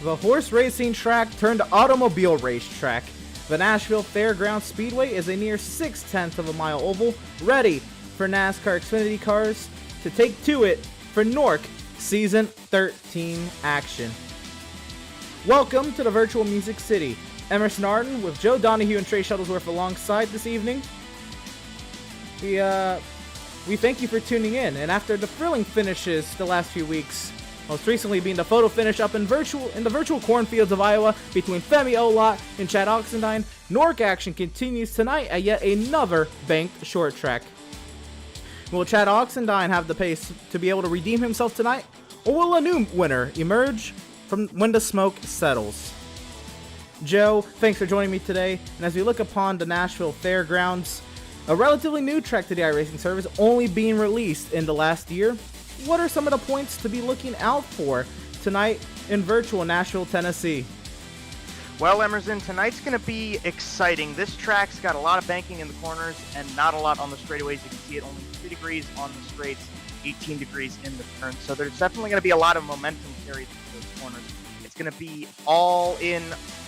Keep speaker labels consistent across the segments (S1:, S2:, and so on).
S1: The horse racing track turned automobile racetrack. The Nashville Fairgrounds Speedway is a near 6/10 of a mile oval, ready for NASCAR Xfinity cars to take to it for NORC Season 13 action. Welcome to the Virtual Music City. Emerson Arden with Joe Donahue and Trey Shuttlesworth alongside this evening. We thank you for tuning in, and after the thrilling finishes the last few weeks, most recently being the photo finish up in the virtual cornfields of Iowa between Femi Olot and Chad Oxendine, NORC action continues tonight at yet another banked short track. Will Chad Oxendine have the pace to be able to redeem himself tonight, or will a new winner emerge from when the smoke settles? Joe, thanks for joining me today, and as we look upon the Nashville Fairgrounds, a relatively new track to the iRacing service, only being released in the last year, what are some of the points to be looking out for tonight in virtual Nashville, Tennessee?
S2: Well, Emerson, tonight's going to be exciting. This track's got a lot of banking in the corners and not a lot on the straightaways. You can see it only 3 degrees on the straights, 18 degrees in the turns. So there's definitely going to be a lot of momentum carried through those corners. It's going to be all in,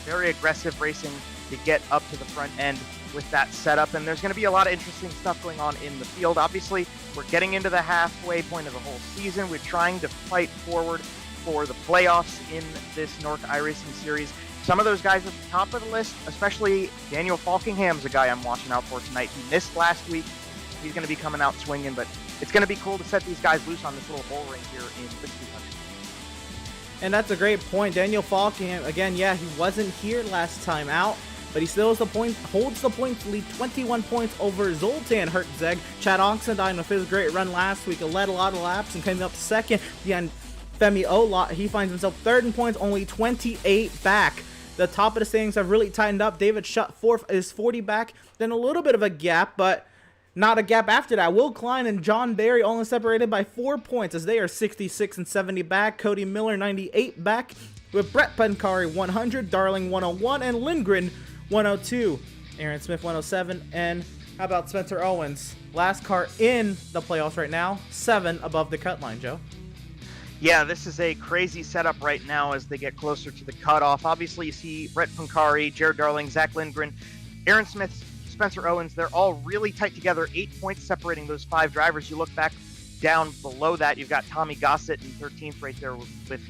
S2: very aggressive racing to get up to the front end with that setup, and there's going to be a lot of interesting stuff going on in the field. Obviously, we're getting into the halfway point of the whole season. We're trying to fight forward for the playoffs in this NORC iRacing series. Some of those guys at the top of the list, especially Daniel Falkingham's a guy I'm watching out for tonight. He missed last week. He's going to be coming out swinging, but it's going to be cool to set these guys loose on this little bull ring here in Whiskey Country.
S1: And that's a great point. Daniel Falkingham, again, yeah, he wasn't here last time out, but he still holds the point lead, 21 points over Zoltan Hertzeg. Chad Oxendine with his great run last week led a lot of laps and came up second behind Femi Olot. He finds himself third in points, only 28 back. The top of the standings have really tightened up. David Shutt fourth is 40 back, then a little bit of a gap, but not a gap after that. Will Klein and John Barry only separated by 4 points as they are 66 and 70 back. Cody Miller 98 back with Brett Pancari 100, Darling 101, and Lindgren 102. Aaron Smith 107, and how about Spencer Owens? Last car in the playoffs right now, 7 above the cut line, Joe.
S2: Yeah, this is a crazy setup right now as they get closer to the cutoff. Obviously, you see Brett Pancari, Jared Darling, Zach Lindgren, Aaron Smith, Spencer Owens. They're all really tight together, 8 points separating those 5 drivers. You look back down below that, you've got Tommy Gossett in 13th right there with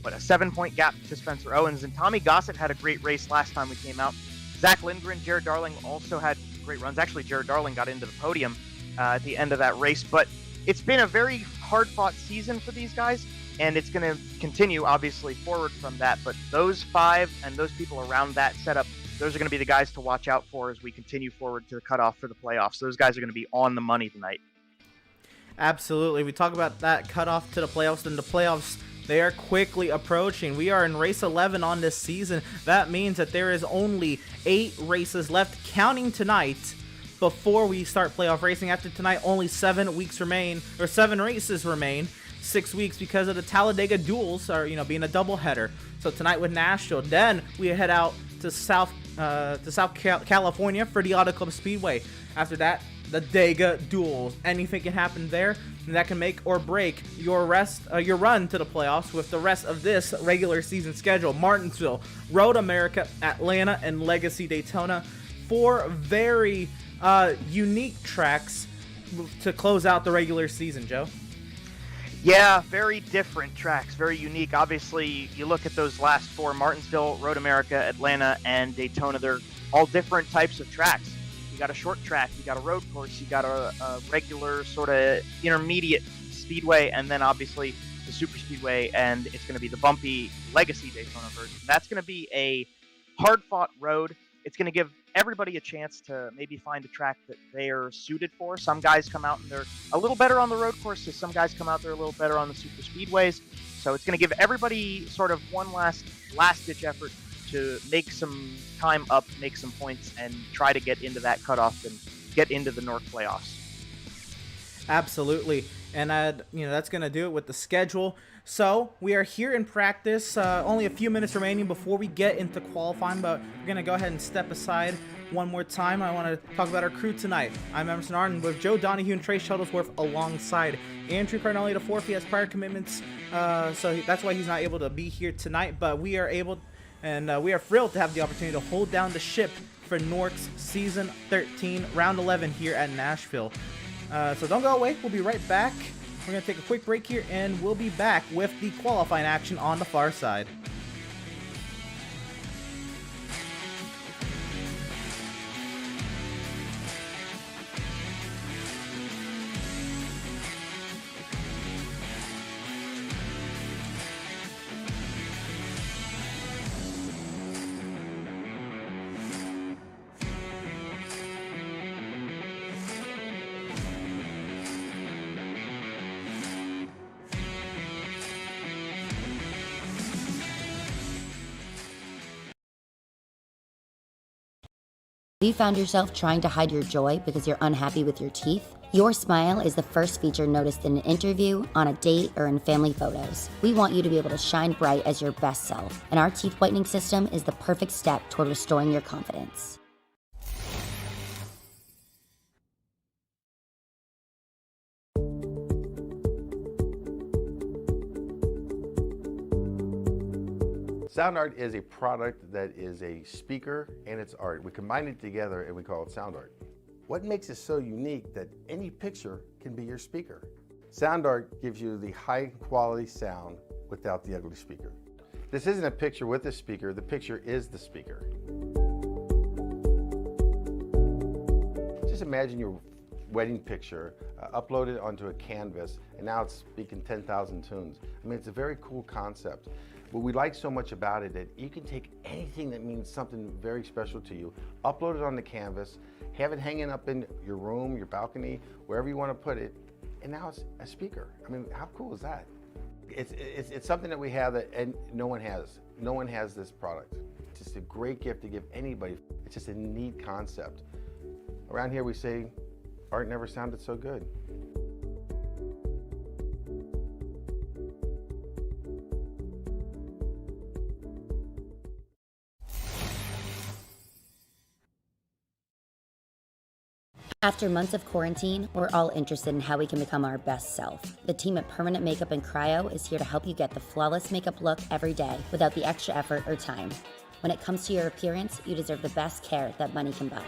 S2: a 7-point gap to Spencer Owens. And Tommy Gossett had a great race last time we came out. Zach Lindgren, Jared Darling also had great runs. Actually, Jared Darling got into the podium at the end of that race. But it's been a very hard-fought season for these guys, and it's going to continue, obviously, forward from that. But those 5 and those people around that setup, those are going to be the guys to watch out for as we continue forward to the cutoff for the playoffs. Those guys are going to be on the money tonight.
S1: Absolutely. We talk about that cutoff to the playoffs, and the playoffs, they are quickly approaching. We are in race 11 on this season. That means that there is only 8 races left, counting tonight, before we start playoff racing. After tonight, only 7 races remain. 6 weeks because of the Talladega duels are, being a doubleheader. So tonight with Nashville, then we head out to South California for the Auto Club Speedway. After that, the Dega duels. Anything can happen there, and that can make or break your run to the playoffs with the rest of this regular season schedule. Martinsville, Road America, Atlanta, and Legacy Daytona. 4 very unique tracks to close out the regular season, Joe.
S2: Yeah, very different tracks, very unique. Obviously, you look at those last 4, Martinsville, Road America, Atlanta, and Daytona, they're all different types of tracks. You got a short track, you got a road course, you got a regular sort of intermediate speedway, and then obviously the super speedway, and it's going to be the bumpy Legacy Daytona version. That's going to be a hard-fought road. It's going to give everybody a chance to maybe find a track that they are suited for. Some guys come out and they're a little better on the road courses. Some guys come out, they're a little better on the super speedways. So it's going to give everybody sort of one last-ditch effort to make some time up, make some points, and try to get into that cutoff and get into the NORC playoffs.
S1: Absolutely. And that's going to do it with the schedule. So we are here in practice. Only a few minutes remaining before we get into qualifying, but we're going to go ahead and step aside one more time, I want to talk about our crew tonight. I'm Emerson Arden with Joe Donahue and Trey Shuttlesworth alongside Andrew Cardinelli IV. He has prior commitments, so that's why he's not able to be here tonight. But we are able, and we are thrilled to have the opportunity to hold down the ship for NORC's Season 13, Round 11 here at Nashville. So don't go away. We'll be right back. We're going to take a quick break here, and we'll be back with the qualifying action on the far side.
S3: Have you found yourself trying to hide your joy because you're unhappy with your teeth? Your smile is the first feature noticed in an interview, on a date, or in family photos. We want you to be able to shine bright as your best self, and our teeth whitening system is the perfect step toward restoring your confidence.
S4: Sound art is a product that is a speaker and it's art. We combine it together and we call it sound art. What makes it so unique that any picture can be your speaker? Sound art gives you the high quality sound without the ugly speaker. This isn't a picture with a speaker, the picture is the speaker. Just imagine your wedding picture uploaded onto a canvas and now it's speaking 10,000 tunes. I mean, it's a very cool concept. What we like so much about it that you can take anything that means something very special to you, upload it on the canvas, have it hanging up in your room, your balcony, wherever you want to put it, and now it's a speaker. I mean, how cool is that? It's something that we have that and no one has. No one has this product. It's just a great gift to give anybody. It's just a neat concept. Around here we say, art never sounded so good.
S3: After months of quarantine, we're all interested in how we can become our best self. The team at Permanent Makeup and Cryo is here to help you get the flawless makeup look every day without the extra effort or time. When it comes to your appearance, you deserve the best care that money can buy.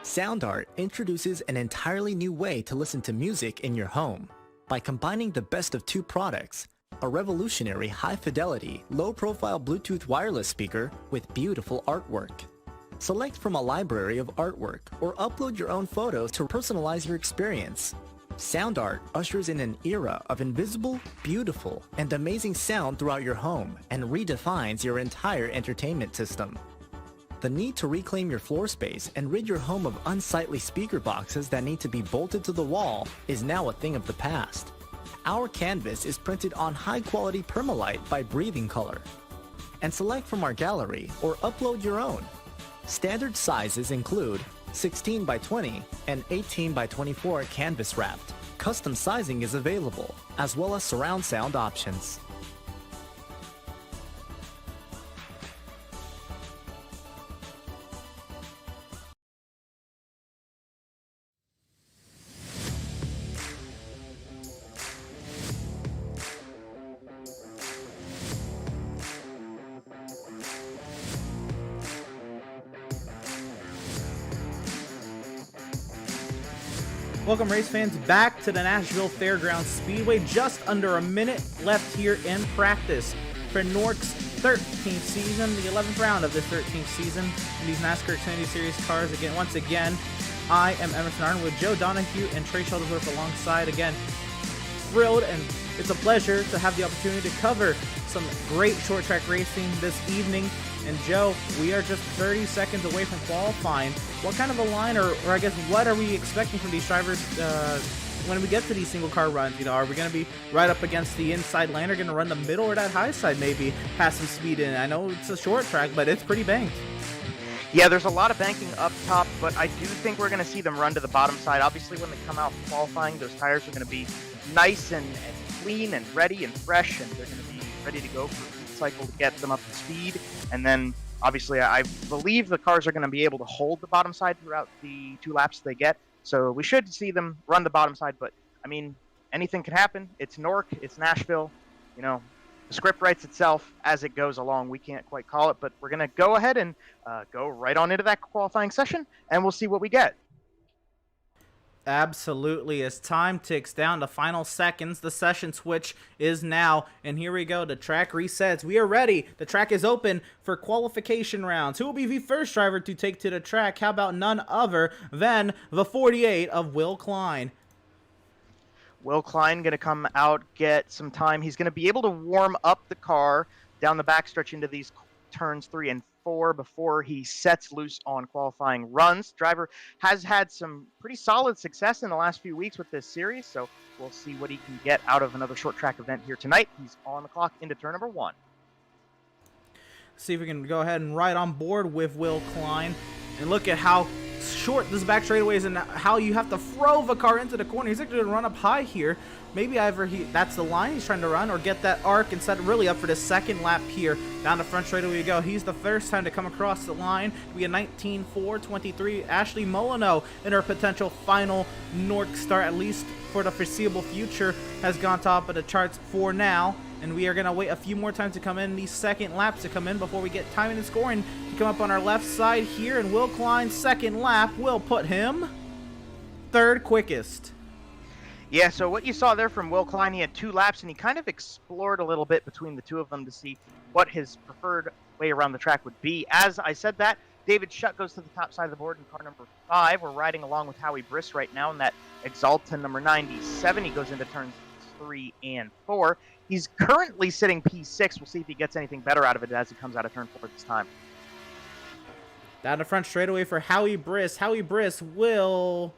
S5: Sound art introduces an entirely new way to listen to music in your home. By combining the best of two products, a revolutionary high-fidelity, low-profile Bluetooth wireless speaker with beautiful artwork. Select from a library of artwork or upload your own photos to personalize your experience. Sound art ushers in an era of invisible, beautiful, and amazing sound throughout your home and redefines your entire entertainment system. The need to reclaim your floor space and rid your home of unsightly speaker boxes that need to be bolted to the wall is now a thing of the past. Our canvas is printed on high-quality permalite by Breathing Color. And select from our gallery or upload your own. Standard sizes include 16 by 20 and 18 by 24 canvas wrapped. Custom sizing is available, as well as surround sound options.
S1: Welcome, race fans, back to the Nashville Fairgrounds Speedway. Just under a minute left here in practice for NORC's 13th season, the 11th round of this 13th season in these NASCAR Xfinity Series cars. Once again, I am Emerson Arden with Joe Donahue and Trey Shuttlesworth alongside. Again, thrilled, and it's a pleasure to have the opportunity to cover some great short track racing this evening. And Joe, we are just 30 seconds away from qualifying. What kind of a line, or I guess what are we expecting from these drivers when we get to these single car runs? You know, are we going to be right up against the inside lane, or going to run the middle or that high side, maybe pass some speed in? I know it's a short track, but it's pretty banked.
S2: Yeah, there's a lot of banking up top, but I do think we're going to see them run to the bottom side. Obviously, when they come out qualifying, those tires are going to be nice and clean and ready and fresh, and they're going to be ready to go for the cycle to get them up to speed. And then Obviously, I believe the cars are going to be able to hold the bottom side throughout the 2 laps they get. So we should see them run the bottom side. But, I mean, anything can happen. It's NORC. It's Nashville. You know, the script writes itself as it goes along. We can't quite call it. But we're going to go ahead and go right on into that qualifying session, and we'll see what we get.
S1: Absolutely. As time ticks down to final seconds, the session switch is now. And here we go. The track resets. We are ready. The track is open for qualification rounds. Who will be the first driver to take to the track? How about none other than the 48 of Will Klein?
S2: Will Klein going to come out, get some time. He's going to be able to warm up the car down the backstretch into these turns 3 and 4 before he sets loose on qualifying runs. Driver has had some pretty solid success in the last few weeks with this series, so we'll see what he can get out of another short track event here tonight. He's on the clock into turn number 1.
S1: See if we can go ahead and ride on board with Will Klein. And look at how short this back straightaway is and how you have to throw the car into the corner. He's actually going to run up high here. Maybe either that's the line he's trying to run or get that arc and set really up for the second lap here. Down the front straightaway we go. He's the first time to come across the line. We have 19.423. Ashley Molyneux in her potential final NORC start, at least for the foreseeable future, has gone top of the charts for now. And we are going to wait a few more times to come in, these second laps to come in before we get timing and scoring to come up on our left side here. And Will Klein's second lap will put him third quickest.
S2: Yeah, so what you saw there from Will Klein, he had 2 laps, and he kind of explored a little bit between the two of them to see what his preferred way around the track would be. As I said that, David Shutt goes to the top side of the board in car number 5. We're riding along with Howie Briss right now in that Exalta number 97. He goes into turns 3 and 4. He's currently sitting P6. We'll see if he gets anything better out of it as he comes out of turn 4 this time.
S1: Down the front straightaway for Howie Briss. Howie Briss will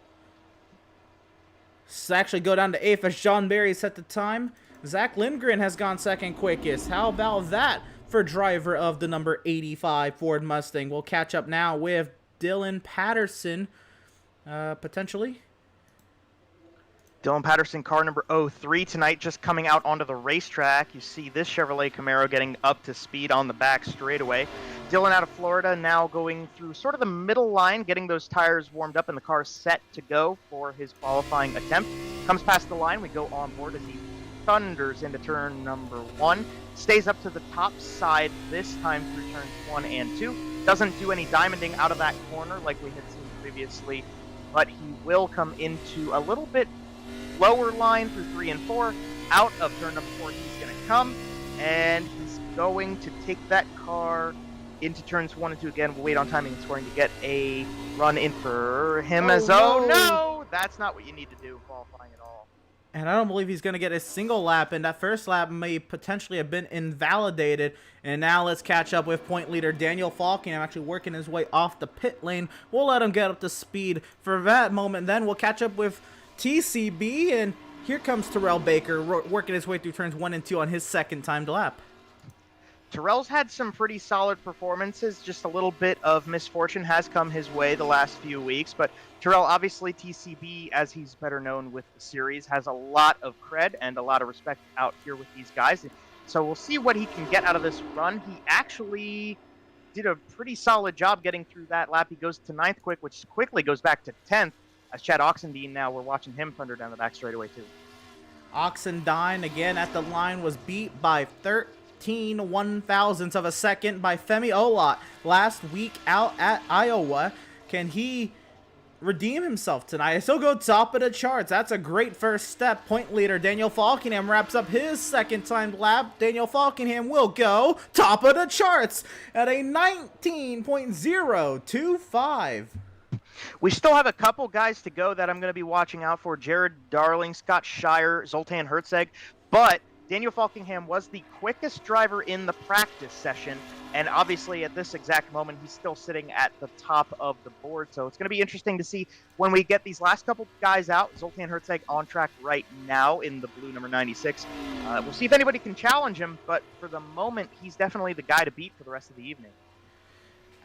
S1: actually go down to 8th as John Barry set the time. Zach Lindgren has gone second quickest. How about that for driver of the number 85 Ford Mustang? We'll catch up now with Dylan Patterson, potentially.
S2: Dylan Patterson, car number 03 tonight, just coming out onto the racetrack. You see this Chevrolet Camaro getting up to speed on the back straightaway. Dylan out of Florida, now going through sort of the middle line, getting those tires warmed up and the car set to go for his qualifying attempt. Comes past the line, we go on board as he thunders into turn number 1. Stays up to the top side this time through turns 1 and 2. Doesn't do any diamonding out of that corner like we had seen previously, but he will come into a little bit lower line through 3 and 4. Out of turn number 4, he's going to come, and he's going to take that car into turns 1 and 2 again. We'll wait on timing and scoring to get a run in for him no, that's not what you need to do qualifying at all.
S1: And I don't believe he's going to get a single lap, and that first lap may potentially have been invalidated. And now let's catch up with point leader Daniel Falking. I'm actually working his way off the pit lane. We'll let him get up to speed for that moment. Then we'll catch up with TCB, and here comes Terrell Baker working his way through turns 1 and 2 on his second timed lap.
S2: Terrell's had some pretty solid performances. Just a little bit of misfortune has come his way the last few weeks, but Terrell, obviously TCB, as he's better known with the series, has a lot of cred and a lot of respect out here with these guys. So we'll see what he can get out of this run. He actually did a pretty solid job getting through that lap. He goes to 9th quick, which quickly goes back to 10th. As Chad Oxendine now, we're watching him thunder down the back straightaway too.
S1: Oxendine again at the line was beat by 13 1/1000ths of a second by Femi Olot last week out at Iowa. Can he redeem himself tonight? I still go top of the charts. That's a great first step. Point leader Daniel Falkingham wraps up his second timed lap. Daniel Falkingham will go top of the charts at a 19.025.
S2: We still have a couple guys to go that I'm going to be watching out for. Jared Darling, Scott Shire, Zoltan Herzeg. But Daniel Falkingham was the quickest driver in the practice session. And obviously at this exact moment, he's still sitting at the top of the board. So it's going to be interesting to see when we get these last couple guys out. Zoltan Herzeg on track right now in the blue number 96. We'll see if anybody can challenge him. But for the moment, he's definitely the guy to beat for the rest of the evening.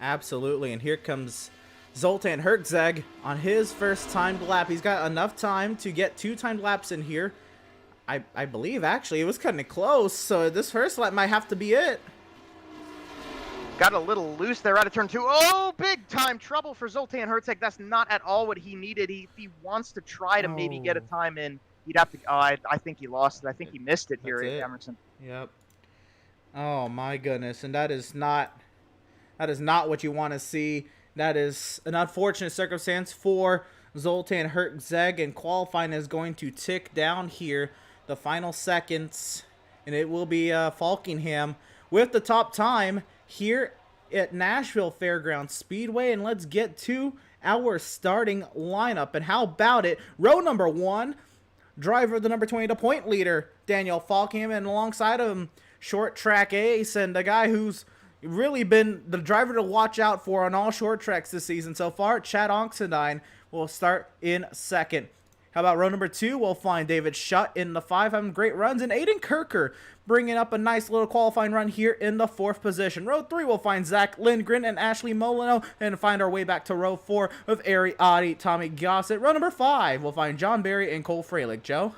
S1: Absolutely. And here comes Zoltan Herzeg on his first timed lap. He's got enough time to get 2 timed laps in here. I believe, actually. It was kind of close, so this first lap might have to be it.
S2: Got a little loose there out of turn 2. Oh, big time trouble for Zoltan Herceg. That's not at all what he needed. If he wants to try to maybe get a time in, he'd have to. Oh, I think he lost it. I think he missed it here, Emerson.
S1: Yep. Oh my goodness, and that is not what you want to see. That is an unfortunate circumstance for Zoltan Herceg, and qualifying is going to tick down here the final seconds, and it will be Falkingham with the top time here at Nashville Fairgrounds Speedway. And let's get to our starting lineup. And how about it? Row number 1, driver the number 20, the point leader, Daniel Falkingham, and alongside of him, short track ace and the guy who's really been the driver to watch out for on all short tracks this season so far, Chad Oxendine, will start in second. How about row number 2? We'll find David Shutt in the 5, having great runs, and Aiden Kirker bringing up a nice little qualifying run here in the 4th position. Row 3, we'll find Zach Lindgren and Ashley Molino, and find our way back to row 4 of Ari Adi, Tommy Gossett. Row number 5, we'll find John Barry and Cole Freilich. Joe?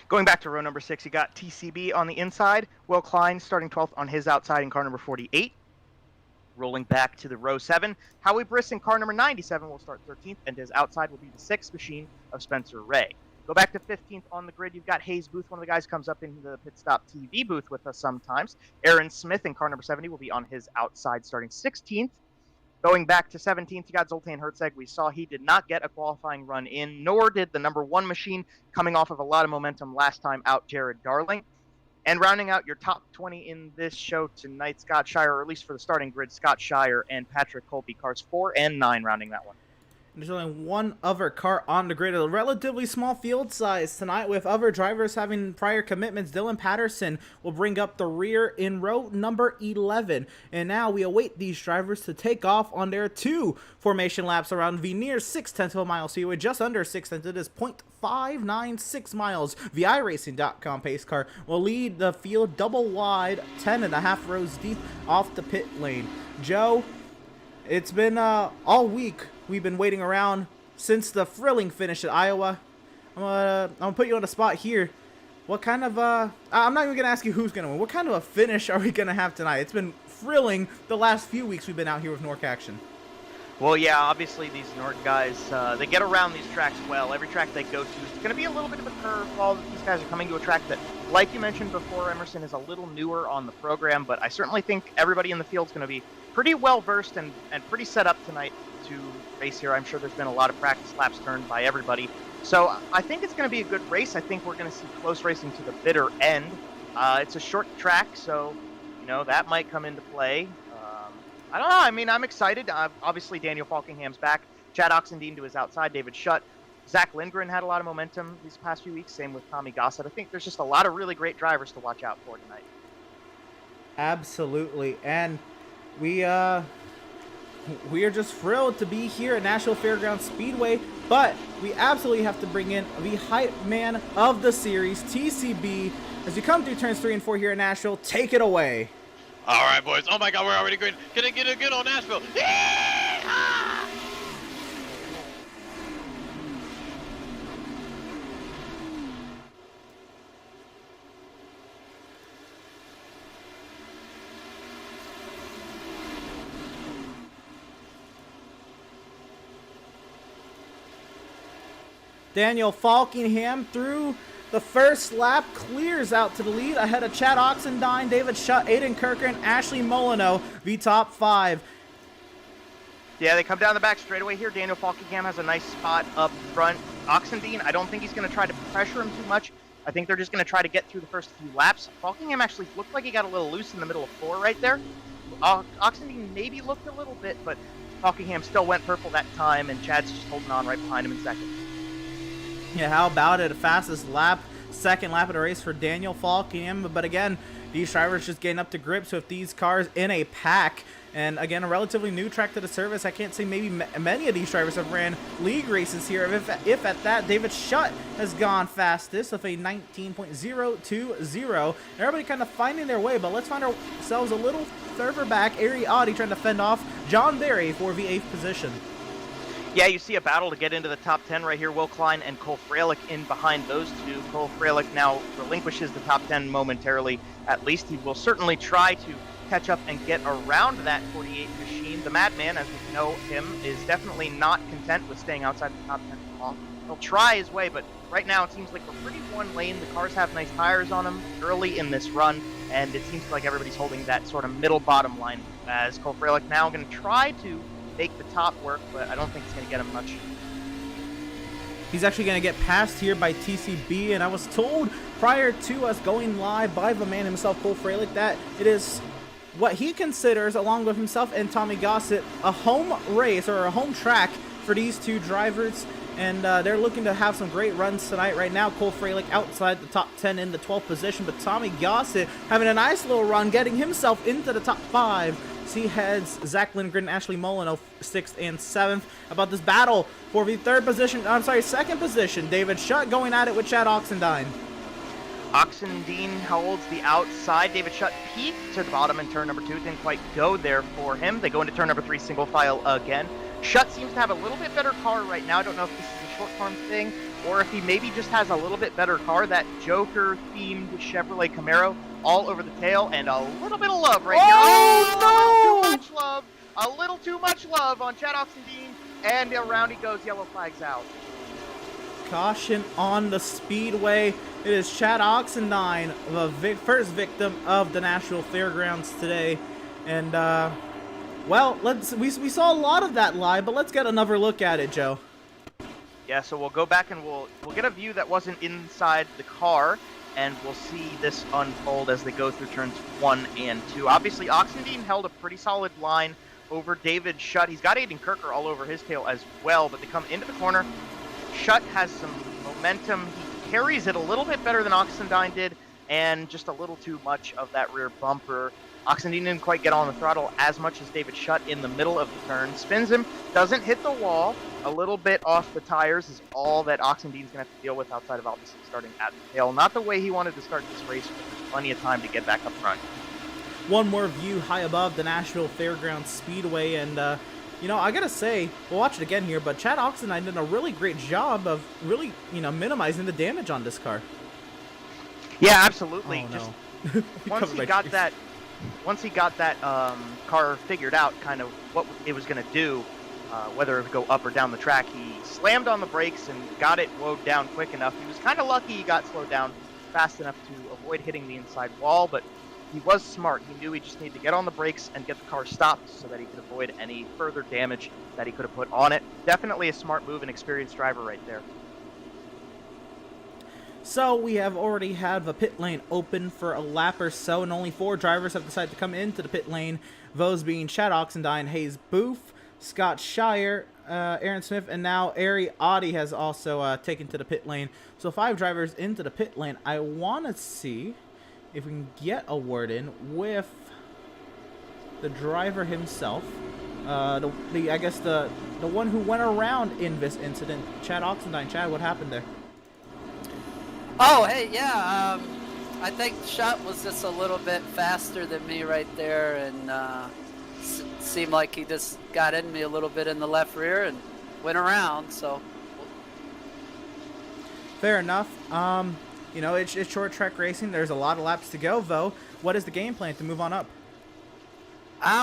S2: Going back to row number 6, you got TCB on the inside. Will Klein starting 12th on his outside in car number 48. Rolling back to the row 7, Howie Briss in car number 97 will start 13th, and his outside will be the 6th machine of Spencer Ray. Go back to 15th on the grid. You've got Hayes Booth, one of the guys comes up into the Pit Stop TV booth with us sometimes. Aaron Smith in car number 70 will be on his outside starting 16th. Going back to 17th, you got Zoltan Herceg. We saw he did not get a qualifying run in, nor did the number 1 machine, coming off of a lot of momentum last time out, Jared Darling. And rounding out your top 20 in this show tonight, Scott Shire, or at least for the starting grid, Scott Shire and Patrick Colby, cars 4 and 9 rounding that one.
S1: There's only one other car on the grid. A relatively small field size tonight with other drivers having prior commitments. Dylan Patterson will bring up the rear in row number 11. And now we await these drivers to take off on their 2 formation laps around the near 6/10 of a mile speedway, just under 6/10. It is 0.596 miles. The iRacing.com pace car will lead the field double wide, 10.5 rows deep off the pit lane. Joe, it's been all week. We've been waiting around since the thrilling finish at Iowa. I'm gonna put you on the spot here. What kind of I'm not even gonna ask you who's gonna win. What kind of a finish are we gonna have tonight? It's been thrilling the last few weeks we've been out here with NORC action.
S2: Well, yeah, obviously these NORC guys, they get around these tracks well. Every track they go to is going to be a little bit of a curveball. These guys are coming to a track that, like you mentioned before, Emerson, is a little newer on the program, but I certainly think everybody in the field is going to be pretty well versed and pretty set up tonight to race here. I'm sure there's been a lot of practice laps turned by everybody. So I think it's going to be a good race. I think we're going to see close racing to the bitter end. It's a short track, so, you know, that might come into play. I don't know. I mean, I'm excited. Obviously, Daniel Falkingham's back. Chad Oxendine to his outside. David Shutt. Zach Lindgren had a lot of momentum these past few weeks. Same with Tommy Gossett. I think there's just a lot of really great drivers to watch out for tonight.
S1: Absolutely. And we are just thrilled to be here at Nashville Fairgrounds Speedway, but we absolutely have to bring in the hype man of the series, TCB, as we come through turns 3 and 4 here at Nashville. Take it away.
S6: All right, boys. Oh, my God, we're already going to get a good on Nashville. Yeah!
S1: Daniel Falkingham through the first lap, clears out to the lead ahead of Chad Oxendine, David Shutt, Aiden Kirker, and Ashley Molino, the top 5.
S2: Yeah, they come down the back straightaway here. Daniel Falkingham has a nice spot up front. Oxendine, I don't think he's going to try to pressure him too much. I think they're just going to try to get through the first few laps. Falkingham actually looked like he got a little loose in the middle of 4 right there. Oxendine maybe looked a little bit, but Falkingham still went purple that time, and Chad's just holding on right behind him in second.
S1: Yeah, how about it? The fastest lap, second lap of the race for Daniel Falkingham. But again, these drivers just getting up to grips with these cars in a pack. And again, a relatively new track to the service. I can't say maybe many of these drivers have ran league races here. If at that, David Shutt has gone fastest with a 19.020. Everybody kind of finding their way, but let's find ourselves a little further back. Ari Audi trying to fend off John Barry for the 8th position.
S2: Yeah, you see a battle to get into the top 10 right here. Will Klein and Cole Freilich in behind those two. Cole Freilich now relinquishes the top 10 momentarily. At least he will certainly try to catch up and get around that 48 machine. The Madman, as we know him, is definitely not content with staying outside the top 10 for long. He'll try his way, but right now it seems like we're pretty one lane. The cars have nice tires on them early in this run, and it seems like everybody's holding that sort of middle bottom line, as Cole Freilich now going to try to make the top work, but I don't think it's going to get him much.
S1: He's actually going to get passed here by TCB, and I was told prior to us going live by the man himself, Cole Freilich, that it is what he considers, along with himself and Tommy Gossett, a home race or a home track for these two drivers, and they're looking to have some great runs tonight. Right now, Cole Freilich outside the top 10 in the 12th position, but Tommy Gossett having a nice little run, getting himself into the top 5. He heads Zach Lindgren, Ashley Molyneux, 6th and 7th. About this battle for the second position. David Shutt going at it with Chad Oxendine.
S2: Oxendine holds the outside. David Shutt peaked to the bottom in turn number 2. Didn't quite go there for him. They go into turn number 3, single file again. Shutt seems to have a little bit better car right now. I don't know if this is a short-term thing or if he maybe just has a little bit better car. That Joker-themed Chevrolet Camaro all over the tail, and a little bit of love right here. Oh, no! Too much love. A little too much love on Chad Oxendine, and around he goes. Yellow flag's out.
S1: Caution on the speedway. It is Chad Oxendine, the first victim of the Nashville Fairgrounds today. And, well, we saw a lot of that live, but let's get another look at it, Joe.
S2: Yeah, so we'll go back and we'll get a view that wasn't inside the car, and we'll see this unfold as they go through turns 1 and 2. Obviously, Oxendine held a pretty solid line over David Shutt. He's got Aiden Kirker all over his tail as well, but they come into the corner. Shutt has some momentum. He carries it a little bit better than Oxendine did, and just a little too much of that rear bumper. Oxendine didn't quite get on the throttle as much as David Shutt in the middle of the turn. Spins him, doesn't hit the wall. A little bit off the tires is all that Oxendine's going to have to deal with outside of obviously starting at the tail. Not the way he wanted to start this race, but there's plenty of time to get back up front.
S1: One more view high above the Nashville Fairgrounds Speedway, and you know, I gotta say, we'll watch it again here, but Chad Oxendine did a really great job of really, minimizing the damage on this car.
S2: Yeah, absolutely.
S1: Oh,
S2: just
S1: no.
S2: once he got that car figured out, kind of what it was going to do, whether it would go up or down the track, he slammed on the brakes and got it slowed down quick enough. He was kind of lucky he got slowed down fast enough to avoid hitting the inside wall, but he was smart. He knew he just needed to get on the brakes and get the car stopped so that he could avoid any further damage that he could have put on it. Definitely a smart move and experienced driver right there.
S1: So we have already had the pit lane open for a lap or so, and only 4 drivers have decided to come into the pit lane. Those being Chad Oxendine, Hayes Booth, Scott Shire, Aaron Smith, and now Ari Audi has also taken to the pit lane. So 5 drivers into the pit lane. I want to see if we can get a word in with the driver himself. I guess the one who went around in this incident, Chad Oxendine. Chad, what happened there?
S7: Oh, hey, yeah, I think Shutt was just a little bit faster than me right there, and seemed like he just got in me a little bit in the left rear and went around, so.
S1: Fair enough. It's short track racing. There's a lot of laps to go, though. What is the game plan to move on up?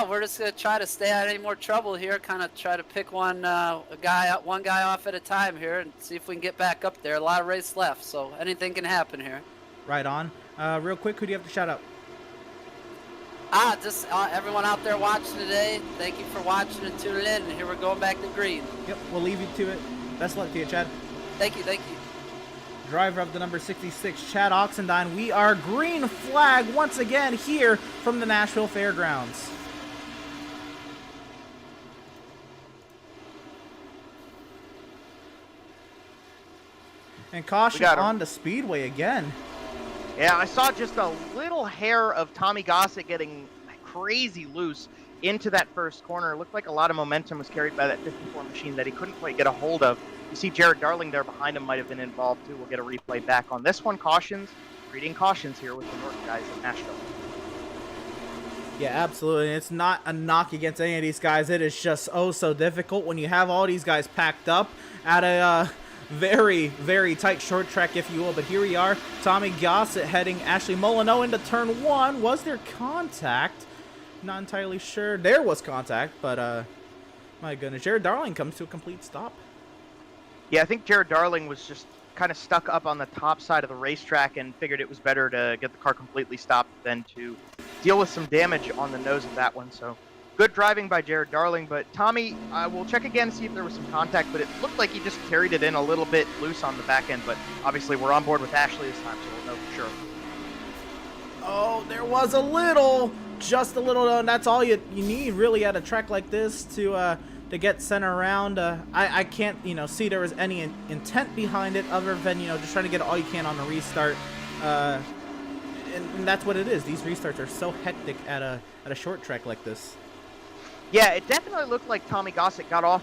S7: We're just gonna try to stay out of any more trouble here. Kind of try to pick one guy off at a time here, and see if we can get back up there. A lot of race left, so anything can happen here.
S1: Right on. Real quick, who do you have to shout out?
S7: Just everyone out there watching today. Thank you for watching and tuning in. And here we're going back to green.
S1: Yep, we'll leave you to it. Best of luck to you, Chad.
S7: Thank you.
S1: Driver of the number 66, Chad Oxendine. We are green flag once again here from the Nashville Fairgrounds. And caution on the speedway again.
S2: Yeah, I saw just a little hair of Tommy Gossett getting crazy loose into that first corner. It looked like a lot of momentum was carried by that 54 machine that he couldn't quite get a hold of. You see Jared Darling there behind him might have been involved too. We'll get a replay back on this one. Reading cautions here with the NORC guys at Nashville.
S1: Yeah, absolutely. It's not a knock against any of these guys. It is just so difficult when you have all these guys packed up at a very, very tight short track, if you will. But here we are. Tommy Gossett heading Ashley Molyneux into turn 1. Was there contact? Not entirely sure. There was contact, but my goodness. Jared Darling comes to a complete stop.
S2: Yeah, I think Jared Darling was just kind of stuck up on the top side of the racetrack and figured it was better to get the car completely stopped than to deal with some damage on the nose of that one. So good driving by Jared Darling. But Tommy, we'll check again to see if there was some contact, but it looked like he just carried it in a little bit loose on the back end. But obviously we're on board with Ashley this time, so we'll know for sure.
S1: Oh, there was a little, just a little, and that's all you need really at a track like this to get sent around. I can't, see there was any intent behind it other than, just trying to get all you can on the restart. And that's what it is. These restarts are so hectic at a short track like this.
S2: Yeah, it definitely looked like Tommy Gossett got off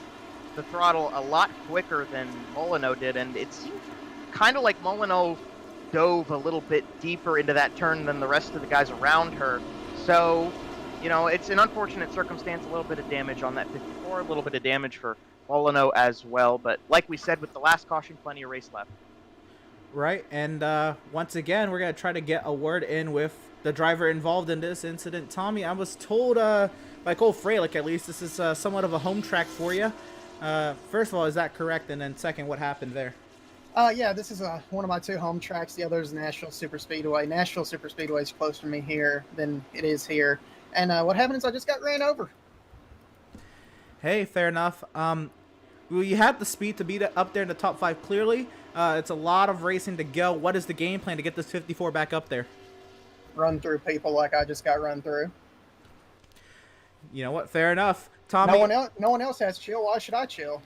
S2: the throttle a lot quicker than Molyneux did, and it seemed kind of like Molyneux dove a little bit deeper into that turn than the rest of the guys around her. So, it's an unfortunate circumstance, a little bit of damage on that 54, a little bit of damage for Molyneux as well. But like we said, with the last caution, plenty of race left.
S1: Right, and once again, we're going to try to get a word in with the driver involved in this incident. Tommy, I was told by Cole Freilich, at least, this is somewhat of a home track for you. First of all, is that correct? And then second, what happened there?
S8: Yeah, this is one of my 2 home tracks. The other is Nashville Superspeedway. Nashville Superspeedway is closer to me here than it is here. And what happened is I just got ran over.
S1: Hey, fair enough. Well, you had the speed to beat it up there in the top 5 clearly. It's a lot of racing to go. What is the game plan to get this 54 back up there?
S8: Run through people like I just got run through.
S1: You know what? Fair enough. Tommy,
S8: no one else has chill. Why should I chill?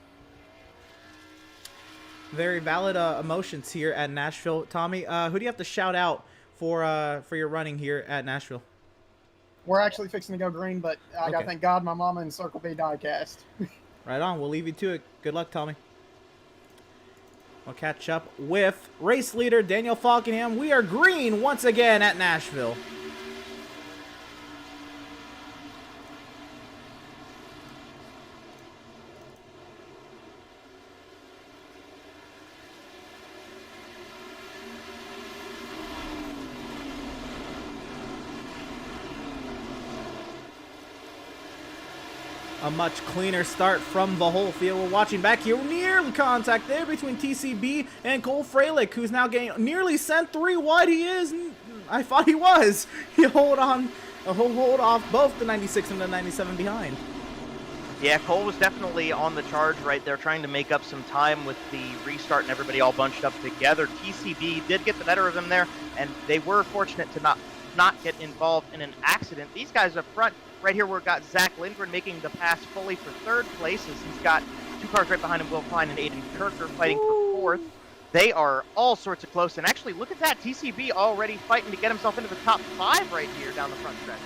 S1: very valid emotions here at Nashville. Tommy, who do you have to shout out for your running here at Nashville?
S8: We're actually fixing to go green, but I got to thank God, my mama, and Circle B diecast.
S1: Right on. We'll leave you to it. Good luck, Tommy. We'll catch up with race leader Daniel Falkenham. We are green once again at Nashville. A much cleaner start from the whole field. We're watching back here. Nearly contact there between TCB and Cole Freilich, who's now getting nearly sent 3 wide. He is. I thought he was. He'll hold off both the 96 and the 97 behind.
S2: Yeah, Cole was definitely on the charge right there, trying to make up some time with the restart and everybody all bunched up together. TCB did get the better of him there, and they were fortunate to not get involved in an accident. These guys up front, right here, we've got Zach Lindgren making the pass fully for 3rd place, as he's got 2 cars right behind him, Will Klein and Aiden Kirker fighting for 4th. They are all sorts of close, and actually, look at that, TCB already fighting to get himself into the top 5 right here down the front stretch.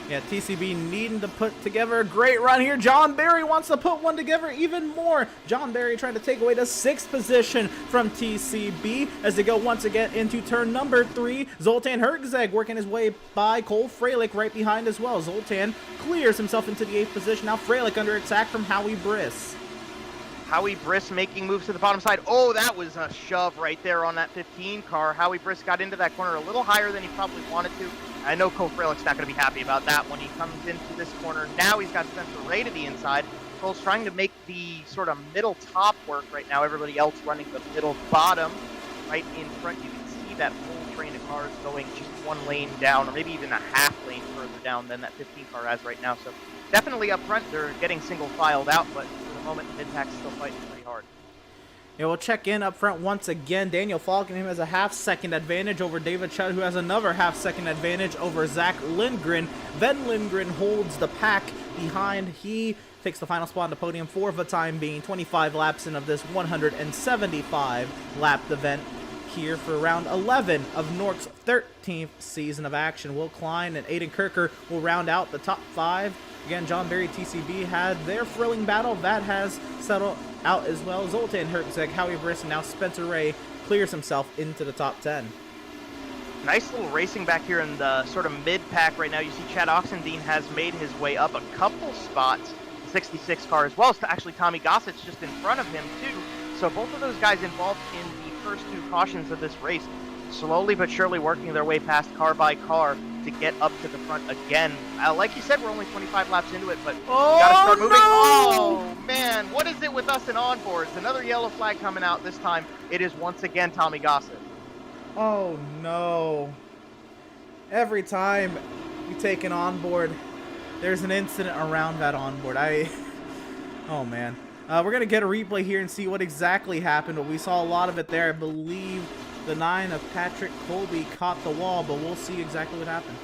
S1: Yeah, TCB needing to put together a great run here. John Barry wants to put one together even more. John Barry trying to take away the 6th position from TCB as they go once again into turn number 3. Zoltan Herzeg working his way by Cole Freilich right behind as well. Zoltan clears himself into the 8th position. Now Freilich under attack from Howie Briss.
S2: Howie Briss making moves to the bottom side. Oh, that was a shove right there on that 15 car. Howie Briss got into that corner a little higher than he probably wanted to. I know Cole Freilich's not going to be happy about that when he comes into this corner. Now he's got Spencer Ray to the inside. Cole's trying to make the sort of middle top work right now. Everybody else running the middle bottom. Right in front, you can see that whole train of cars going just 1 lane down, or maybe even a half lane further down than that 15 car has right now. So definitely up front, they're getting single filed out, but for the moment, mid-pack's still fighting pretty hard.
S1: Yeah, we'll check in up front once again. Daniel Falkenham has a half-second advantage over David Chudd, who has another half-second advantage over Zach Lindgren. Then Lindgren holds the pack behind. He takes the final spot on the podium for the time being. 25 laps in of this 175-lap event here for round 11 of NORC's 13th season of action. Will Klein and Aiden Kirker will round out the top 5. Again, John Barry, TCB had their thrilling battle. That has settled out as well. Zoltan Herzeg, Howie Briss, and now Spencer Ray clears himself into the top 10.
S2: Nice little racing back here in the sort of mid-pack right now. You see Chad Oxendine has made his way up a couple spots. The 66 car as well as actually Tommy Gossett's just in front of him too. So both of those guys involved in the first 2 cautions of this race, slowly but surely working their way past car by car. to get up to the front again. Like you said, we're only 25 laps into it, but we
S1: Oh,
S2: gotta start moving.
S1: no!
S2: Oh, man, what is it with us in onboards? Another yellow flag coming out. This time, it is once again Tommy Gossett.
S1: Oh, no. Every time we take an onboard, there's an incident around that onboard. Oh, man. We're going to get a replay here and see what exactly happened, but we saw a lot of it there. I believe the 9 of Patrick Colby caught the wall, but we'll see exactly what happened.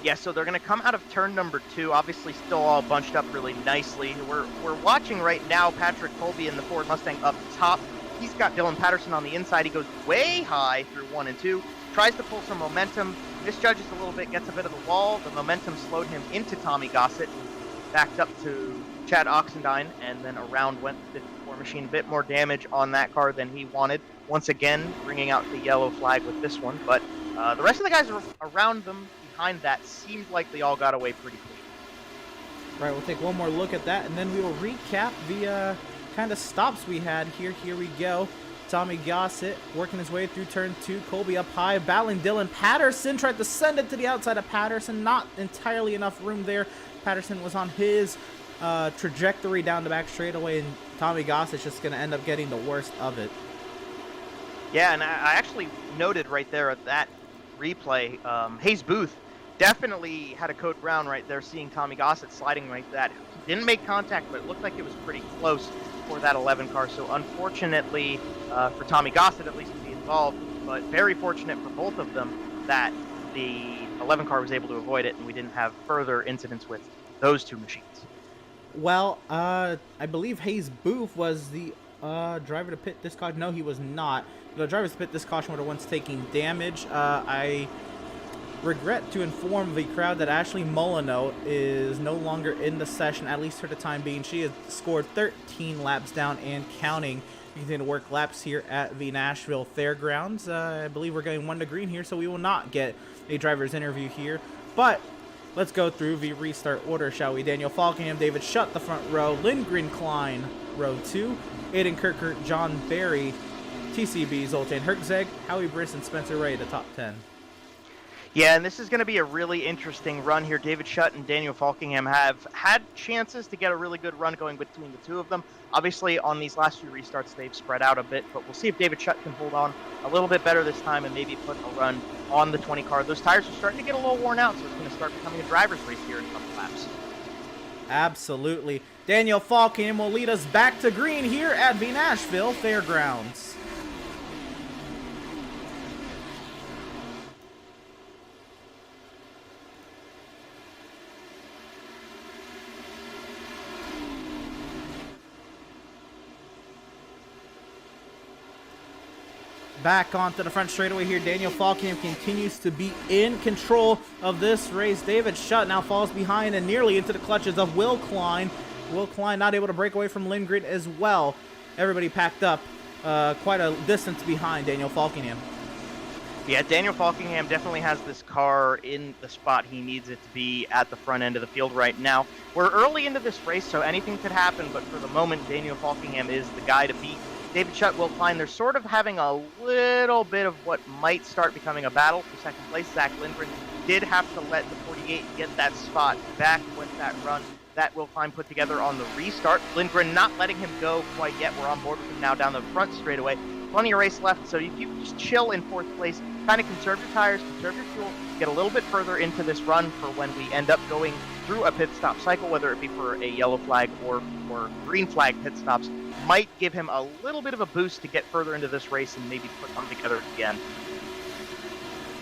S2: Yeah, so they're going to come out of turn number 2, obviously still all bunched up really nicely. We're watching right now Patrick Colby in the Ford Mustang up top. He's got Dylan Patterson on the inside. He goes way high through 1 and 2, tries to pull some momentum, misjudges a little bit, gets a bit of the wall. The momentum slowed him into Tommy Gossett, backed up to Chad Oxendine, and then around went the 54 machine. A bit more damage on that car than he wanted. Once again, bringing out the yellow flag with this one. But the rest of the guys around them, behind that, seemed like they all got away pretty clean.
S1: Right, we'll take one more look at that, and then we will recap the kind of stops we had here. Here we go. Tommy Gossett working his way through turn 2. Colby up high, battling Dylan Patterson. Tried to send it to the outside of Patterson. Not entirely enough room there. Patterson was on his trajectory down the back straightaway, and Tommy Gossett's just going to end up getting the worst of it.
S2: Yeah, and I actually noted right there at that replay, Hayes Booth definitely had a code brown right there, seeing Tommy Gossett sliding like that. He didn't make contact, but it looked like it was pretty close for that 11 car. So unfortunately for Tommy Gossett, at least, to be involved, but very fortunate for both of them that the 11 car was able to avoid it, and we didn't have further incidents with those two machines.
S1: Well, I believe Hayes Booth was the driver to pit this caution. No, he was not. The drivers to pit this caution were the ones taking damage. I regret to inform the crowd that Ashley Molyneux is no longer in the session, at least for the time being. She has scored 13 laps down and counting. We continue to work laps here at the Nashville Fairgrounds. I believe we're going 1 to green here, so we will not get a driver's interview here. But let's go through the restart order, shall we? Daniel Falkingham, David Shutt, the front row. Lindgren Klein, row 2. Aiden Kirkert, John Barry, TCB, Zoltan Herczeg, Howie Briss, and Spencer Ray, the top 10.
S2: Yeah, and this is going to be a really interesting run here. David Shutt and Daniel Falkingham have had chances to get a really good run going between the two of them. Obviously, on these last few restarts, they've spread out a bit, but we'll see if David Shutt can hold on a little bit better this time and maybe put a run on the 20 car. Those tires are starting to get a little worn out, so it's going to start becoming a driver's race here in a couple laps.
S1: Absolutely. Daniel Falkingham will lead us back to green here at the Nashville Fairgrounds. Back onto the front straightaway here. Daniel Falkingham continues to be in control of this race. David Shutt now falls behind and nearly into the clutches of Will Klein. Will Klein not able to break away from Lindgren as well. Everybody packed up quite a distance behind Daniel Falkingham.
S2: Yeah, Daniel Falkingham definitely has this car in the spot he needs it to be at the front end of the field right now. We're early into this race, so anything could happen, but for the moment, Daniel Falkingham is the guy to beat. David Shutt, Will Klein, they're sort of having a little bit of what might start becoming a battle for second place. Zach Lindgren did have to let the 48 get that spot back with that run that Will Klein put together on the restart. Lindgren not letting him go quite yet. We're on board with him now down the front straightaway. Plenty of race left, so if you just chill in fourth place, kind of conserve your tires, conserve your fuel, get a little bit further into this run for when we end up going through a pit stop cycle, whether it be for a yellow flag or green flag pit stops, might give him a little bit of a boost to get further into this race and maybe put them together again.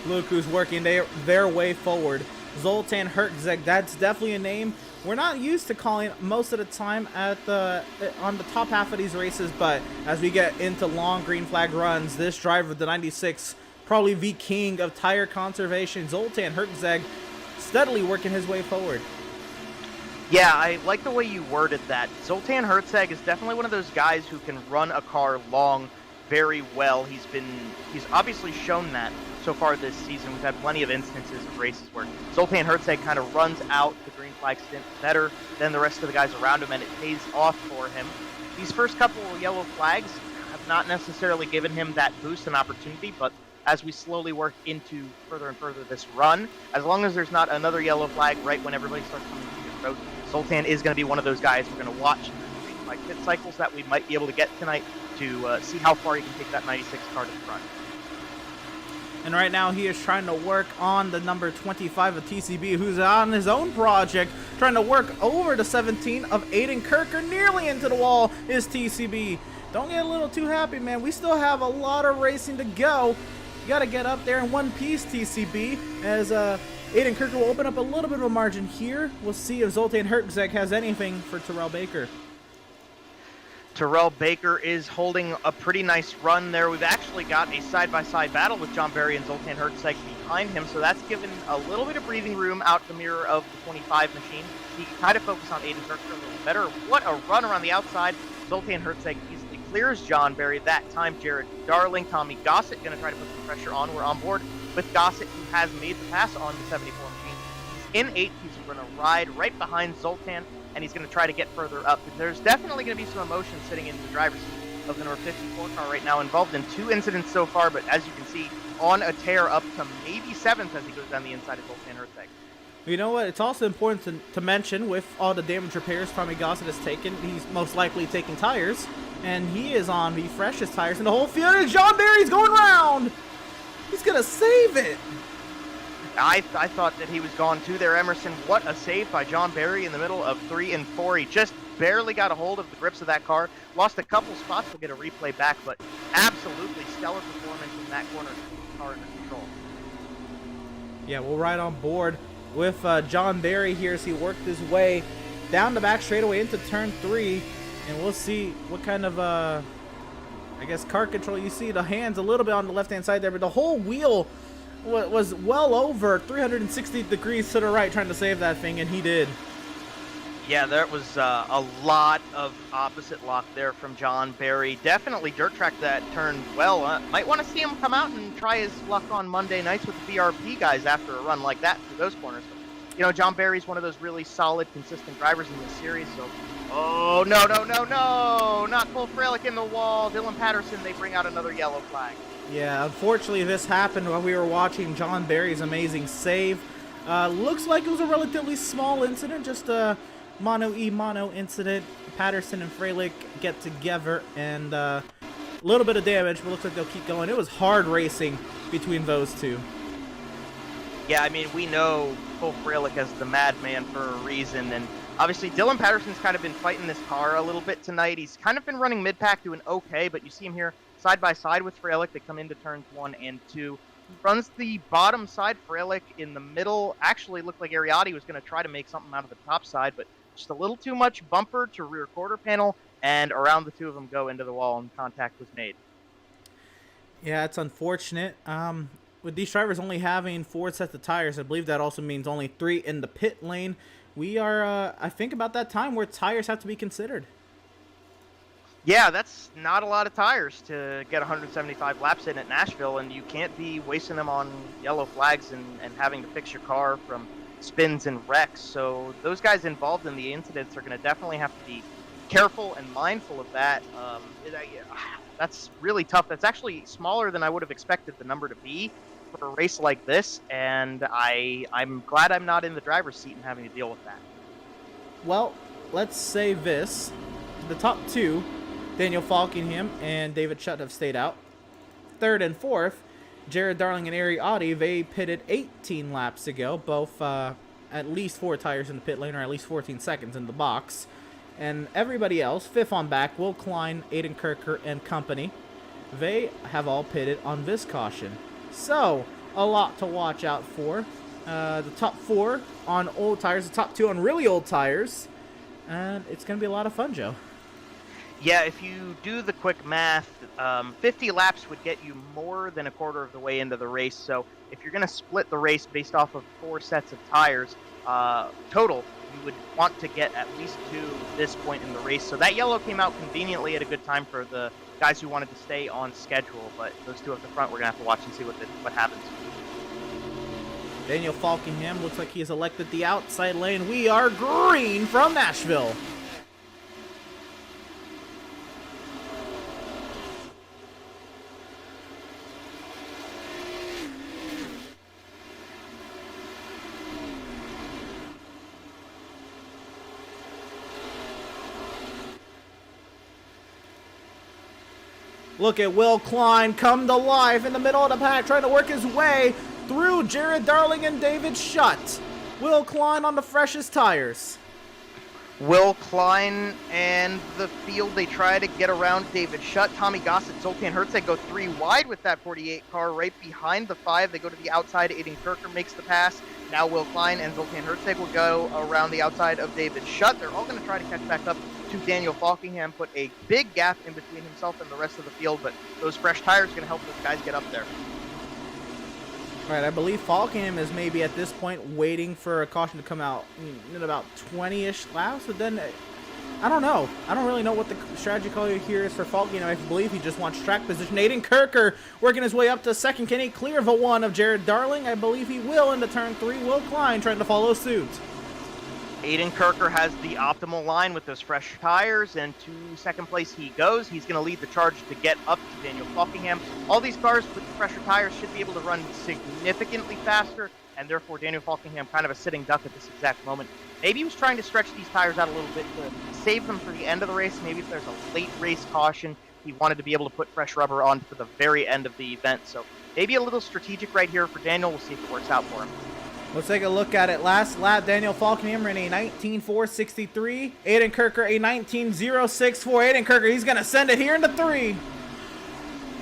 S1: Look who's working their way forward. Zoltan Herczeg, that's definitely a name we're not used to calling most of the time on the top half of these races, but as we get into long green flag runs, this driver, the 96, probably the king of tire conservation, Zoltan Herczeg, steadily working his way forward.
S2: Yeah, I like the way you worded that. Zoltan Herczeg is definitely one of those guys who can run a car long very well. He's obviously shown that so far this season. We've had plenty of instances of races where Zoltan Herczeg kind of runs out the green flag stint better than the rest of the guys around him, and it pays off for him. These first couple of yellow flags have not necessarily given him that boost and opportunity, but as we slowly work into further and further this run. As long as there's not another yellow flag right when everybody starts coming to the road, Zoltan is going to be one of those guys we're going to watch like pit cycles that we might be able to get tonight to see how far he can take that 96 car to the front.
S1: And right now he is trying to work on the number 25 of TCB, who's on his own project, trying to work over the 17 of Aiden Kirker. Nearly into the wall is TCB. Don't get a little too happy, man. We still have a lot of racing to go. You got to get up there in one piece, TCB, as Aiden Kirker will open up a little bit of a margin here. We'll see if Zoltan Herczeg has anything for Terrell Baker.
S2: Terrell Baker is holding a pretty nice run there. We've actually got a side-by-side battle with John Barry and Zoltan Herczeg behind him, so that's given a little bit of breathing room out the mirror of the 25 machine. He can kind of focus on Aiden Kirker a little better. What a run around the outside. Zoltan Herczeg easily clears John Barry. That time, Jared Darling, Tommy Gossett going to try to put some pressure on. We're on board with Gossett, who has made the pass on the 74 machine. He's in 8th. He's going to ride right behind Zoltan, and he's going to try to get further up. There's definitely going to be some emotion sitting in the driver's seat of the number 54 car right now, involved in 2 incidents so far, but as you can see, on a tear up to maybe 7th as he goes down the inside of Zoltan Herczeg.
S1: You know what? It's also important to mention, with all the damage repairs Tommy Gossett has taken, he's most likely taking tires, and he is on the freshest tires in the whole field. And John Barry's going round! He's going to save it!
S2: I thought that he was gone too there, Emerson. What a save by John Barry in the middle of 3 and 4. He just barely got a hold of the grips of that car. Lost a couple spots. We'll get a replay back, but absolutely stellar performance in that corner. Car under control.
S1: Yeah, we'll ride on board with John Barry here as he worked his way down the back straightaway into turn 3, and we'll see what kind of I guess car control. You see the hands a little bit on the left hand side there, but the whole wheel was well over 360 degrees to the right trying to save that thing, and he did.
S2: Yeah, there was a lot of opposite lock there from John Barry. Definitely dirt track that turned well. Might want to see him come out and try his luck on Monday nights with the BRP guys after a run like that through those corners. But, you know, John Barry's one of those really solid, consistent drivers in this series. So, oh, no, not Cole Freilich in the wall. Dylan Patterson, they bring out another yellow flag.
S1: Yeah, unfortunately this happened while we were watching John Barry's amazing save. Looks like it was a relatively small incident, just a mono incident. Patterson and Freilich get together, and a little bit of damage, but looks like they'll keep going. It was hard racing between those two.
S2: Yeah, I mean, we know Cole Freilich as the madman for a reason, and obviously Dylan Patterson's kind of been fighting this car a little bit tonight. He's kind of been running mid-pack, doing okay, but you see him here side by side with Freilich. They come into turns 1 and 2. He runs the bottom side. Freilich in the middle. Actually looked like Ariati was going to try to make something out of the top side, but just a little too much bumper to rear quarter panel, and around the two of them go into the wall, and contact was made.
S1: Yeah, it's unfortunate. With these drivers only having 4 sets of tires, I believe that also means only 3 in the pit lane. We are, I think, about that time where tires have to be considered.
S2: Yeah, that's not a lot of tires to get 175 laps in at Nashville, and you can't be wasting them on yellow flags and having to fix your car from spins and wrecks. So those guys involved in the incidents are going to definitely have to be careful and mindful of that. That's really tough. That's actually smaller than I would have expected the number to be for a race like this, and I'm glad I'm not in the driver's seat and having to deal with that.
S1: Well, let's say this. The top 2, Daniel Falkingham and David Shutt, have stayed out. 3rd and 4th, Jared Darling and Ariati, they pitted 18 laps ago, both at least 4 tires in the pit lane, or at least 14 seconds in the box. And everybody else, 5th on back, Will Klein, Aiden Kirker, and company, they have all pitted on this caution. So, a lot to watch out for. The top 4 on old tires, the top 2 on really old tires, and it's going to be a lot of fun, Joe.
S2: Yeah, if you do the quick math, 50 laps would get you more than a quarter of the way into the race. So if you're going to split the race based off of 4 sets of tires total, you would want to get at least 2 this point in the race. So that yellow came out conveniently at a good time for the guys who wanted to stay on schedule. But those 2 at the front, we're going to have to watch and see what happens.
S1: Daniel Falkingham looks like he has elected the outside lane. We are green from Nashville. Look at Will Klein come to life in the middle of the pack, trying to work his way through Jared Darling and David Shutt. Will Klein on the freshest tires.
S2: Will Klein and the field, they try to get around David Shutt. Tommy Gossett, Zoltan Herzeg go 3 wide with that 48 car right behind the 5. They go to the outside. Aiden Kirker makes the pass. Now Will Klein and Zoltan Herzeg will go around the outside of David Shutt. They're all going to try to catch back up to Daniel Falkingham, put a big gap in between himself and the rest of the field, but those fresh tires are going to help those guys get up there.
S1: All right, I believe Falkingham is maybe at this point waiting for a caution to come out in about 20-ish laps, but then I don't know. I don't really know what the strategy call here is for Falkingham. I believe he just wants track position. Aiden Kirker working his way up to second. Can he clear the 1 of Jared Darling? I believe he will into turn 3. Will Klein trying to follow suit.
S2: Aiden Kirker has the optimal line with those fresh tires, and to second place he goes. He's going to lead the charge to get up to Daniel Falkingham. All these cars with the fresher tires should be able to run significantly faster, and therefore Daniel Falkingham kind of a sitting duck at this exact moment. Maybe he was trying to stretch these tires out a little bit to save them for the end of the race. Maybe if there's a late race caution, he wanted to be able to put fresh rubber on for the very end of the event. So maybe a little strategic right here for Daniel. We'll see if it works out for him.
S1: Let's take a look at it. Last lap, Daniel Falkingham ran a 19.463. Aiden Kirker a 19.064. Aiden Kirker, he's going to send it here into 3.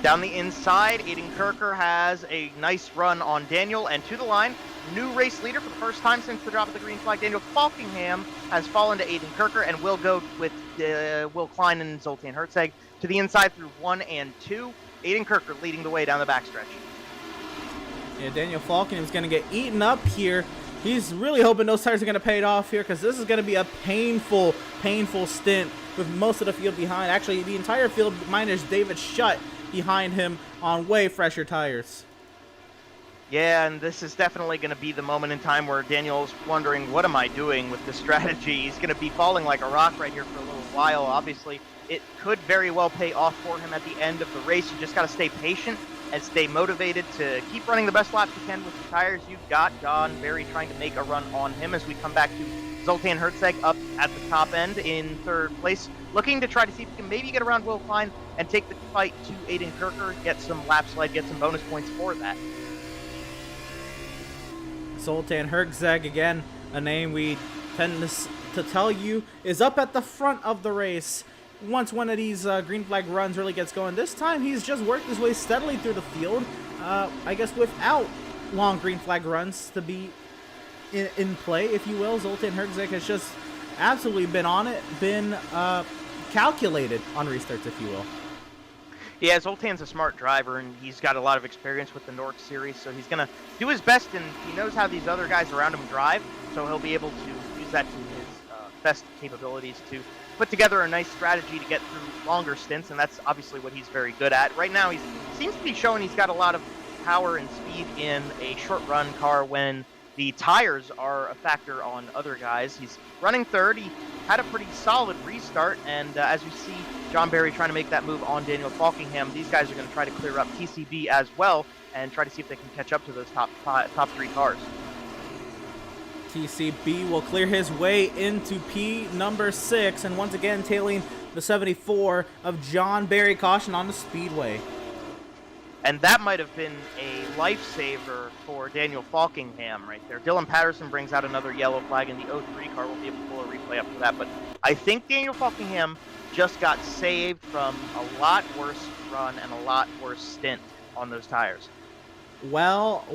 S2: Down the inside, Aiden Kirker has a nice run on Daniel, and to the line, new race leader for the first time since the drop of the green flag. Daniel Falkingham has fallen to Aiden Kirker and will go with Will Klein and Zoltan Herzeg to the inside through 1 and 2. Aiden Kirker leading the way down the backstretch.
S1: Yeah, Daniel Falkingham is going to get eaten up here. He's really hoping those tires are going to pay it off here, because this is going to be a painful stint with most of the field behind. Actually, the entire field minus David Shutt behind him on way fresher tires.
S2: Yeah, and this is definitely going to be the moment in time where Daniel's wondering, what am I doing with this strategy? He's going to be falling like a rock right here for a little while. Obviously, it could very well pay off for him at the end of the race. You just got to stay patient and stay motivated to keep running the best laps you can with the tires you've got. John Barry trying to make a run on him as we come back to Zoltan Herzeg up at the top end in 3rd place, looking to try to see if he can maybe get around Will Klein and take the fight to Aiden Kirker, get some lap slide, get some bonus points for that.
S1: Zoltan Herzeg, again, a name we tend to tell you is up at the front of the race. Once one of these green flag runs really gets going, this time he's just worked his way steadily through the field, I guess without long green flag runs to be in play, if you will. Zoltan Herzeg has just absolutely been on it, been calculated on restarts, if you will.
S2: Yeah, Zoltan's a smart driver, and he's got a lot of experience with the NORC series, so he's going to do his best, and he knows how these other guys around him drive, so he'll be able to use that to his best capabilities to put together a nice strategy to get through longer stints, and that's obviously what he's very good at. Right now, he seems to be showing he's got a lot of power and speed in a short-run car when the tires are a factor on other guys. He's running 3rd. He had a pretty solid restart, and as you see John Barry trying to make that move on Daniel Falkingham, these guys are going to try to clear up TCB as well and try to see if they can catch up to those top 3 cars.
S1: TCB will clear his way into P number 6, and once again tailing the 74 of John Barry. Caution on the speedway.
S2: And that might have been a lifesaver for Daniel Falkingham right there. Dylan Patterson brings out another yellow flag, and the 03 car will be able to pull a replay up for that. But I think Daniel Falkingham just got saved from a lot worse run and a lot worse stint on those tires.
S1: Well.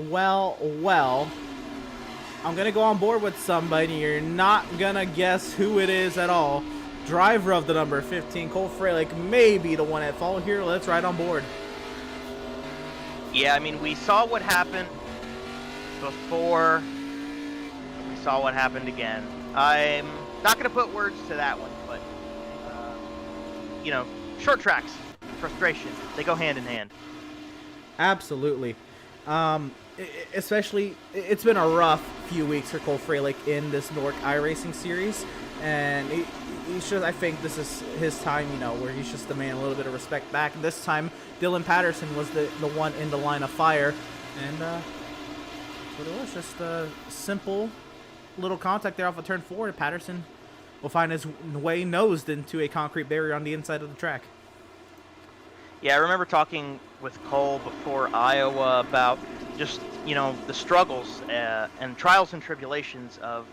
S1: I'm going to go on board with somebody. You're not going to guess who it is at all. Driver of the number 15, Cole Freilich, may be the one at fault here. Let's ride on board.
S2: Yeah, I mean, we saw what happened before. We saw what happened again. I'm not going to put words to that one, but, short tracks, frustration, they go hand in hand.
S1: Absolutely. Especially, it's been a rough few weeks for Cole Freilich in this NORC iRacing series, and he's just, I think this is his time, where he's just demanding a little bit of respect back. And this time, Dylan Patterson was the one in the line of fire, and what it was, just a simple little contact there off of turn 4. Patterson will find his way nosed into a concrete barrier on the inside of the track.
S2: Yeah, I remember talking with Cole before Iowa about just, the struggles and trials and tribulations of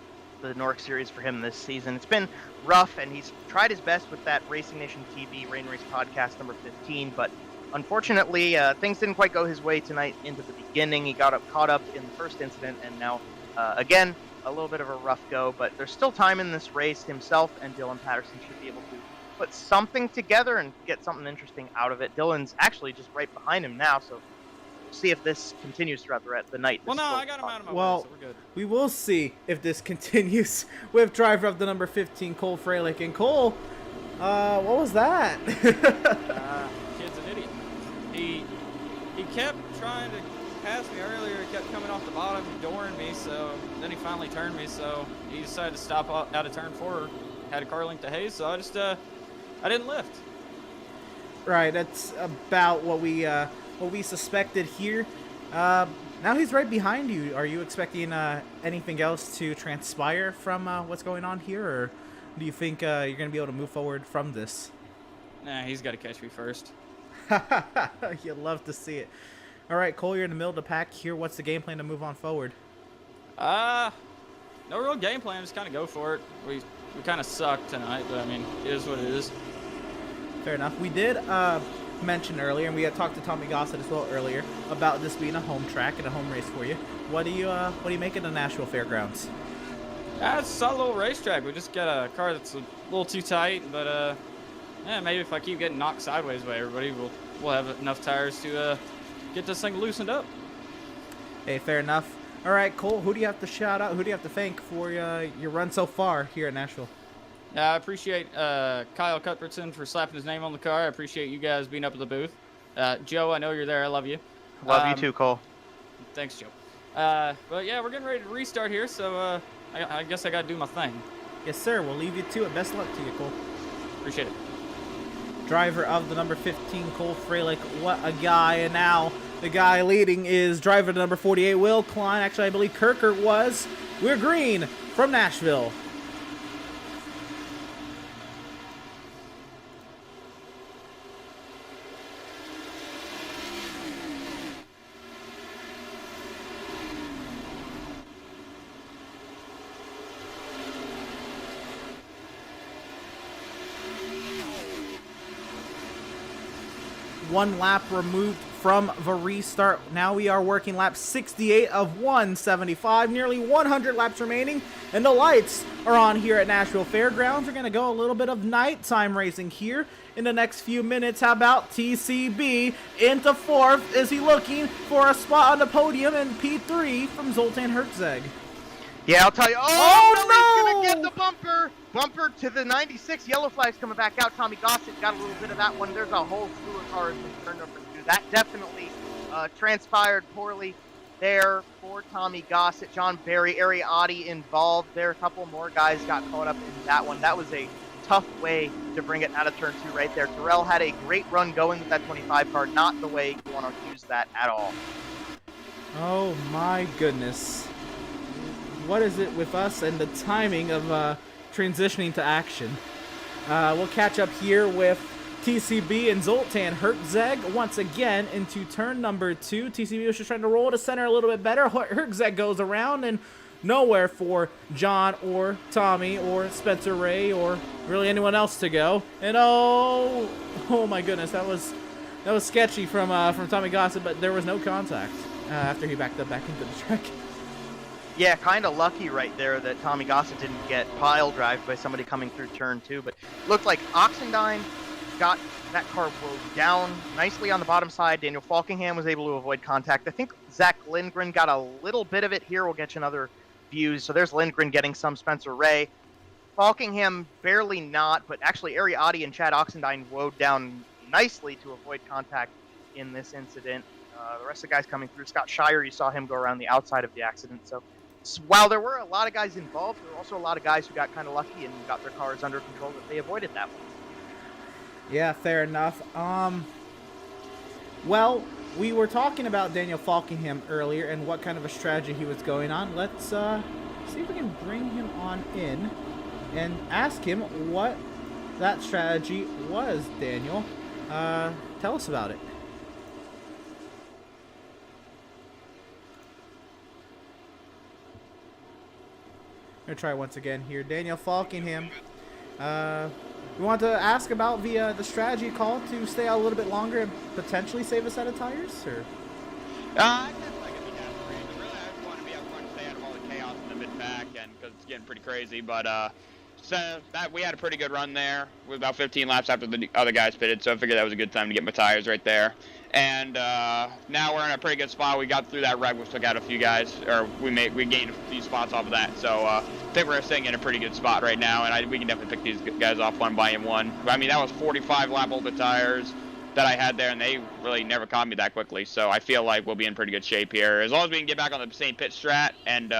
S2: the NORC series for him this season. It's been rough, and he's tried his best with that Racing Nation TV Rain Race podcast number 15, but unfortunately, things didn't quite go his way tonight into the beginning. He got caught up in the first incident, and now, again, a little bit of a rough go, but there's still time in this race. Himself and Dylan Patterson should be able to put something together and get something interesting out of it. Dylan's actually just right behind him now, so we'll see if this continues throughout the night.
S9: Well, no, I got him out of my way, so we're good.
S1: We will see if this continues with driver of the number 15, Cole Freilich. And Cole, what was that?
S9: Kid's an idiot. He kept trying to pass me earlier. He kept coming off the bottom, dooring me, so then he finally turned me, so he decided to stop out of turn 4. Had a car linked to Hayes, so I just I didn't lift.
S1: Right, that's about what we suspected here. Now he's right behind you. Are you expecting anything else to transpire from what's going on here, or do you think you're going to be able to move forward from this?
S9: Nah, he's got to catch me first.
S1: You'd love to see it. All right, Cole, you're in the middle of the pack here. What's the game plan to move on forward?
S9: No real game plan. Just kind of go for it. We kind of sucked tonight, but I mean, it is what it is.
S1: Fair enough. We did mention earlier, and we had talked to Tommy Gossett as well earlier, about this being a home track and a home race for you. What do you make of the Nashville Fairgrounds?
S9: It's a solid little racetrack. We just got a car that's a little too tight, but yeah, maybe if I keep getting knocked sideways by everybody, we'll have enough tires to get this thing loosened up.
S1: Hey, fair enough. All right, Cole, who do you have to shout out? Who do you have to thank for your run so far here at Nashville?
S9: I appreciate Kyle Cuthbertson for slapping his name on the car. I appreciate you guys being up at the booth. Joe, I know you're there. I love you.
S2: Love you too, Cole.
S9: Thanks, Joe. But yeah, we're getting ready to restart here, so I guess I got to do my thing.
S1: Yes, sir. We'll leave you to it. Best luck to you, Cole.
S9: Appreciate it.
S1: Driver of the number 15, Cole Freilich. What a guy. And now the guy leading is driver to number 48, Will Klein. Actually, I believe Kirker was. We're green from Nashville. One lap removed from the restart. Now we are working lap 68 of 175, nearly 100 laps remaining, and the lights are on here at Nashville Fairgrounds. We're going to go a little bit of nighttime racing here in the next few minutes. How about TCB into fourth? Is he looking for a spot on the podium? And P3 from Zoltan Herzeg.
S2: Yeah, I'll tell you.
S1: Oh,
S2: He's
S1: no!
S2: going to get the bumper. Bumper to the 96. Yellow flag's coming back out. Tommy Gossett got a little bit of that one. There's a whole slew of cars in turn number 2. That definitely transpired poorly there for Tommy Gossett. John Barry, Ariati involved there. A couple more guys got caught up in that one. That was a tough way to bring it out of turn 2 right there. Terrell had a great run going with that 25 car. Not the way you want to use that at all.
S1: Oh my goodness. What is it with us and the timing of transitioning to action? We'll catch up here with TCB and Zoltan Herzeg once again into turn number 2. TCB was just trying to roll to center a little bit better. Herzeg goes around and nowhere for John or Tommy or Spencer Ray or really anyone else to go. And oh my goodness, that was sketchy from Tommy Gossett, but there was no contact after he backed up back into the track.
S2: Yeah, kind of lucky right there that Tommy Gossett didn't get pile drived by somebody coming through turn 2, but looked like Oxendine got that car rode down nicely on the bottom side. Daniel Falkingham was able to avoid contact. I think Zach Lindgren got a little bit of it here. We'll get you another views. So there's Lindgren getting some Spencer Ray. Falkingham barely not, but actually Ariati and Chad Oxendine rode down nicely to avoid contact in this incident. The rest of the guys coming through, Scott Shire, you saw him go around the outside of the accident. So while there were a lot of guys involved, there were also a lot of guys who got kind of lucky and got their cars under control that they avoided that one.
S1: Yeah, fair enough. Well, we were talking about Daniel Falkingham earlier and what kind of a strategy he was going on. Let's see if we can bring him on in and ask him what that strategy was, Daniel. Tell us about it. I'm gonna try once again here. Daniel Falkingham. We want to ask about the strategy call to stay out a little bit longer and potentially save a set of tires, or?
S6: I guess I could be down for it. Really, I just want to be up front and stay out of all the chaos in the mid-pack, and because it's getting pretty crazy. But so that we had a pretty good run there. We were about 15 laps after the other guys pitted, so I figured that was a good time to get my tires right there. And now we're in a pretty good spot. We got through that wreck, which took out a few guys, or we gained a few spots off of that. So I think we're sitting in a pretty good spot right now, and we can definitely pick these guys off one by one. I mean, that was 45 lap old tires that I had there, and they really never caught me that quickly. So I feel like we'll be in pretty good shape here. As long as we can get back on the same pit strat and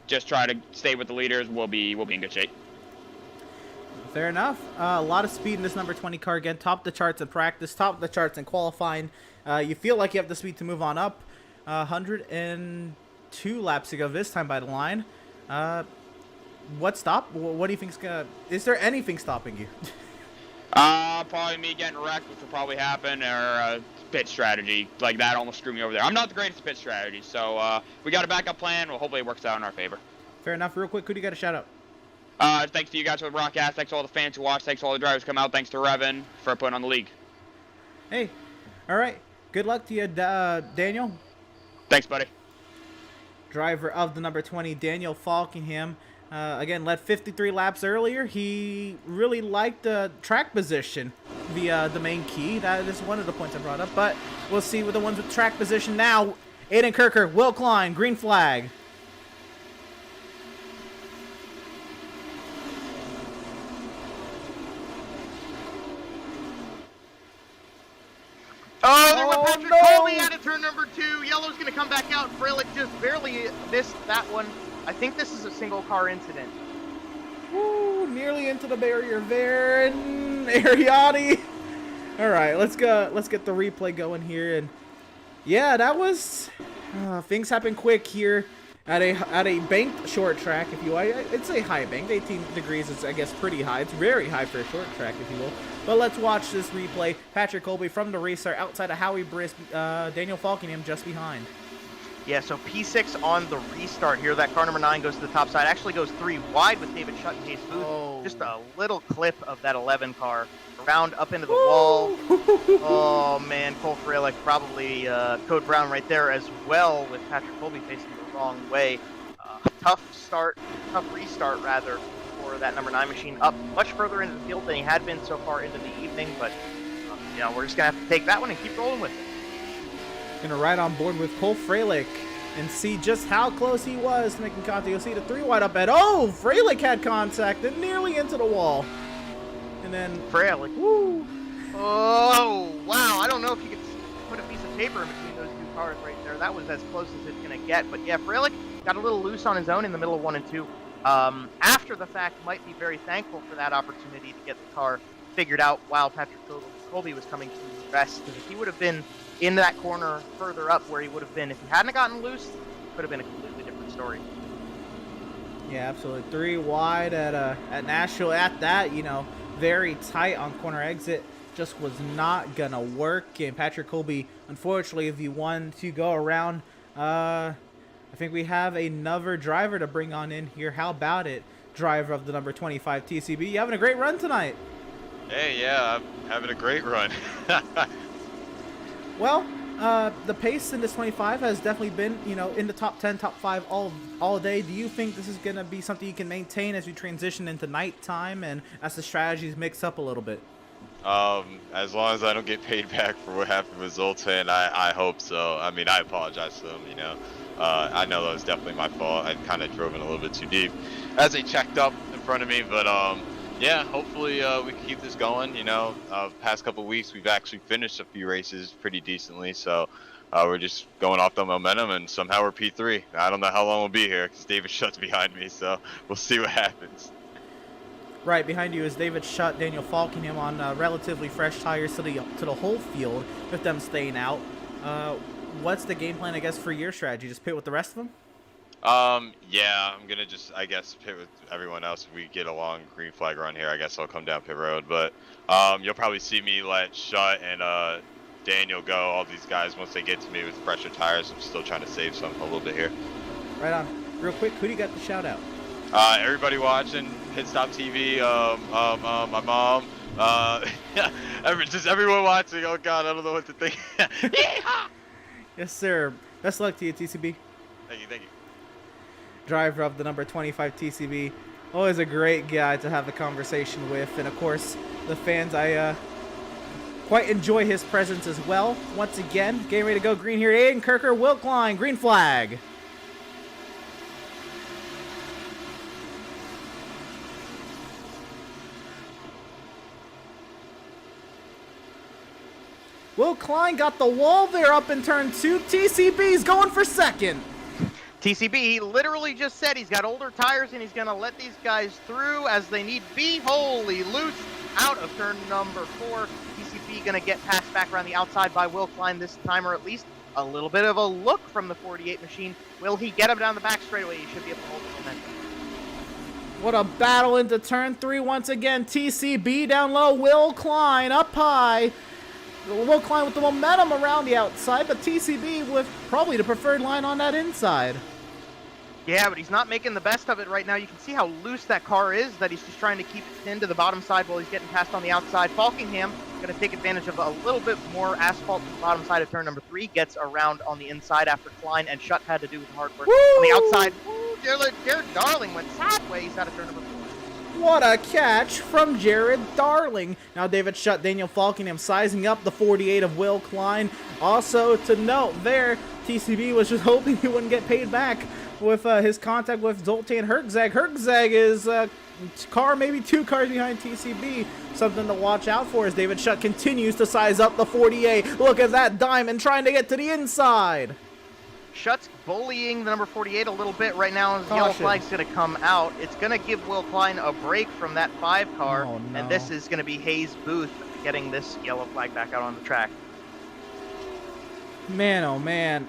S6: just try to stay with the leaders, we'll be in good shape.
S1: Fair enough. A lot of speed in this number 20 car. Again, top the charts in practice, top the charts in qualifying. You feel like you have the speed to move on up. 102 laps to go this time by the line. What do you think's gonna? Is there anything stopping you?
S6: Probably me getting wrecked, which will probably happen, or pit strategy like that almost screwed me over there. I'm not the greatest at pit strategy, so we got a backup plan. Well, hopefully it works out in our favor.
S1: Fair enough. Real quick, who do you got to shout out?
S6: Thanks to you guys for the broadcast. Thanks to all the fans who watch. Thanks to all the drivers who come out. Thanks to Revin for putting on the league.
S1: Hey, all right. Good luck to you, Daniel.
S6: Thanks, buddy.
S1: Driver of the number 20, Daniel Falkingham. Again, led 53 laps earlier. He really liked the track position via the main key. That is one of the points I brought up. But we'll see with the ones with track position now. Aiden Kirker, Will Klein, green flag.
S2: Oh, there went Patrick
S1: no.
S2: Colby out of turn number 2. Yellow's going to come back out. Freilich just barely missed that one. I think this is a single car incident.
S1: Woo, nearly into the barrier there, and Ariati. All right, let's go. Let's get the replay going here, and yeah, that was things happen quick here at a banked short track, if you will. It's a high bank. 18 degrees is, I guess, pretty high. It's very high for a short track, if you will. But let's watch this replay. Patrick Colby from the restart outside of Howie Brisk. Daniel Falkingham just behind.
S2: Yeah, so P6 on the restart here. That car number 9 goes to the top side. Actually goes 3 wide with David Shutt and Case Booth.
S1: Oh.
S2: Just a little clip of that 11 car. Around up into the wall. Oh, man. Cole Freilich probably Code Brown right there as well with Patrick Colby facing the wrong way. Tough restart rather, for that number 9 machine. Up much further into the field than he had been so far into the evening. But, you know, we're just going to have to take that one and keep rolling with it.
S1: Gonna ride on board with Cole Freilich and see just how close he was to making contact. You'll see the 3 wide up at. Oh, Freilich had contact and nearly into the wall. And then
S2: Freilich.
S1: Woo.
S2: Oh, wow. I don't know if you could put a piece of paper in between those 2 cars right there. That was as close as it's going to get. But yeah, Freilich got a little loose on his own in the middle of 1 and 2. After the fact, might be very thankful for that opportunity to get the car figured out while Patrick Colby was coming through the rest. Because if he would have been in that corner further up where he would have been if he hadn't gotten loose, it could have been a completely different story.
S1: Yeah, absolutely. 3 wide at Nashville. At that, you know, very tight on corner exit. Just was not gonna work. And Patrick Colby, unfortunately, if you won to go around, I think we have another driver to bring on in here. How about it, driver of the number 25 TCB? You having a great run tonight?
S6: Hey, yeah, I'm having a great run.
S1: Well, the pace in this 25 has definitely been, you know, in the top 10, top 5 all day. Do you think this is going to be something you can maintain as we transition into nighttime and as the strategies mix up a little bit?
S6: As long as I don't get paid back for what happened with Zoltan, I hope so. I mean, I apologize to him, you know. I know that was definitely my fault. I kind of drove in a little bit too deep as he checked up in front of me, but yeah, hopefully we can keep this going. You know, past couple weeks we've actually finished a few races pretty decently, so we're just going off the momentum, and somehow we're P3. I don't know how long we'll be here because David Shutt's behind me, so we'll see what happens.
S1: Right behind you is David Shutt, Daniel Falkingham on relatively fresh tires to the whole field with them staying out. What's the game plan, I guess, for your strategy? Just pit with the rest of them?
S10: Yeah, I'm gonna just, I guess, pit with everyone else. If we get a long green flag run here, I guess I'll come down pit road. But you'll probably see me let Shut and Daniel go. All these guys, once they get to me with fresher tires, I'm still trying to save some a little bit here.
S1: Right on. Real quick, who do you got the shout out?
S10: Everybody watching Pit Stop TV, my mom, just everyone watching. Oh God, I don't know what to think.
S1: Yes, sir. Best luck to you, TCB.
S10: Thank you.
S1: Driver of the number 25 TCB. Always a great guy to have a conversation with. And, of course, the fans, I quite enjoy his presence as well. Once again, getting ready to go green here. Aiden Kirker, Will Klein, green flag. Will Klein got the wall there up in turn 2. TCB's going for second.
S2: TCB, he literally just said he's got older tires and he's going to let these guys through as they need be wholly loose out of turn number 4. TCB going to get passed back around the outside by Will Klein this time, or at least a little bit of a look from the 48 machine. Will he get him down the back straightaway? He should be able to hold the momentum.
S1: What a battle into turn 3 once again. TCB down low, Will Klein up high. Will Klein with the momentum around the outside, but TCB with probably the preferred line on that inside.
S2: Yeah, but he's not making the best of it right now. You can see how loose that car is, that he's just trying to keep it pinned to the bottom side while he's getting passed on the outside. Falkingham going to take advantage of a little bit more asphalt to the bottom side of turn number 3, gets around on the inside after Klein and Shutt had to do the hard work. Woo! On the outside, Jared Darling went sideways out of turn number 4.
S1: What a catch from Jared Darling. Now David Shutt, Daniel Falkingham sizing up the 48 of Will Klein. Also to note there, TCB was just hoping he wouldn't get paid back with his contact with Zoltan Herczag. Herczag is a car, maybe 2 cars behind TCB. Something to watch out for as David Shutt continues to size up the 48. Look at that diamond trying to get to the inside.
S2: Shutt's bullying the number 48 a little bit right now as the yellow flag's going to come out. It's going to give Will Klein a break from that 5 car, and this is going to be Hayes Booth getting this yellow flag back out on the track.
S1: Man, oh man.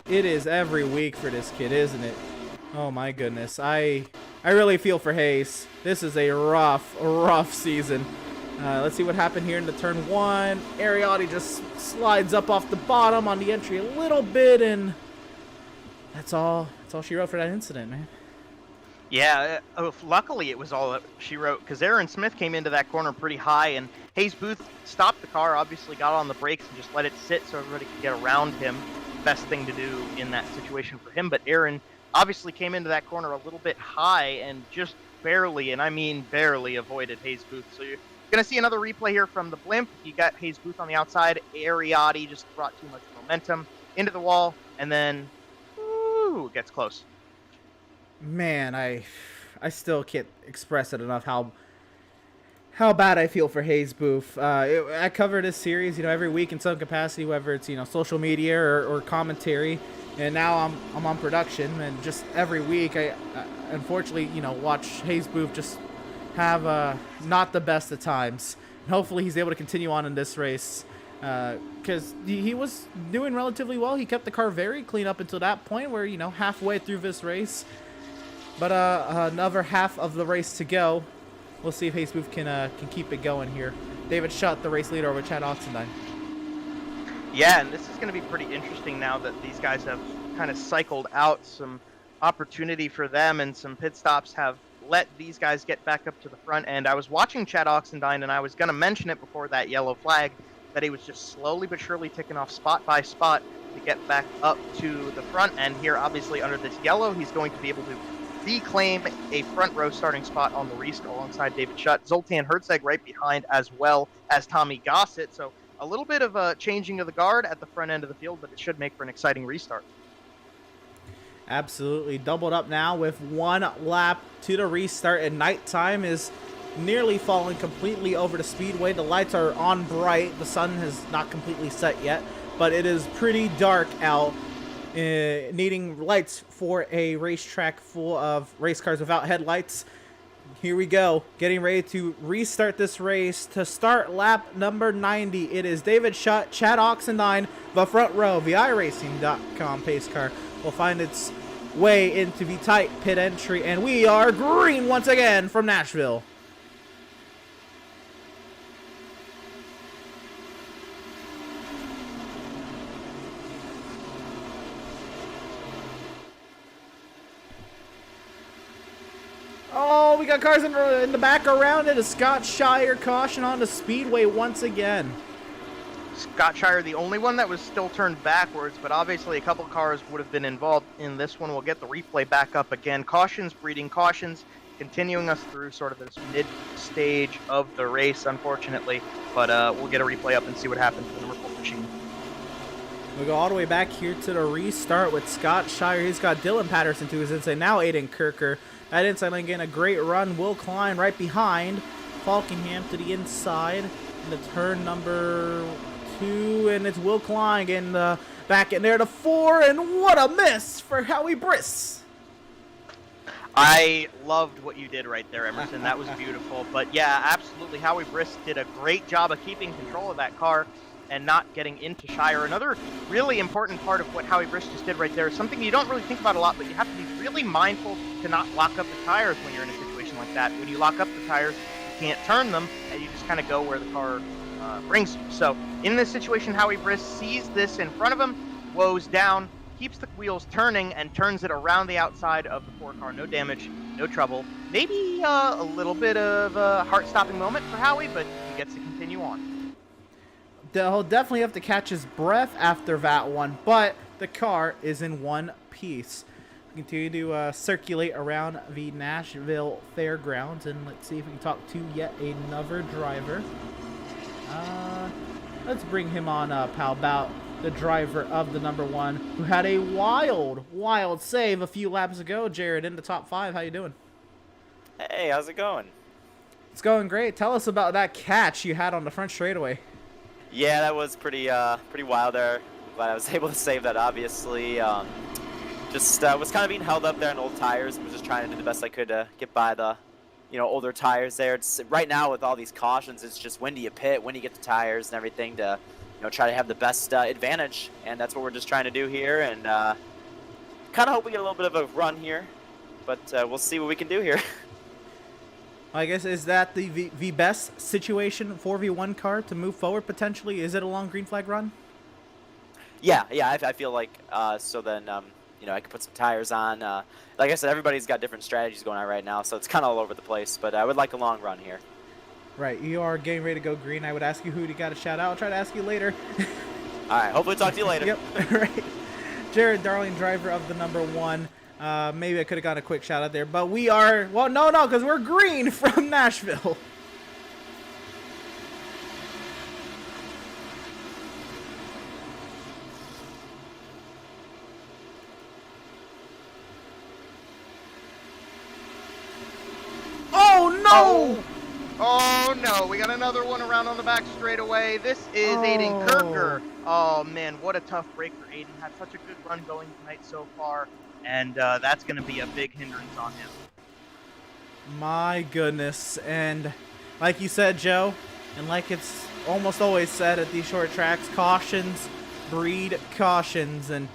S1: It is every week for this kid, isn't it? Oh my goodness. I really feel for Hayes. This is a rough season. Let's see what happened here into turn 1. Ariotti just slides up off the bottom on the entry a little bit, and that's all she wrote for that incident, man.
S2: Yeah, luckily it was all that she wrote, because Aaron Smith came into that corner pretty high, and Hayes Booth stopped the car, obviously got on the brakes and just let it sit so everybody could get around him. Best thing to do in that situation for him, but Aaron obviously came into that corner a little bit high and just barely, and I mean barely, avoided Hayes Booth. So you're going to see another replay here from the blimp. You got Hayes Booth on the outside. Ariotti just brought too much momentum into the wall, and then gets close.
S1: Man, I still can't express it enough how bad I feel for Hayes Booth. I cover this series, every week in some capacity, whether it's social media or commentary, and now I'm on production, and just every week I unfortunately watch Hayes Booth just have not the best of times. And hopefully he's able to continue on in this race, because he was doing relatively well. He kept the car very clean up until that point where halfway through this race, but another half of the race to go. We'll see if Hayes Booth can keep it going here. David Shutt, the race leader over Chad Oxendine.
S2: Yeah, and this is going to be pretty interesting now that these guys have kind of cycled out. Some opportunity for them and some pit stops have let these guys get back up to the front. And I was watching Chad Oxendine, and I was going to mention it before that yellow flag, that he was just slowly but surely ticking off spot by spot to get back up to the front. And here, obviously, under this yellow, he's going to be able to reclaim a front row starting spot on the restart alongside David Shutt. Zoltan Herczag right behind, as well as Tommy Gossett. So a little bit of a changing of the guard at the front end of the field, but it should make for an exciting restart.
S1: Absolutely. Doubled up now with 1 lap to the restart, and nighttime is nearly falling completely over the speedway. The lights are on bright. The sun has not completely set yet, but it is pretty dark out. Needing lights for a racetrack full of race cars without headlights. Here we go, getting ready to restart this race. To start lap number 90, it is David Shutt, Chad Oxendine, the front row. VIRacing.com pace car will find its way into the tight pit entry, and we are green once again from Nashville. Oh, we got cars in the back around it. A Scott Shire caution on the speedway once again.
S2: Scott Shire, the only one that was still turned backwards, but obviously a couple cars would have been involved in this one. We'll get the replay back up again. Cautions breeding cautions, continuing us through sort of this mid-stage of the race, unfortunately. But we'll get a replay up and see what happens to the number 4 machine.
S1: We go all the way back here to the restart with Scott Shire. He's got Dylan Patterson to his inside. Now Aiden Kirker. That inside lane getting a great run. Will Klein right behind. Falkingham to the inside. In the turn number 2. And it's Will Klein getting back in there to 4. And what a miss for Howie Briss.
S2: I loved what you did right there, Emerson. That was beautiful. But yeah, absolutely. Howie Briss did a great job of keeping control of that car and not getting into Shire. Another really important part of what Howie Briss just did right there is something you don't really think about a lot, but you have to be really mindful to not lock up the tires when you're in a situation like that. When you lock up the tires, you can't turn them, and you just kind of go where the car brings you. So in this situation, Howie Briss sees this in front of him, woes down, keeps the wheels turning, and turns it around the outside of the 4 car. No damage, no trouble. Maybe a little bit of a heart-stopping moment for Howie, but he gets to continue on.
S1: He'll definitely have to catch his breath after that one, but the car is in one piece. We continue to circulate around the Nashville Fairgrounds, and let's see if we can talk to yet another driver. Let's bring him on up. How about the driver of the number 1, who had a wild save a few laps ago? Jared, in the top 5. How you doing?
S11: Hey, how's it going?
S1: It's going great. Tell us about that catch you had on the front straightaway.
S11: Yeah, that was pretty wild there. Glad I was able to save that, obviously. Just was kind of being held up there on old tires and was just trying to do the best I could to get by the, older tires there. It's, right now with all these cautions, it's just when do you pit, when do you get the tires and everything to, try to have the best advantage. And that's what we're just trying to do here. And kind of hope we get a little bit of a run here, but we'll see what we can do here.
S1: I guess, is that the best situation for V1 car to move forward potentially? Is it a long green flag run?
S11: Yeah, I feel like so then I can put some tires on. Like I said, everybody's got different strategies going on right now, so it's kind of all over the place. But I would like a long run here.
S1: Right, you are getting ready to go green. I would ask you who you got to shout out. I'll try to ask you later.
S11: All right, hopefully talk to you later.
S1: Yep, right. Jared Darling, driver of the number 1. Maybe I could have got a quick shout out there, but we are, well, no, because we're green from Nashville. Oh, no!
S2: Oh, no. We got another one around on the back straightaway. This is Aiden Kirker. Oh, man, what a tough break for Aiden. Had such a good run going tonight so far. And that's going to be a big hindrance on him.
S1: My goodness. And like you said, Joe, and like it's almost always said at these short tracks, cautions breed cautions. And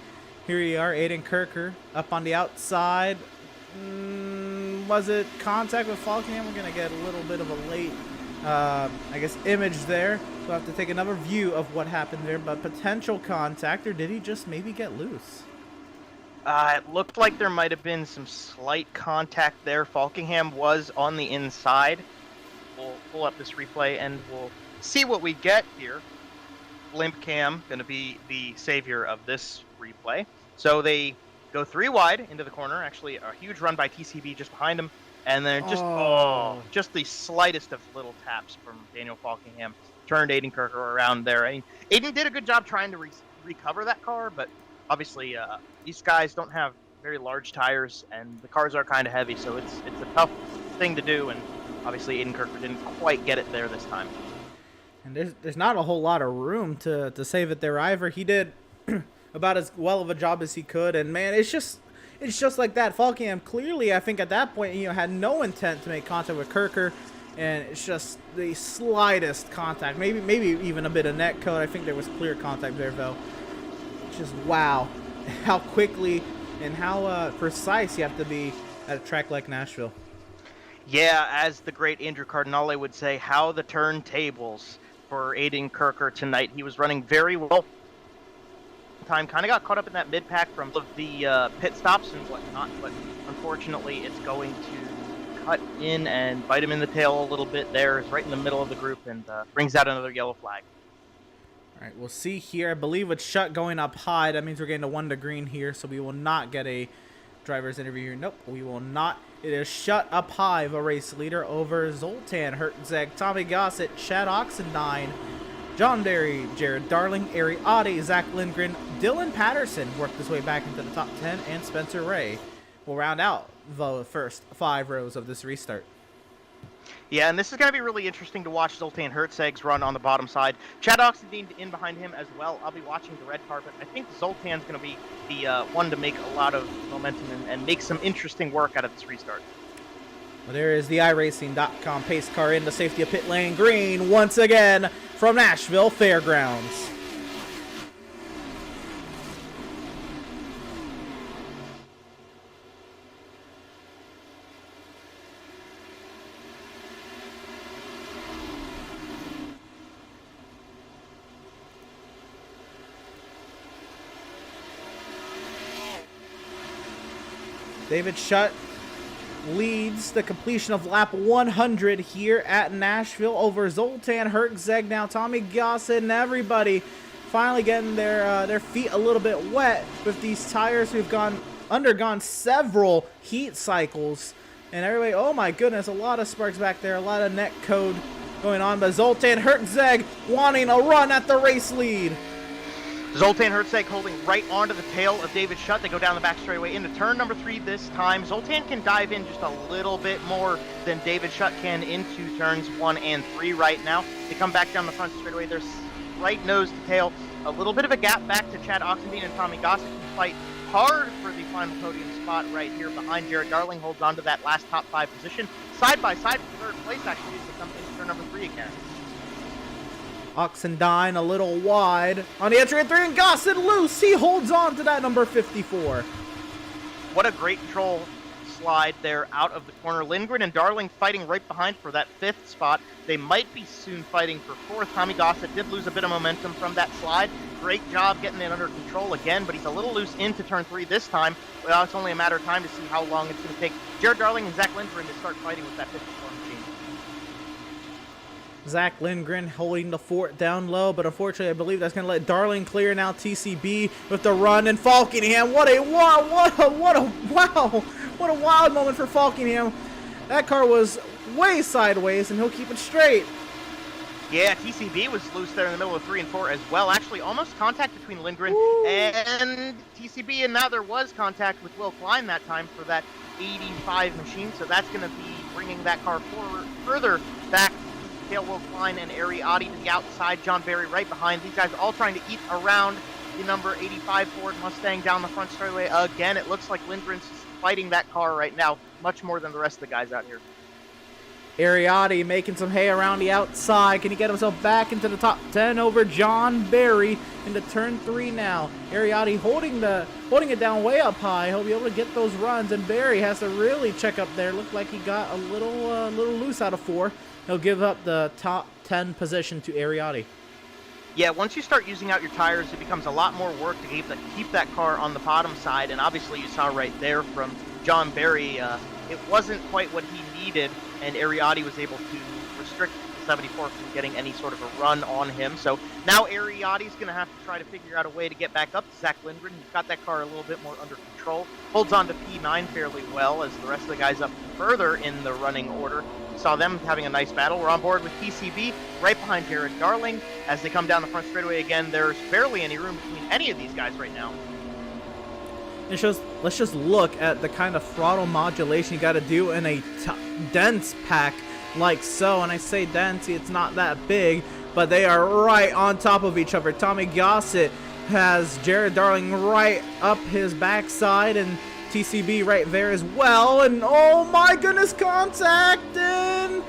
S1: here we are, Aiden Kirker up on the outside. Was it contact with Falkingham? We're going to get a little bit of a late, image there. We'll have to take another view of what happened there. But potential contact, or did he just maybe get loose?
S2: It looked like there might have been some slight contact there. Falkingham was on the inside. We'll pull up this replay and we'll see what we get here. Limp Cam going to be the savior of this replay. So they go 3 wide into the corner. Actually, a huge run by TCB just behind him. And then just the slightest of little taps from Daniel Falkingham turned Aiden Kirker around there. I mean, Aiden did a good job trying to recover that car, but obviously these guys don't have very large tires, and the cars are kind of heavy, so it's a tough thing to do, and obviously Aiden Kirker didn't quite get it there this time.
S1: And there's not a whole lot of room to save it there either. He did about as well of a job as he could, and man, it's just like that. Falkingham clearly, I think at that point, had no intent to make contact with Kirker, and it's just the slightest contact, maybe even a bit of net code. I think there was clear contact there though. Just wow, how quickly and how precise you have to be at a track like Nashville.
S2: Yeah, as the great Andrew Cardinale would say, how the turntables for Aiden Kirker tonight. He was running very well. Time kind of got caught up in that mid-pack from the pit stops and whatnot, but unfortunately it's going to cut in and bite him in the tail a little bit there. It's right in the middle of the group and brings out another yellow flag.
S1: All right, we'll see here. I believe with Shutt going up high, that means we're getting a 1 to green here, so we will not get a driver's interview here. Nope, we will not. It is Shutt up high, the race leader over Zoltan Hertzeg, Tommy Gossett, Chad Oxendine, John Derry, Jared Darling, Ariadne, Zach Lindgren, Dylan Patterson worked his way back into the top 10, and Spencer Ray will round out the first 5 rows of this restart.
S2: Yeah, and this is going to be really interesting to watch Zoltan Hertzeg's run on the bottom side. Chad Oxendine in behind him as well. I'll be watching the red carpet. I think Zoltan's going to be the one to make a lot of momentum and make some interesting work out of this restart.
S1: Well, there is the iRacing.com pace car in the safety of pit lane green once again from Nashville Fairgrounds. David Shutt leads the completion of lap 100 here at Nashville over Zoltan Hertzeg. Now Tommy Gossett and everybody finally getting their feet a little bit wet with these tires who've undergone several heat cycles. And everybody, oh my goodness, a lot of sparks back there, a lot of net code going on. But Zoltan Hertzeg wanting a run at the race lead.
S2: Zoltan Hertzeg holding right onto the tail of David Shutt. They go down the back straightaway into turn number 3 this time. Zoltan can dive in just a little bit more than David Shutt can into turns 1 and 3 right now. They come back down the front straightaway. They're right nose to tail. A little bit of a gap back to Chad Oxendine and Tommy Gossett, who fight hard for the final podium spot right here behind Jared Darling. Holds on to that last top 5 position. Side by side for 3rd place actually as they come into turn number 3 again.
S1: Oxendine a little wide on the entry at 3, and Gossett loose. He holds on to that number 54.
S2: What a great control slide there out of the corner. Lindgren and Darling fighting right behind for that 5th spot. They might be soon fighting for 4th. Tommy Gossett did lose a bit of momentum from that slide. Great job getting it under control again, but he's a little loose into turn 3 this time. Well, it's only a matter of time to see how long it's going to take Jared Darling and Zach Lindgren to start fighting with that 54 machine.
S1: Zach Lindgren holding the fort down low, but unfortunately I believe that's going to let Darling clear. Now TCB with the run, and Falkingham, what a wild moment for Falkingham. That car was way sideways, and he'll keep it straight.
S2: Yeah, TCB was loose there in the middle of 3 and 4 as well. Actually, almost contact between Lindgren and TCB, and now there was contact with Will Klein that time for that 85 machine, so that's going to be bringing that car forward further back. Will Klein and Ariadne to the outside, John Berry right behind. These guys all trying to eat around the number 85 Ford Mustang down the front straightaway. Again, it looks like Lindgren's fighting that car right now, much more than the rest of the guys out here.
S1: Ariadne making some hay around the outside. Can he get himself back into the top 10 over John Berry into turn 3 now? Ariadne holding it down way up high. He'll be able to get those runs, and Berry has to really check up there. Looked like he got a little loose out of 4. He'll give up the top 10 position to Ariadne.
S2: Yeah, once you start using out your tires, it becomes a lot more work to keep that car on the bottom side, and obviously you saw right there from John Berry, it wasn't quite what he needed, and Ariadne was able to restrict the 74 from getting any sort of a run on him. So now Ariadne's going to have to try to figure out a way to get back up to Zach Lindgren. He's got that car a little bit more under control, holds on to P9 fairly well as the rest of the guys up further in the running order. Saw them having a nice battle. We're on board with TCB right behind Jared Darling. As they come down the front straightaway again, there's barely any room between any of these guys right now.
S1: Let's just look at the kind of throttle modulation you got to do in a dense pack like so. And I say dense, it's not that big, but they are right on top of each other. Tommy Gossett has Jared Darling right up his backside, and TCB right there as well, and oh my goodness, contact, and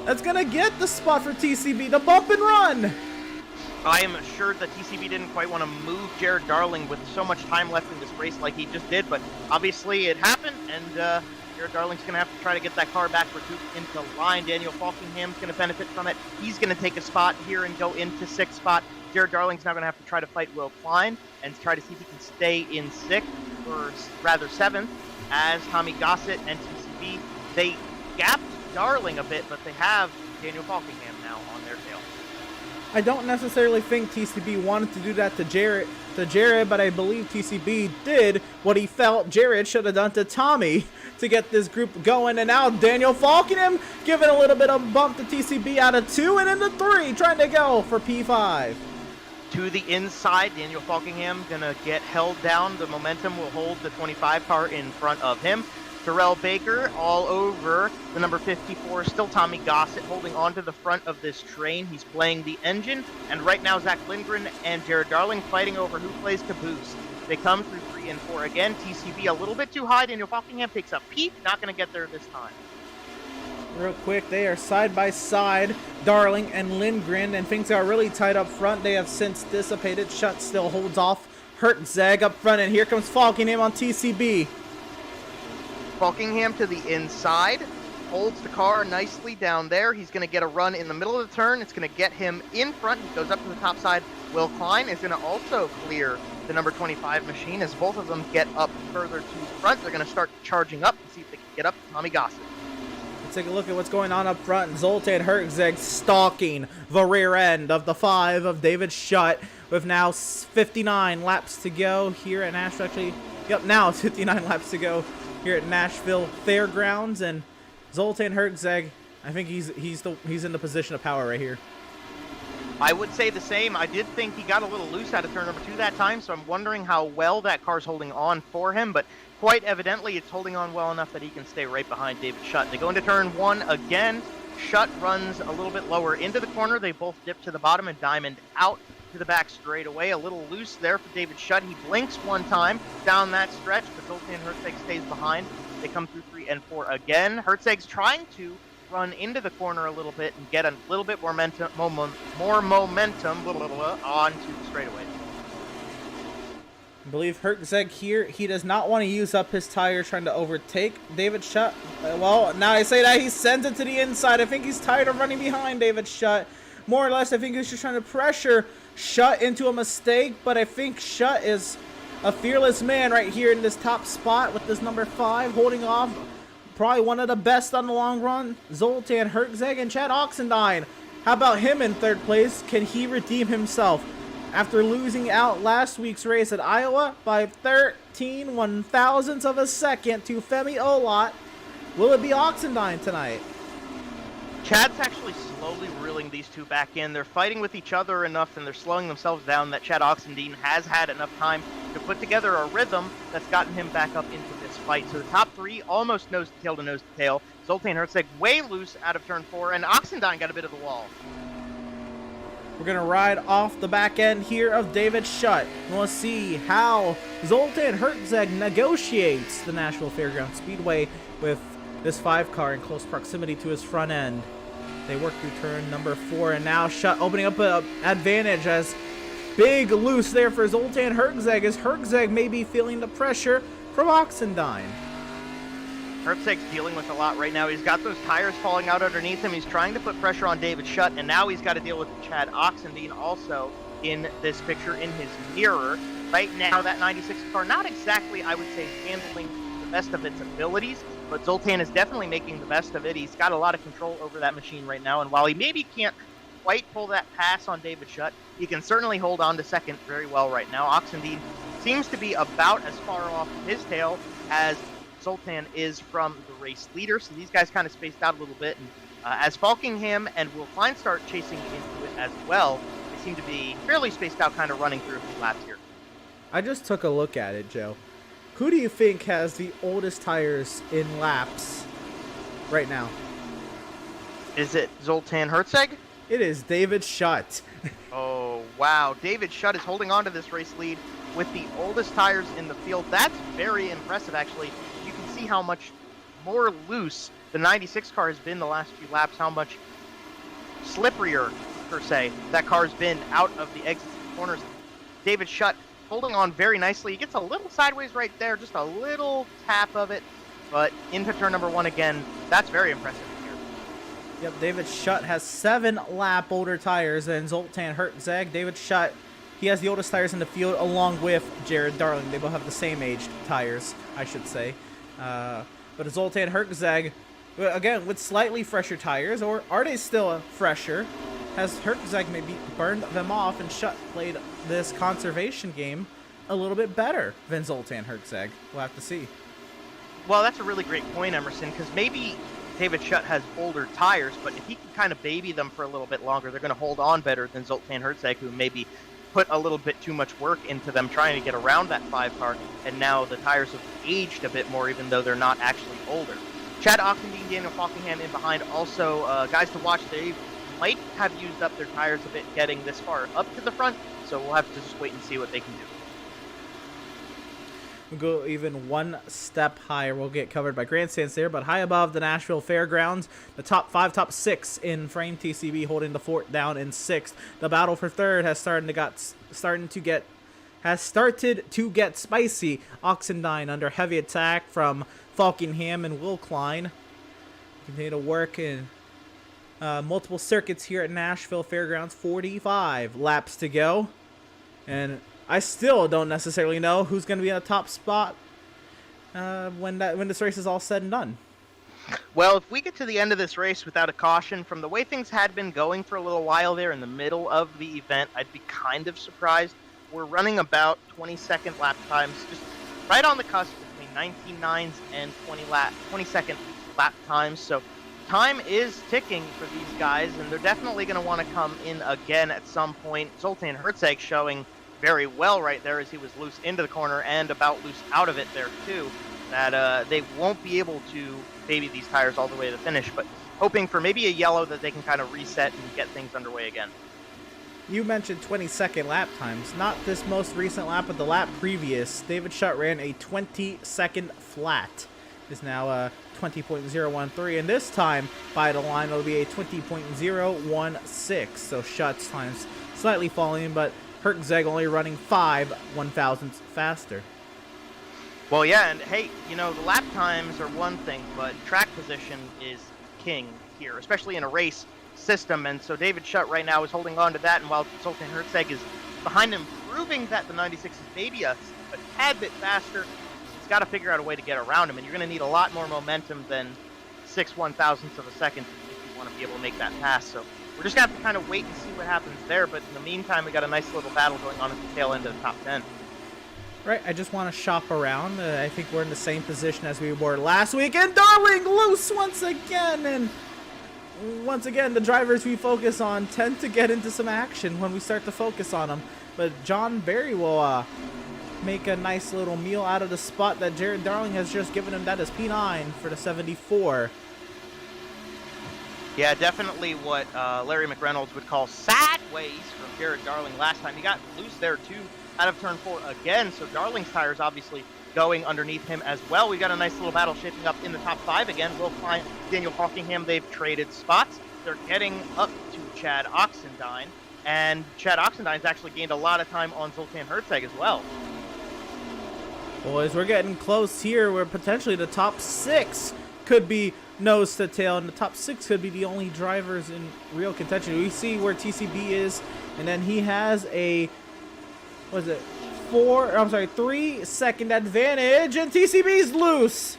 S1: that's gonna get the spot for TCB, the bump and run.
S2: I am assured that TCB didn't quite want to move Jared Darling with so much time left in this race like he just did, but obviously it happened, and Jared Darling's going to have to try to get that car back recouped into line. Daniel Falkingham's going to benefit from it. He's going to take a spot here and go into 6th spot. Jared Darling's now going to have to try to fight Will Klein and try to see if he can stay in 6th, or rather 7th, as Tommy Gossett and TCB, they gapped Darling a bit, but they have Daniel Falkingham now on their tail.
S1: I don't necessarily think TCB wanted to do that to Jared, but I believe TCB did what he felt Jared should have done to Tommy to get this group going. And now Daniel Falkingham giving a little bit of bump to TCB out of 2 and into 3, trying to go for P5.
S2: To the inside, Daniel Falkingham gonna get held down. The momentum will hold the 25 car in front of him. Terrell Baker all over the number 54, still Tommy Gossett holding on to the front of this train. He's playing the engine, and right now Zach Lindgren and Jared Darling fighting over who plays caboose. They come through 3 and 4 again. TCB a little bit too high. Daniel Falkingham takes a peek, not going to get there this time.
S1: Real quick, they are side by side, Darling and Lindgren, and things are really tight up front. They have since dissipated. Schutt still holds off Hertzeg up front, and here comes Falkingham on TCB.
S2: Falkingham to the inside, holds the car nicely down there. He's going to get a run in the middle of the turn. It's going to get him in front. He goes up to the top side. Will Klein is going to also clear the number 25 machine as both of them get up further to the front. They're going to start charging up to see if they can get up to Tommy Gossett.
S1: Let's take a look at what's going on up front. Zoltan Hertzeg stalking the rear end of the 5 of David Schutt with now 59 laps to go here at Nashville. Actually, yep, now it's 59 laps to go here at Nashville Fairgrounds, and Zoltan Hertzeg, I think he's in the position of power right here.
S2: I would say the same. I did think he got a little loose out of turn number 2 that time, so I'm wondering how well that car's holding on for him, but quite evidently it's holding on well enough that he can stay right behind David Schutt. They go into turn 1 again. Schutt runs a little bit lower into the corner. They both dip to the bottom and diamond out to the back straight away. A little loose there for David Schutt. He blinks one time down that stretch, but Zoltan Hertzeg stays behind. They come through 3 and 4 again. Hertzeg's trying to run into the corner a little bit and get a little bit more momentum onto the straightaway.
S1: I believe Hertzeg here, he does not want to use up his tire trying to overtake David Schutt. Well, now I say that, he sends it to the inside. I think he's tired of running behind David Schutt. More or less, I think he's just trying to pressure Schutt into a mistake, but I think Schutt is a fearless man right here in this top spot with this number 5 holding off probably one of the best on the long run, Zoltan Hertzeg. And Chad Oxendine, how about him in 3rd place? Can he redeem himself after losing out last week's race at Iowa by 13 1/1000ths of a second to Femi Olot? Will it be Oxendine tonight?
S2: Chad's actually slowly reeling these two back in. They're fighting with each other enough and they're slowing themselves down that Chad Oxendine has had enough time to put together a rhythm that's gotten him back up into this fight. So the top 3 almost nose to tail to nose to tail. Zoltan Hertzeg way loose out of turn 4, and Oxendine got a bit of the wall.
S1: We're going to ride off the back end here of David Schutt. We'll see how Zoltan Hertzeg negotiates the Nashville Fairgrounds Speedway with this 5 car in close proximity to his front end. They work through turn number 4, and now Schutt opening up an advantage as big loose there for Zoltan Hertzeg, as Hertzeg may be feeling the pressure from Oxendine.
S2: Hertzeg's dealing with a lot right now. He's got those tires falling out underneath him. He's trying to put pressure on David Schutt, and now he's got to deal with Chad Oxendine also in this picture in his mirror. Right now, that 96 car, not exactly, I would say, handling the best of its abilities, but Zoltan is definitely making the best of it. He's got a lot of control over that machine right now, and while he maybe can't quite pull that pass on David Schutt, he can certainly hold on to second very well right now. Oxendine seems to be about as far off his tail as Zoltan is from the race leader, so these guys kind of spaced out a little bit, and as Falkingham and Will Klein start chasing into it as well, they seem to be fairly spaced out, kind of running through a few laps here.
S1: I just took a look at it, Joe. Who do you think has the oldest tires in laps right now?
S2: Is it Zoltan Hertzeg?
S1: It is David Schutt.
S2: Oh, wow. David Schutt is holding on to this race lead with the oldest tires in the field. That's very impressive, actually. You can see how much more loose the 96 car has been the last few laps, how much slipperier per se. That car's been out of the exit corners. David Schutt holding on very nicely. He gets a little sideways right there, just a little tap of it, but into turn number 1 again. That's very impressive here.
S1: Yep, David Schutt has 7 lap older tires than Zoltan Hertzeg. David Schutt, he has the oldest tires in the field along with Jared Darling. They both have the same aged tires, I should say. But Zoltan Hertzeg, again, with slightly fresher tires, or are they still fresher? Has Hertzeg maybe burned them off and Schutt played this conservation game a little bit better than Zoltan Hertzeg? We'll have to see.
S2: Well, that's a really great point, Emerson, because maybe David Schutt has older tires, but if he can kind of baby them for a little bit longer, they're going to hold on better than Zoltan Hertzeg, who maybe put a little bit too much work into them trying to get around that 5 car, and now the tires have aged a bit more, even though they're not actually older. Chad Oxendine, Daniel Falkingham in behind. Also, guys to watch, they might have used up their tires a bit getting this far up to the front, so we'll have to just wait and see what they can do.
S1: We'll go even one step higher. We'll get covered by grandstands there, but high above the Nashville Fairgrounds, the top 6 in frame TCB holding the fort down in 6th. The battle for 3rd has started to get spicy. Oxendine under heavy attack from Falkingham and Will Klein. Continue to work in multiple circuits here at Nashville Fairgrounds. 45 laps to go, and I still don't necessarily know who's going to be in the top spot when this race is all said and done.
S2: Well, if we get to the end of this race without a caution, from the way things had been going for a little while there in the middle of the event, I'd be kind of surprised. We're running about 20-second lap times, just right on the cusp between 19.9s and 20-second lap times. So time is ticking for these guys, and they're definitely going to want to come in again at some point. Zoltan Hertzeg showing very well right there as he was loose into the corner and about loose out of it there too, that they won't be able to baby these tires all the way to the finish, but hoping for maybe a yellow that they can kind of reset and get things underway again.
S1: You mentioned 20-second lap times. Not this most recent lap, but the lap previous. David Schutt ran a 20-second flat. Is now 20.013, and this time by the line it'll be a 20.016. So Schutt's time's slightly falling, but Hertzeg only running 5 1,000ths faster.
S2: Well, yeah, and hey, you know, the lap times are one thing, but track position is king here, especially in a race system, and so David Schutt right now is holding on to that, and while Zoltan Hertzeg is behind him, proving that the 96 is maybe a tad bit faster, he's got to figure out a way to get around him, and you're going to need a lot more momentum than 6 1,000ths of a second if you want to be able to make that pass. So we're just going to have to kind of wait and see what happens there, but in the meantime, we got a nice little battle going on at the tail end of the top 10.
S1: Right, I just want to shop around. I think we're in the same position as we were last week, and Darling loose once again, and once again, the drivers we focus on tend to get into some action when we start to focus on them. But John Berry will make a nice little meal out of the spot that Jared Darling has just given him. That is P9 for the 74.
S2: Yeah, definitely what Larry McReynolds would call sideways from Jared Darling last time. He got loose there, too, out of turn 4 again. So Darling's tires obviously going underneath him as well. We got a nice little battle shaping up in the top 5 again. Will Klein, Daniel Falkingham, they've traded spots. They're getting up to Chad Oxendine, and Chad Oxendine's actually gained a lot of time on Zoltan Hertzeg as well.
S1: Boys, we're getting close here where potentially the top 6 could be nose to tail, and the top 6 could be the only drivers in real contention. We see where TCB is, and then he has a, what is it, 3-second advantage, and TCB's loose.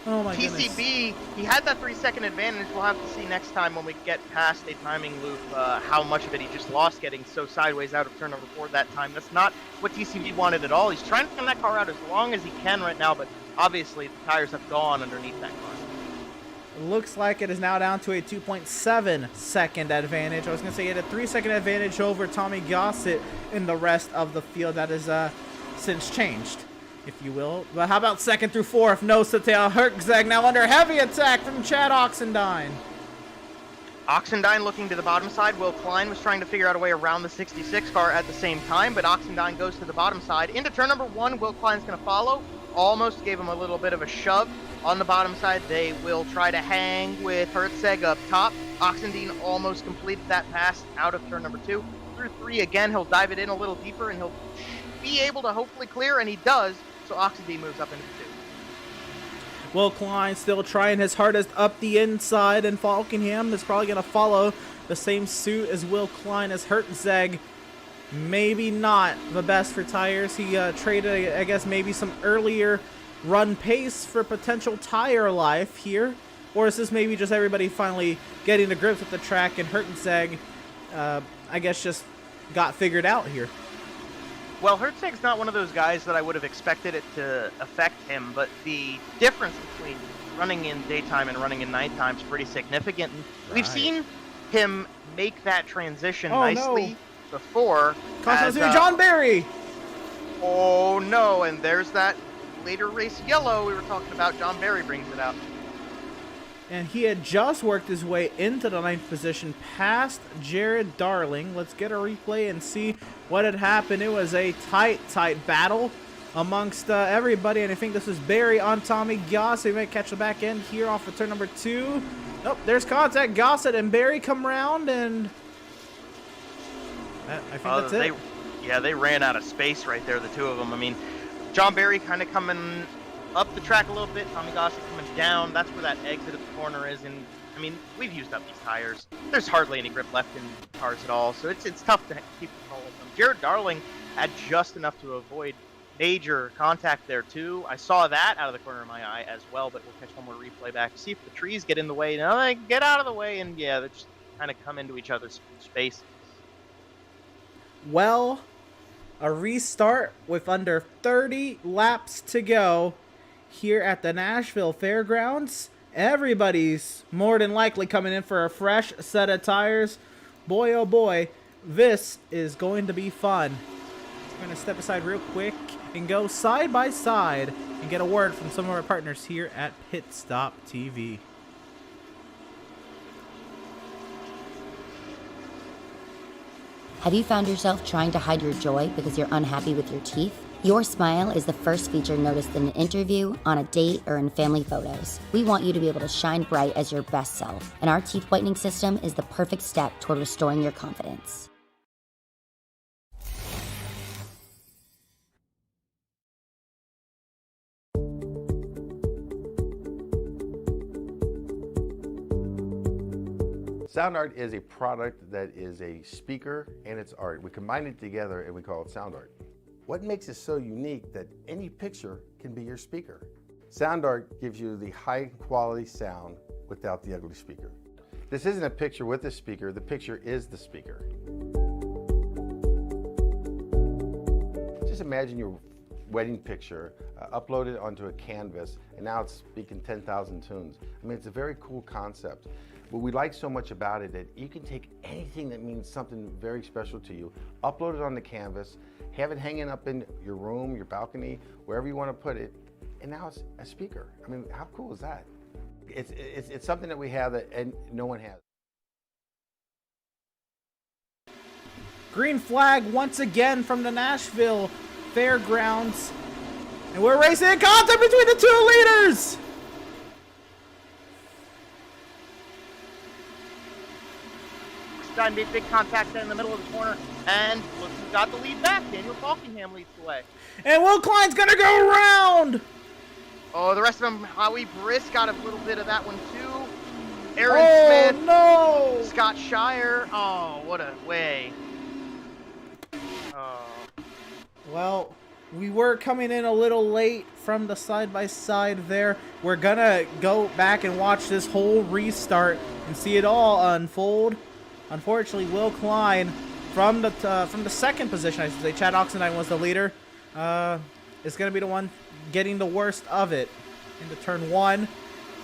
S1: Oh my goodness.
S2: TCB, he had that 3-second advantage. We'll have to see next time when we get past a timing loop how much of it he just lost getting so sideways out of turn number 4 that time. That's not what TCB wanted at all. He's trying to run that car out as long as he can right now, but obviously the tires have gone underneath that car.
S1: It looks like it is now down to a 2.7-second advantage. I was going to say he had a 3-second advantage over Tommy Gossett in the rest of the field. That is since changed, if you will. But how about 2nd through 4th? Nose to tail. Hertzeg now under heavy attack from Chad Oxendine.
S2: Oxendine looking to the bottom side. Will Klein was trying to figure out a way around the 66 car at the same time, but Oxendine goes to the bottom side. Into turn number 1, Will Klein's going to follow. Almost gave him a little bit of a shove on the bottom side. They will try to hang with Hertzeg up top. Oxendine almost completed that pass out of turn number 2. Through 3 again, he'll dive it in a little deeper, and he'll be able to hopefully clear, and he does, so Oxendine moves up into the 2.
S1: Will Klein still trying his hardest up the inside, and Falkenham is probably going to follow the same suit as Will Klein as Hertzeg. Maybe not the best for tires. He traded, I guess, maybe some earlier run pace for potential tire life here. Or is this maybe just everybody finally getting to grips with the track, and Hertzeg, I guess, just got figured out here?
S2: Well, Hertzeg's not one of those guys that I would have expected it to affect him, but the difference between running in daytime and running in nighttime is pretty significant. We've seen him make that transition nicely before.
S1: John Barry!
S2: Oh no, and there's that later race yellow we were talking about. John Barry brings it out.
S1: And he had just worked his way into the 9th position past Jared Darling. Let's get a replay and see what had happened. It was a tight battle amongst everybody. And I think this was Barry on Tommy Gossett. He might catch the back end here off of turn number 2. Nope, there's contact. Gossett and Barry come around, and I think that's it.
S2: They ran out of space right there, the two of them. I mean, John Barry kind of coming up the track a little bit, Tommy Gossett coming down. That's where that exit at the corner is, and I mean, we've used up these tires. There's hardly any grip left in cars at all, so it's tough to keep control of them. Jared Darling had just enough to avoid major contact there too. I saw that out of the corner of my eye as well, but we'll catch one more replay back to see if the trees get in the way. No, they get out of the way, and yeah, they just kind of come into each other's space.
S1: Well, a restart with under 30 laps to go here at the Nashville Fairgrounds. Everybody's more than likely coming in for a fresh set of tires. Boy, oh boy, this is going to be fun. I'm going to step aside real quick and go side by side and get a word from some of our partners here at Pit Stop TV.
S3: Have you found yourself trying to hide your joy because you're unhappy with your teeth? Your smile is the first feature noticed in an interview, on a date, or in family photos. We want you to be able to shine bright as your best self, and our teeth whitening system is the perfect step toward restoring your confidence.
S4: Sound art is a product that is a speaker and it's art. We combine it together and we call it sound art. What makes it so unique that any picture can be your speaker? Sound art gives you the high quality sound without the ugly speaker. This isn't a picture with a speaker, the picture is the speaker. Just imagine your wedding picture uploaded onto a canvas and now it's speaking 10,000 tunes. I mean, it's a very cool concept. What we like so much about it that you can take anything that means something very special to you, upload it on the canvas, have it hanging up in your room, your balcony, wherever you want to put it, and now it's a speaker. I mean, how cool is that? It's something that we have that and no one has.
S1: Green flag once again from the Nashville Fairgrounds. And we're racing in contact between the two leaders!
S2: Made big contact there in the middle of the corner, and look who got the lead back. Daniel Falkenham leads the way.
S1: And Will Klein's gonna go around!
S2: Oh, the rest of them, Howie Briss got a little bit of that one too. Aaron Smith.
S1: No!
S2: Scott Shire. Oh, what a way. Oh.
S1: Well, we were coming in a little late from the side-by-side there. We're gonna go back and watch this whole restart and see it all unfold. Unfortunately, Will Klein from the second position, I should say, Chad Oxendine was the leader, is going to be the one getting the worst of it. Into turn 1,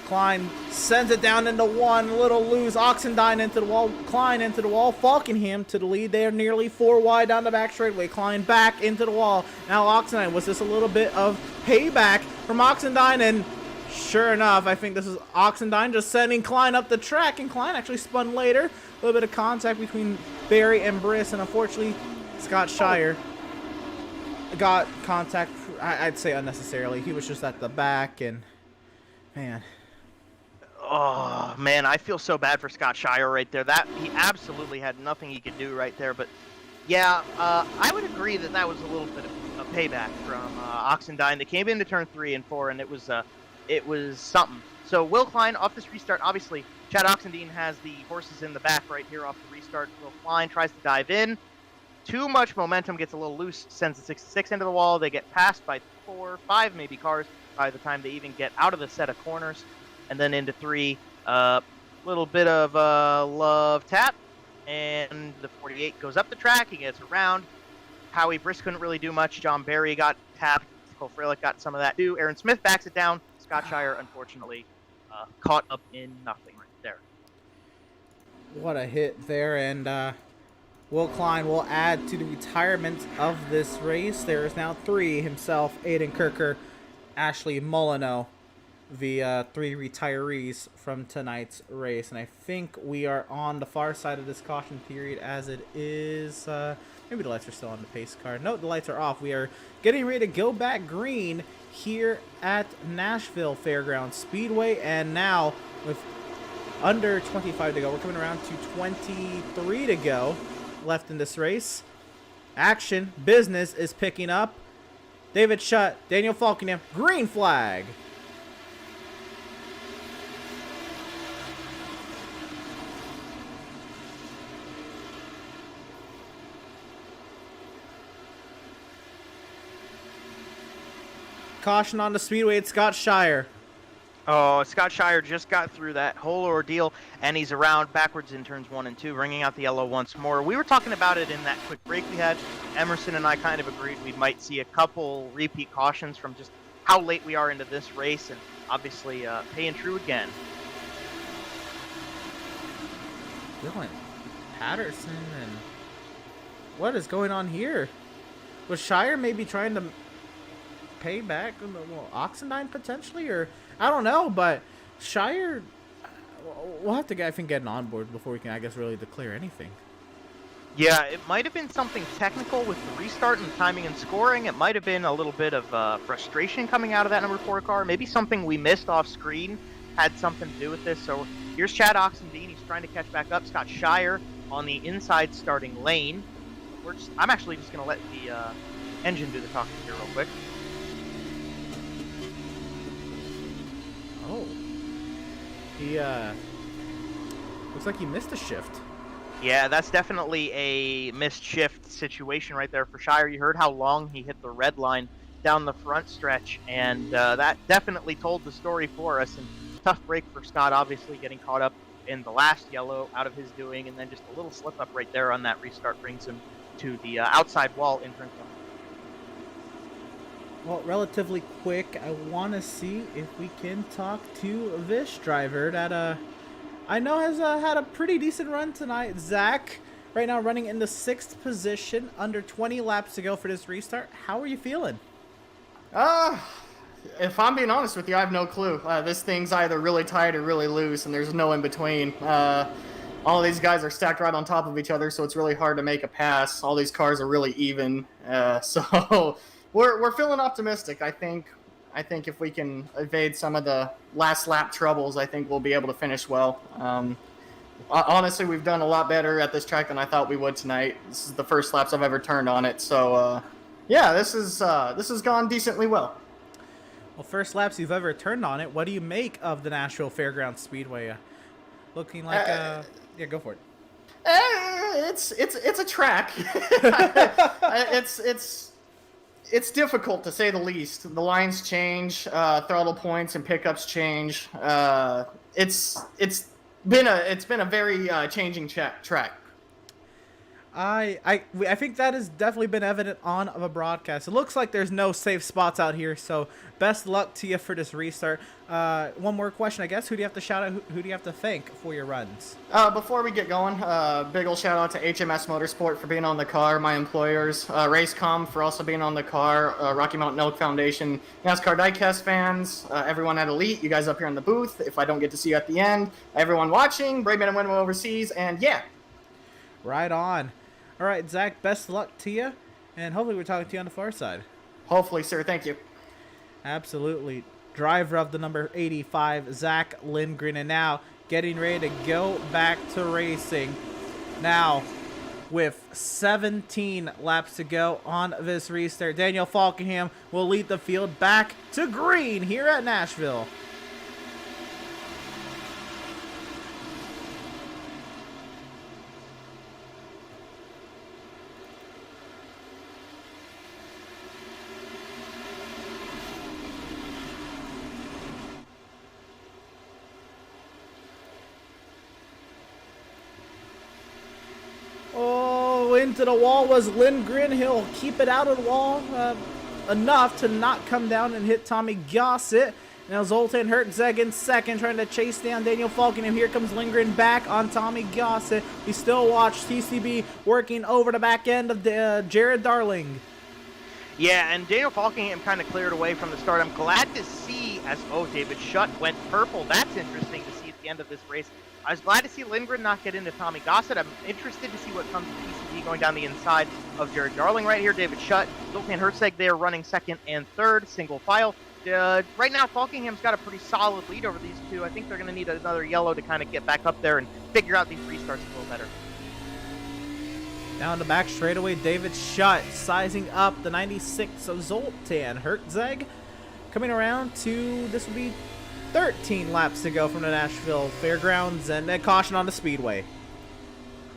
S1: Klein sends it down into 1, a little loose, Oxendine into the wall, Klein into the wall, Falkenham to the lead there, nearly 4 wide down the back straightaway, Klein back into the wall. Now Oxendine, was this a little bit of payback from Oxendine? And sure enough, I think this is Oxendine just sending Klein up the track, and Klein actually spun later. A little bit of contact between Barry and Briss, and unfortunately, Scott Shire got contact, I'd say unnecessarily. He was just at the back, and man.
S2: Oh man, I feel so bad for Scott Shire right there. That he absolutely had nothing he could do right there. But yeah, I would agree that that was a little bit of a payback from Oxendine. They came into turn 3 and 4, and it was something. So Will Klein off this restart. Obviously, Chad Oxendine has the horses in the back right here off the restart. Will Klein tries to dive in. Too much momentum, gets a little loose, sends the 66 into the wall. They get passed by 4, 5 maybe cars by the time they even get out of the set of corners. And then into 3, little bit of love tap, and the 48 goes up the track. He gets around. Howie Brisk couldn't really do much. John Barry got tapped. Cole Freilich got some of that too. Aaron Smith backs it down. Scott Shire, unfortunately, caught up in nothing right there.
S1: What a hit there, and Will Klein will add to the retirement of this race. There is now 3 himself, Aiden Kirker, Ashley Molyneux, the 3 retirees from tonight's race. And I think we are on the far side of this caution period as it is. Maybe the lights are still on the pace car. No, the lights are off. We are getting ready to go back green here at Nashville Fairgrounds Speedway. And now with under 25 to go, we're coming around to 23 to go left in this race. Action, business is picking up. David Schutt, Daniel Falkenham, green flag. Caution on the speedway, it's Scott Shire.
S2: Oh, Scott Shire just got through that whole ordeal, and he's around backwards in turns 1 and 2, bringing out the yellow once more. We were talking about it in that quick break we had. Emerson and I kind of agreed we might see a couple repeat cautions from just how late we are into this race, and obviously paying true again.
S1: Dylan Patterson, and what is going on here? Was Shire maybe trying to pay back Oxendine potentially, or I don't know, but Shire, we'll have to, I think, get an onboard before we can, I guess, really declare anything.
S2: Yeah, it might have been something technical with the restart and timing and scoring. It might have been a little bit of frustration coming out of that number 4 car. Maybe something we missed off screen had something to do with this. So here's Chad Oxendine. He's trying to catch back up. Scott Shire on the inside starting lane. I'm actually just going to let the engine do the talking here real quick.
S1: Oh, he looks like he missed a shift.
S2: Yeah, that's definitely a missed shift situation right there for Shire. You heard how long he hit the red line down the front stretch, and that definitely told the story for us. And tough break for Scott, obviously getting caught up in the last yellow out of his doing, and then just a little slip up right there on that restart brings him to the outside wall in turn 1.
S1: Well, relatively quick, I want to see if we can talk to this driver that I know has had a pretty decent run tonight. Zach, right now running in the 6th position, under 20 laps to go for this restart. How are you feeling?
S12: If I'm being honest with you, I have no clue. This thing's either really tight or really loose, and there's no in between. All of these guys are stacked right on top of each other, so it's really hard to make a pass. All these cars are really even, so we're feeling optimistic. I think if we can evade some of the last lap troubles, I think we'll be able to finish well. Honestly, we've done a lot better at this track than I thought we would tonight. This is the first laps I've ever turned on it, so yeah, this has gone decently well.
S1: Well, first laps you've ever turned on it. What do you make of the Nashville Fairgrounds Speedway? Looking like yeah, go for it.
S12: It's a track. It's difficult to say the least. The lines change, throttle points and pickups change. It's been a very changing track.
S1: I think that has definitely been evident on the broadcast. It looks like there's no safe spots out here, so best luck to you for this restart. One more question, I guess. Who do you have to shout out? Who do you have to thank for your runs?
S12: Before we get going, big ol' shout out to HMS Motorsport for being on the car, my employers, Racecom for also being on the car, Rocky Mountain Elk Foundation, NASCAR Diecast fans, everyone at Elite, you guys up here in the booth, if I don't get to see you at the end, everyone watching, Brave Men and Women Overseas, and yeah.
S1: Right on. All right, Zach, best luck to you, and hopefully we're talking to you on the far side.
S12: Hopefully, sir. Thank you.
S1: Absolutely. driver of the number 85, Zach Lindgren. And now getting ready to go back to racing. Now, with 17 laps to go on this restart, Daniel Falkenham will lead the field back to green here at Nashville. Into the wall was Lindgren. He'll keep it out of the wall enough to not come down and hit Tommy Gossett. Now Zoltan Hertzeg in second, trying to chase down Daniel Falkenham. Here comes Lindgren back on Tommy Gossett. We still watch TCB working over the back end of the Jared Darling.
S2: Yeah, and Daniel Falkenham kind of cleared away from the start. I'm glad to see David Shutt went purple. That's interesting to see at the end of this race. I was glad to see Lindgren not get into Tommy Gossett. I'm interested to see what comes to TCB going down the inside of Jared Darling right here. David Shutt, Zoltan Hertzeg there running second and third, single file. Right now, Falkingham's got a pretty solid lead over these two. I think they're going to need another yellow to kind of get back up there and figure out these restarts a little better.
S1: Down the back straightaway, David Shutt sizing up the 96 of Zoltan Hertzeg. Coming around to, this will be 13 laps to go from the Nashville Fairgrounds, and then caution on the speedway.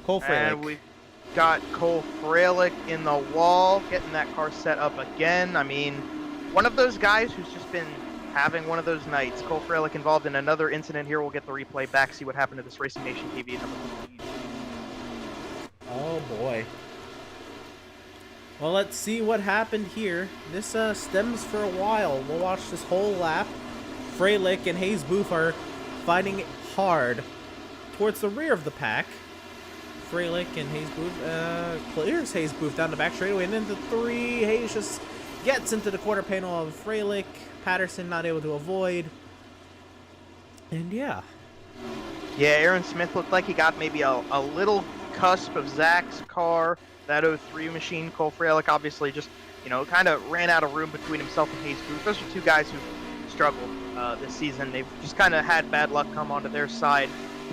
S1: Cole Freilich.
S2: And we've got Cole Freilich in the wall, getting that car set up again. I mean, one of those guys who's just been having one of those nights. Cole Freilich involved in another incident here. We'll get the replay back, see what happened to this Racing Nation TV number 15.
S1: Oh boy. Well, let's see what happened here. This stems for a while. We'll watch this whole lap. Freilich and Hayes Booth are fighting it hard towards the rear of the pack. Freilich and Hayes Booth clears Hayes Booth down the back straightaway, and into three. Hayes just gets into the quarter panel of Freilich. Patterson not able to avoid. And yeah.
S2: Yeah, Aaron Smith looked like he got maybe a little cusp of Zach's car. That 03 machine. Cole Freilich obviously just, kind of ran out of room between himself and Hayes Booth. Those are two guys who struggled this season. They've just kind of had bad luck come onto their side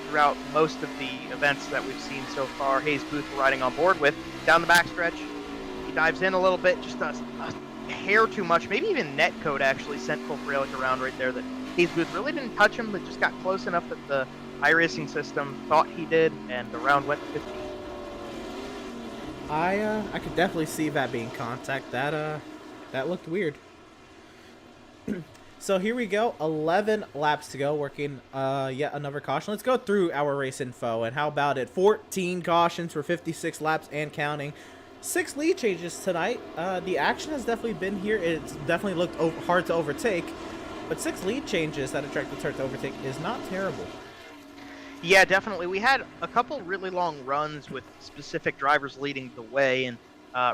S2: throughout most of the events that we've seen so far. Hayes Booth riding on board with. Down the backstretch, he dives in a little bit, just a hair too much. Maybe even netcode actually sent Cole Freilich around right there. That Hayes Booth really didn't touch him, but just got close enough that the iRacing system thought he did, and the round went to 50.
S1: I could definitely see that being contact. That looked weird. So here we go, 11 laps to go, working yet another caution. Let's go through our race info, and how about it? 14 cautions for 56 laps and counting. 6 lead changes tonight. The action has definitely been here. It's definitely looked hard to overtake, but 6 lead changes that attract the turret to overtake is not terrible.
S2: Yeah, definitely. We had a couple really long runs with specific drivers leading the way, and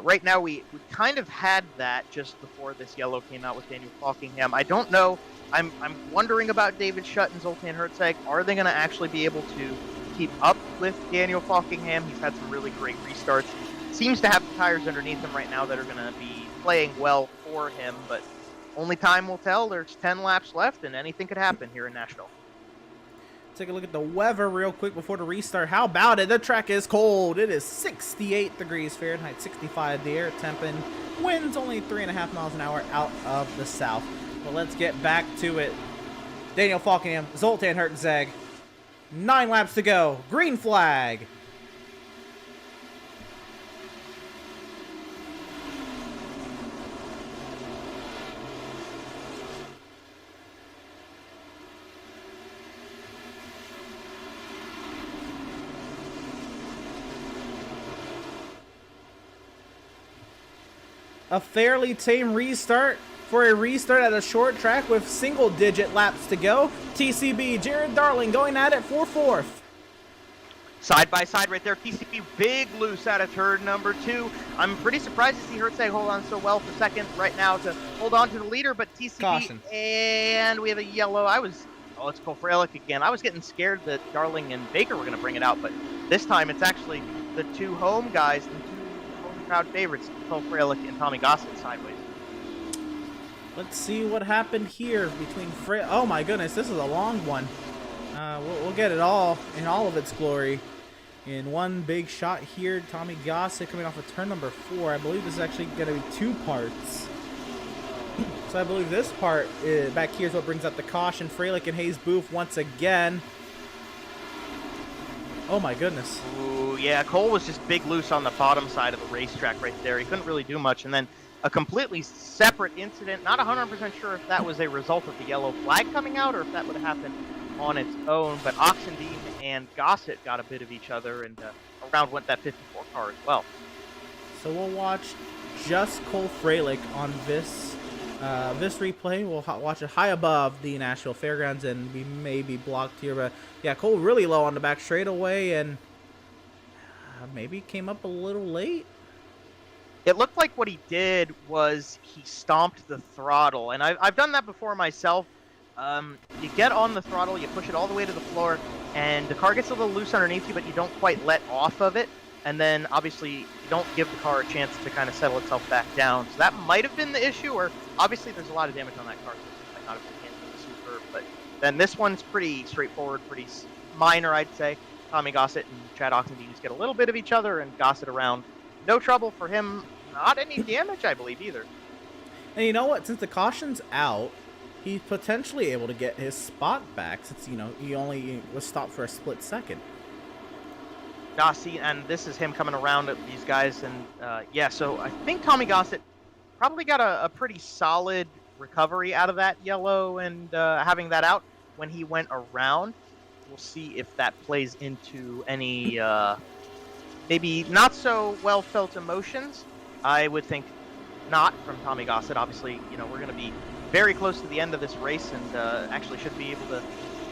S2: right now we kind of had that just before this yellow came out with Daniel Falkingham. I don't know. I'm wondering about David Shutt and Zoltan Hertzeg. Are they going to actually be able to keep up with Daniel Falkingham? He's had some really great restarts. Seems to have the tires underneath him right now that are going to be playing well for him, but only time will tell. There's 10 laps left, and anything could happen here in Nashville.
S1: Take a look at the weather real quick before the restart. How about it? The track is cold. It is 68 degrees Fahrenheit, 65 the air temp, and winds only 3.5 miles an hour out of the south. But let's get back to it. Daniel Falkingham, Zoltan Hertzeg. 9 laps to go. Green flag. A fairly tame restart for a restart at a short track with single-digit laps to go. TCB, Jared Darling going at it for 4th.
S2: Side by side right there, TCB big loose out of turn number 2. I'm pretty surprised to see Hertzeg hold on so well for second right now to hold on to the leader, but TCB,
S1: caution.
S2: And we have a yellow. It's Cole Freilich again. I was getting scared that Darling and Baker were going to bring it out, but this time it's actually the 2 home guys, the 2 home crowd favorites, Cole Freilich and Tommy Gossett sideways.
S1: Let's see what happened here between oh my goodness, this is a long one. We'll get it all in all of its glory in one big shot here. Tommy Gossett coming off of turn number 4. I believe this is actually going to be 2 parts. So I believe this part back here is what brings out the caution. Freilich and Hayes Booth once again. Oh my goodness.
S2: Ooh, yeah, Cole was just big loose on the bottom side of the racetrack right there. He couldn't really do much, and then a completely separate incident. Not 100% sure if that was a result of the yellow flag coming out or if that would have happened on its own, but Oxendine and Gossett got a bit of each other, and around went that 54 car as well.
S1: So we'll watch just Cole Freilich on this replay. We'll watch it high above the Nashville Fairgrounds, and we may be blocked here, but yeah, Cole really low on the back straightaway, and maybe came up a little late.
S2: It looked like what he did was he stomped the throttle, and I've done that before myself. You get on the throttle, you push it all the way to the floor, and the car gets a little loose underneath you, but you don't quite let off of it. And then, obviously, you don't give the car a chance to kind of settle itself back down. So that might have been the issue, or obviously there's a lot of damage on that car, so it might not have been handled super. But then this one's pretty straightforward, pretty minor, I'd say. Tommy Gossett and Chad Oxendine just get a little bit of each other, and Gossett around. No trouble for him. Not any damage, I believe, either.
S1: And you know what? Since the caution's out, he's potentially able to get his spot back, since, you know, he only was stopped for a split second.
S2: See, and this is him coming around at these guys, and yeah, so I think Tommy Gossett probably got a pretty solid recovery out of that yellow and having that out when he went around. We'll see if that plays into any maybe not so well felt emotions. I would think not from Tommy Gossett. Obviously, you know, we're going to be very close to the end of this race, and actually should be able to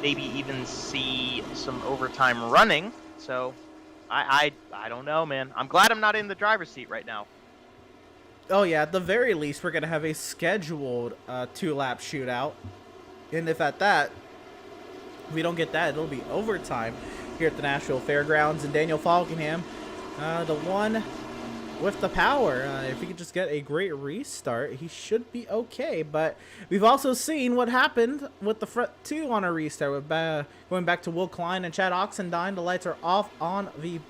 S2: maybe even see some overtime running. So I don't know, man. I'm glad I'm not in the driver's seat right now.
S1: Oh yeah, at the very least, we're gonna have a scheduled 2-lap shootout, and if at that we don't get that, it'll be overtime here at the Nashville Fairgrounds. And Daniel Falkenham, the one with the power. If he could just get a great restart, he should be okay. But we've also seen what happened with the front 2 on a restart. With going back to Will Klein and Chad Oxendine, the lights are off on the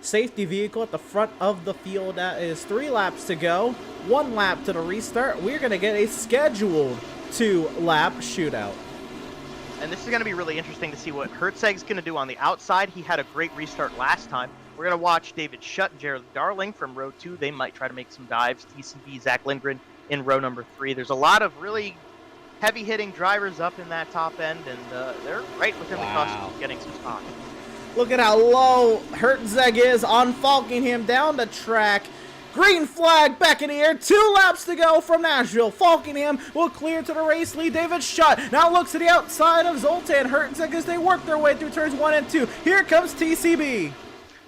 S1: safety vehicle at the front of the field. That is 3 laps to go. 1 lap to the restart. We're going to get a scheduled 2-lap shootout.
S2: And this is going to be really interesting to see what Hertzeg's going to do on the outside. He had a great restart last time. We're going to watch David Schutt and Jared Darling from row 2. They might try to make some dives. TCB, Zach Lindgren in row number 3. There's a lot of really heavy-hitting drivers up in that top end, and they're right within the cusp getting some spots.
S1: Look at how low Hertzeg is on Falkenham down the track. Green flag back in the air. 2 laps to go from Nashville. Falkenham will clear to the race lead. David Schutt now looks to the outside of Zoltan Hertzeg as they work their way through turns 1 and 2. Here comes TCB.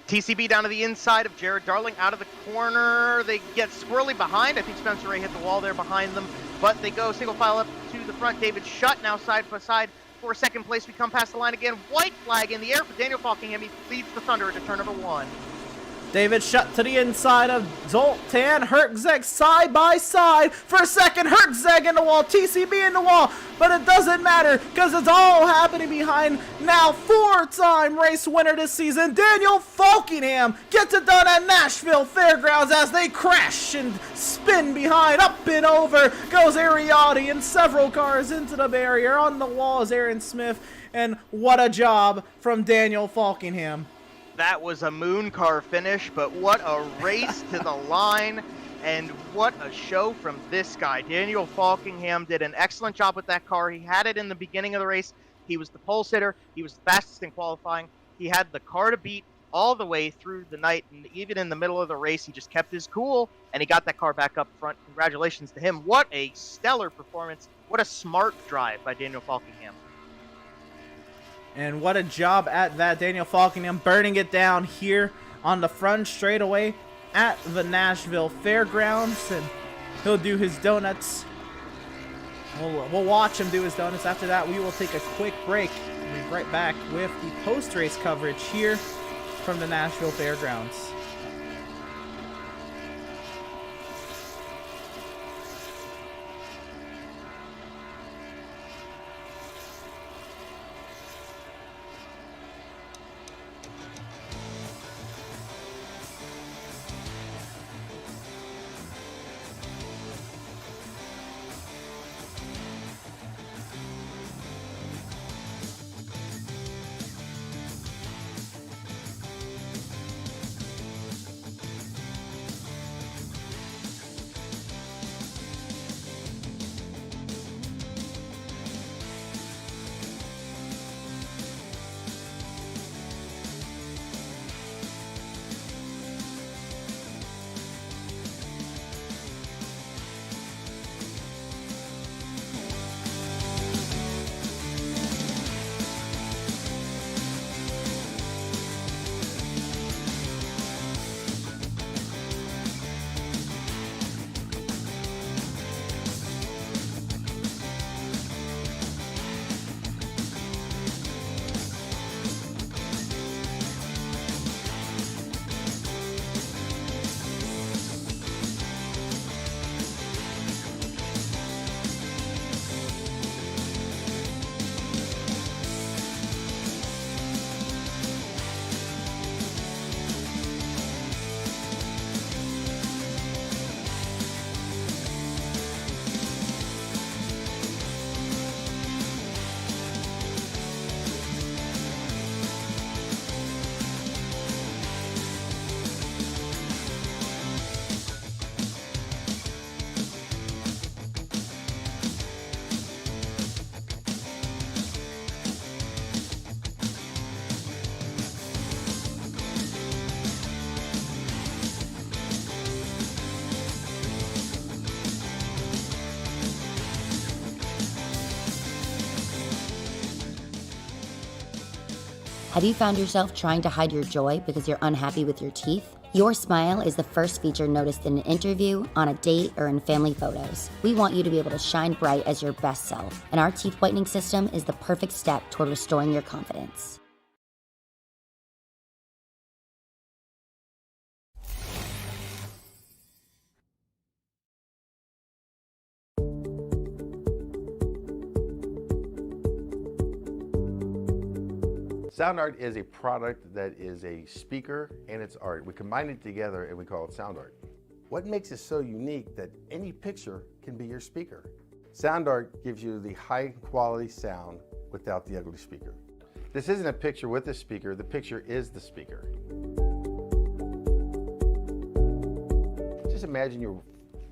S2: TCB down to the inside of Jared Darling out of the corner. They get squirrely behind. I think Spencer Ray hit the wall there behind them, but they go single file up to the front. David Schutt now side by side for second place. We come past the line again. White flag in the air for Daniel Falkenham. He leads the Thunder into turn number 1.
S1: David Schutt to the inside of Zoltan Hertzeg side by side for second. Hertzeg in the wall, TCB in the wall, but it doesn't matter because it's all happening behind now 4-time race winner this season, Daniel Falkenham, gets it done at Nashville Fairgrounds as they crash and spin behind. Up and over goes Ariotti and several cars into the barrier. On the wall is Aaron Smith, and what a job from Daniel Falkenham.
S2: That was a moon car finish, but what a race to the line, and what a show from this guy. Daniel Falkenham did an excellent job with that car. He had it in the beginning of the race. He was the pole sitter. He was the fastest in qualifying. He had the car to beat all the way through the night, and even in the middle of the race, he just kept his cool, and he got that car back up front. Congratulations to him. What a stellar performance. What a smart drive by Daniel Falkenham.
S1: And what a job at that. Daniel Falkenham burning it down here on the front straightaway at the Nashville Fairgrounds. And he'll do his donuts. We'll watch him do his donuts. After that, we will take a quick break. We'll be right back with the post-race coverage here from the Nashville Fairgrounds.
S3: Have you found yourself trying to hide your joy because you're unhappy with your teeth? Your smile is the first feature noticed in an interview, on a date, or in family photos. We want you to be able to shine bright as your best self, and our teeth whitening system is the perfect step toward restoring your confidence.
S4: Sound art is a product that is a speaker and it's art. We combine it together and we call it sound art. What makes it so unique that any picture can be your speaker? Sound art gives you the high quality sound without the ugly speaker. This isn't a picture with a speaker, the picture is the speaker. Just imagine your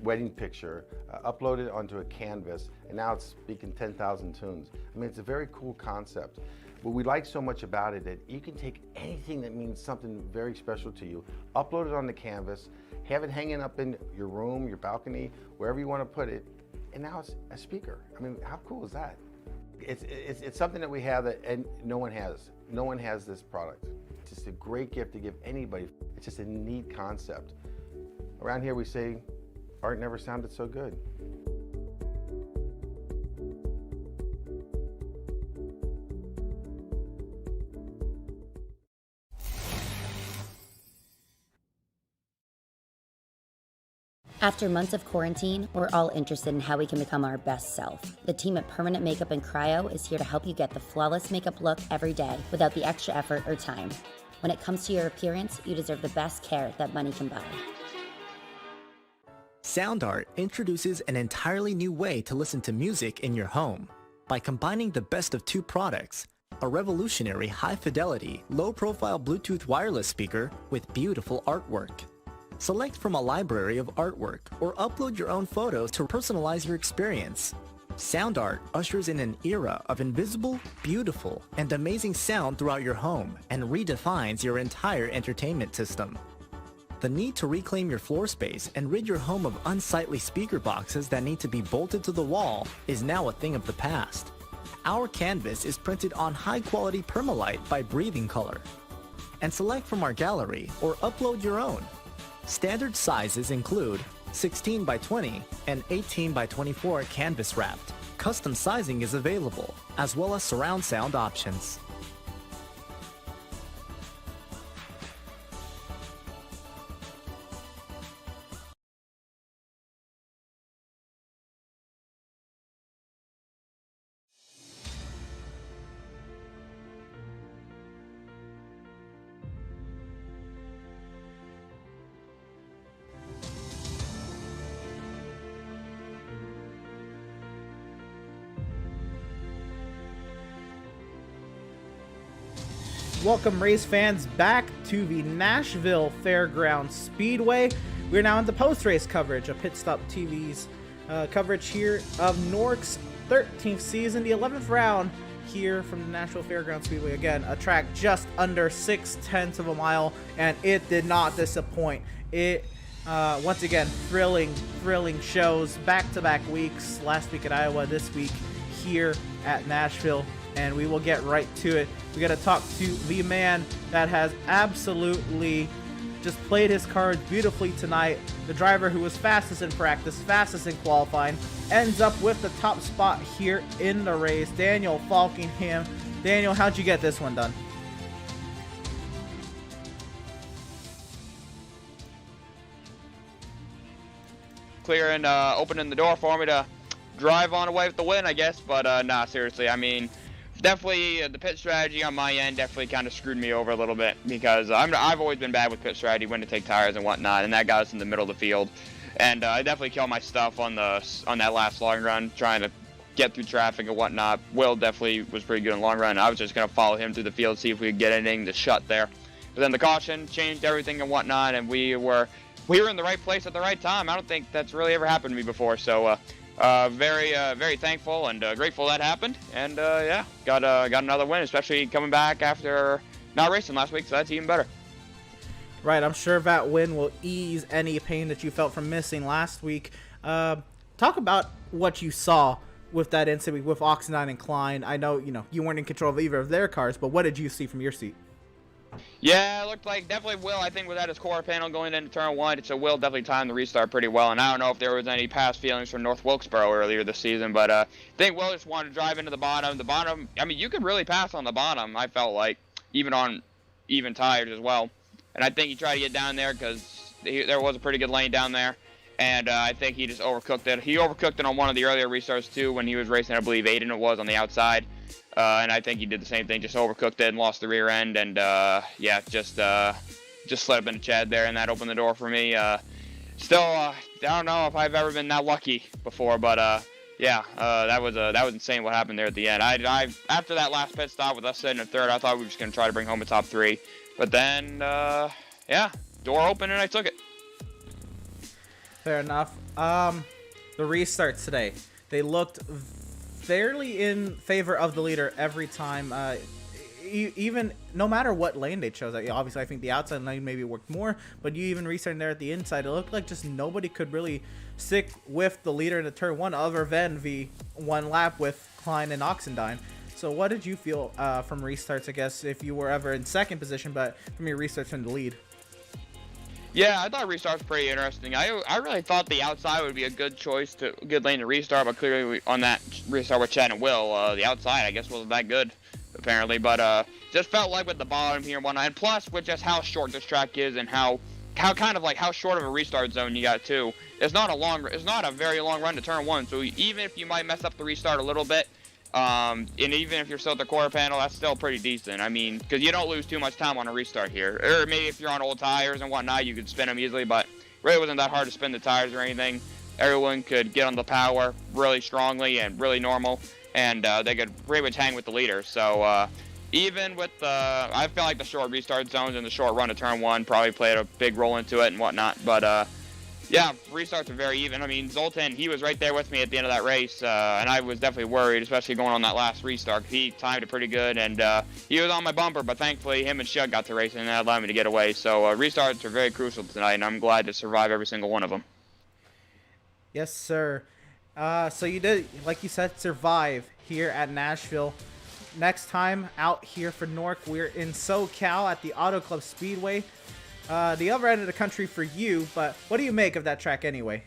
S4: wedding picture uploaded onto a canvas and now it's speaking 10,000 tunes. I mean, it's a very cool concept. What we like so much about it that you can take anything that means something very special to you, upload it on the canvas, have it hanging up in your room, your balcony, wherever you want to put it, and now it's a speaker. I mean, how cool is that? It's something that we have that and no one has. No one has this product. It's just a great gift to give anybody. It's just a neat concept. Around here we say, art never sounded so good.
S3: After months of quarantine, we're all interested in how we can become our best self. The team at Permanent Makeup and Cryo is here to help you get the flawless makeup look every day without the extra effort or time. When it comes to your appearance, you deserve the best care that money can buy.
S5: Sound art introduces an entirely new way to listen to music in your home. By combining the best of two products, a revolutionary high-fidelity, low-profile Bluetooth wireless speaker with beautiful artwork. Select from a library of artwork or upload your own photos to personalize your experience. Sound art ushers in an era of invisible, beautiful, and amazing sound throughout your home and redefines your entire entertainment system. The need to reclaim your floor space and rid your home of unsightly speaker boxes that need to be bolted to the wall is now a thing of the past. Our canvas is printed on high-quality permalite by Breathing Color. And select from our gallery or upload your own. Standard sizes include 16 by 20 and 18 by 24 canvas wrapped. Custom sizing is available, as well as surround sound options.
S1: Welcome race fans back to the Nashville Fairgrounds Speedway. We're now into post-race coverage of Pit Stop TV's coverage here of NORC's 13th season, the 11th round here from the Nashville Fairgrounds Speedway. Again, a track just under 6/10 of a mile, and it did not disappoint. It once again, thrilling shows, back-to-back weeks. Last week at Iowa, this week here at Nashville. And we will get right to it. We got to talk to the man that has absolutely just played his cards beautifully tonight. The driver who was fastest in practice, fastest in qualifying, ends up with the top spot here in the race. Daniel Falkingham. Daniel, how'd you get this one done?
S6: Clearing, opening the door for me to drive on away with the win, I guess. But nah, seriously, I mean, definitely the pit strategy on my end definitely kind of screwed me over a little bit, because I've always been bad with pit strategy, when to take tires and whatnot, and that got us in the middle of the field. And I definitely killed my stuff on that last long run, trying to get through traffic and whatnot. Will definitely was pretty good in the long run. I was just gonna follow him through the field, see if we could get anything to shut there. But then the caution changed everything and whatnot, and we were in the right place at the right time. I don't think that's really ever happened to me before. So very thankful and grateful that happened, and yeah, got another win, especially coming back after not racing last week, so that's even better.
S1: Right, I'm sure that win will ease any pain that you felt from missing last week. Talk about what you saw with that incident with Oxendine and Klein. I know, you weren't in control of either of their cars, but what did you see from your seat?
S6: Yeah, it looked like definitely Will, I think, without his core panel going into turn 1, so Will definitely timed the restart pretty well. And I don't know if there was any past feelings from North Wilkesboro earlier this season, but I think Will just wanted to drive into the bottom. The bottom, I mean, you could really pass on the bottom, I felt like, even on even tires as well. And I think he tried to get down there because there was a pretty good lane down there. And I think he just overcooked it. He overcooked it on one of the earlier restarts, too, when he was racing, I believe, Aiden it was on the outside. And I think he did the same thing, just overcooked it and lost the rear end. And, just slid up into Chad there, and that opened the door for me. Still, I don't know if I've ever been that lucky before, but, that was insane what happened there at the end. I after that last pit stop with us sitting in third, I thought we were just going to try to bring home a top 3. But then, door opened and I took it.
S1: Fair enough. The restarts today, they looked fairly in favor of the leader every time. Even no matter what lane they chose. Obviously, I think the outside lane maybe worked more, but you even restarting there at the inside, it looked like just nobody could really stick with the leader in the turn 1 other than the one lap with Klein and Oxendine. So what did you feel from restarts, I guess, if you were ever in second position, but from your restarts from the lead?
S6: Yeah, I thought restart was pretty interesting. I really thought the outside would be a good choice, good lane to restart, but clearly on that restart with Chad and Will, the outside, I guess, wasn't that good, apparently. But just felt like with the bottom here and whatnot, and plus with just how short this track is and how short of a restart zone you got too. It's not a very long run to turn 1, so even if you might mess up the restart a little bit, and even if you're still at the quarter panel, that's still pretty decent. I mean, because you don't lose too much time on a restart here. Or maybe if you're on old tires and whatnot, you could spin them easily, but really wasn't that hard to spin the tires or anything. Everyone could get on the power really strongly and really normal, and they could pretty much hang with the leader. So even with I feel like the short restart zones and the short run to turn 1 probably played a big role into it and whatnot, but yeah, restarts are very even. I mean, Zoltan, he was right there with me at the end of that race, and I was definitely worried, especially going on that last restart. He timed it pretty good, and he was on my bumper, but thankfully him and Shug got to racing, and that allowed me to get away. So restarts are very crucial tonight, and I'm glad to survive every single one of them.
S1: Yes, sir. So you did, like you said, survive here at Nashville. Next time out here for NORC, we're in SoCal at the Auto Club Speedway. The other end of the country for you, but what do you make of that track anyway?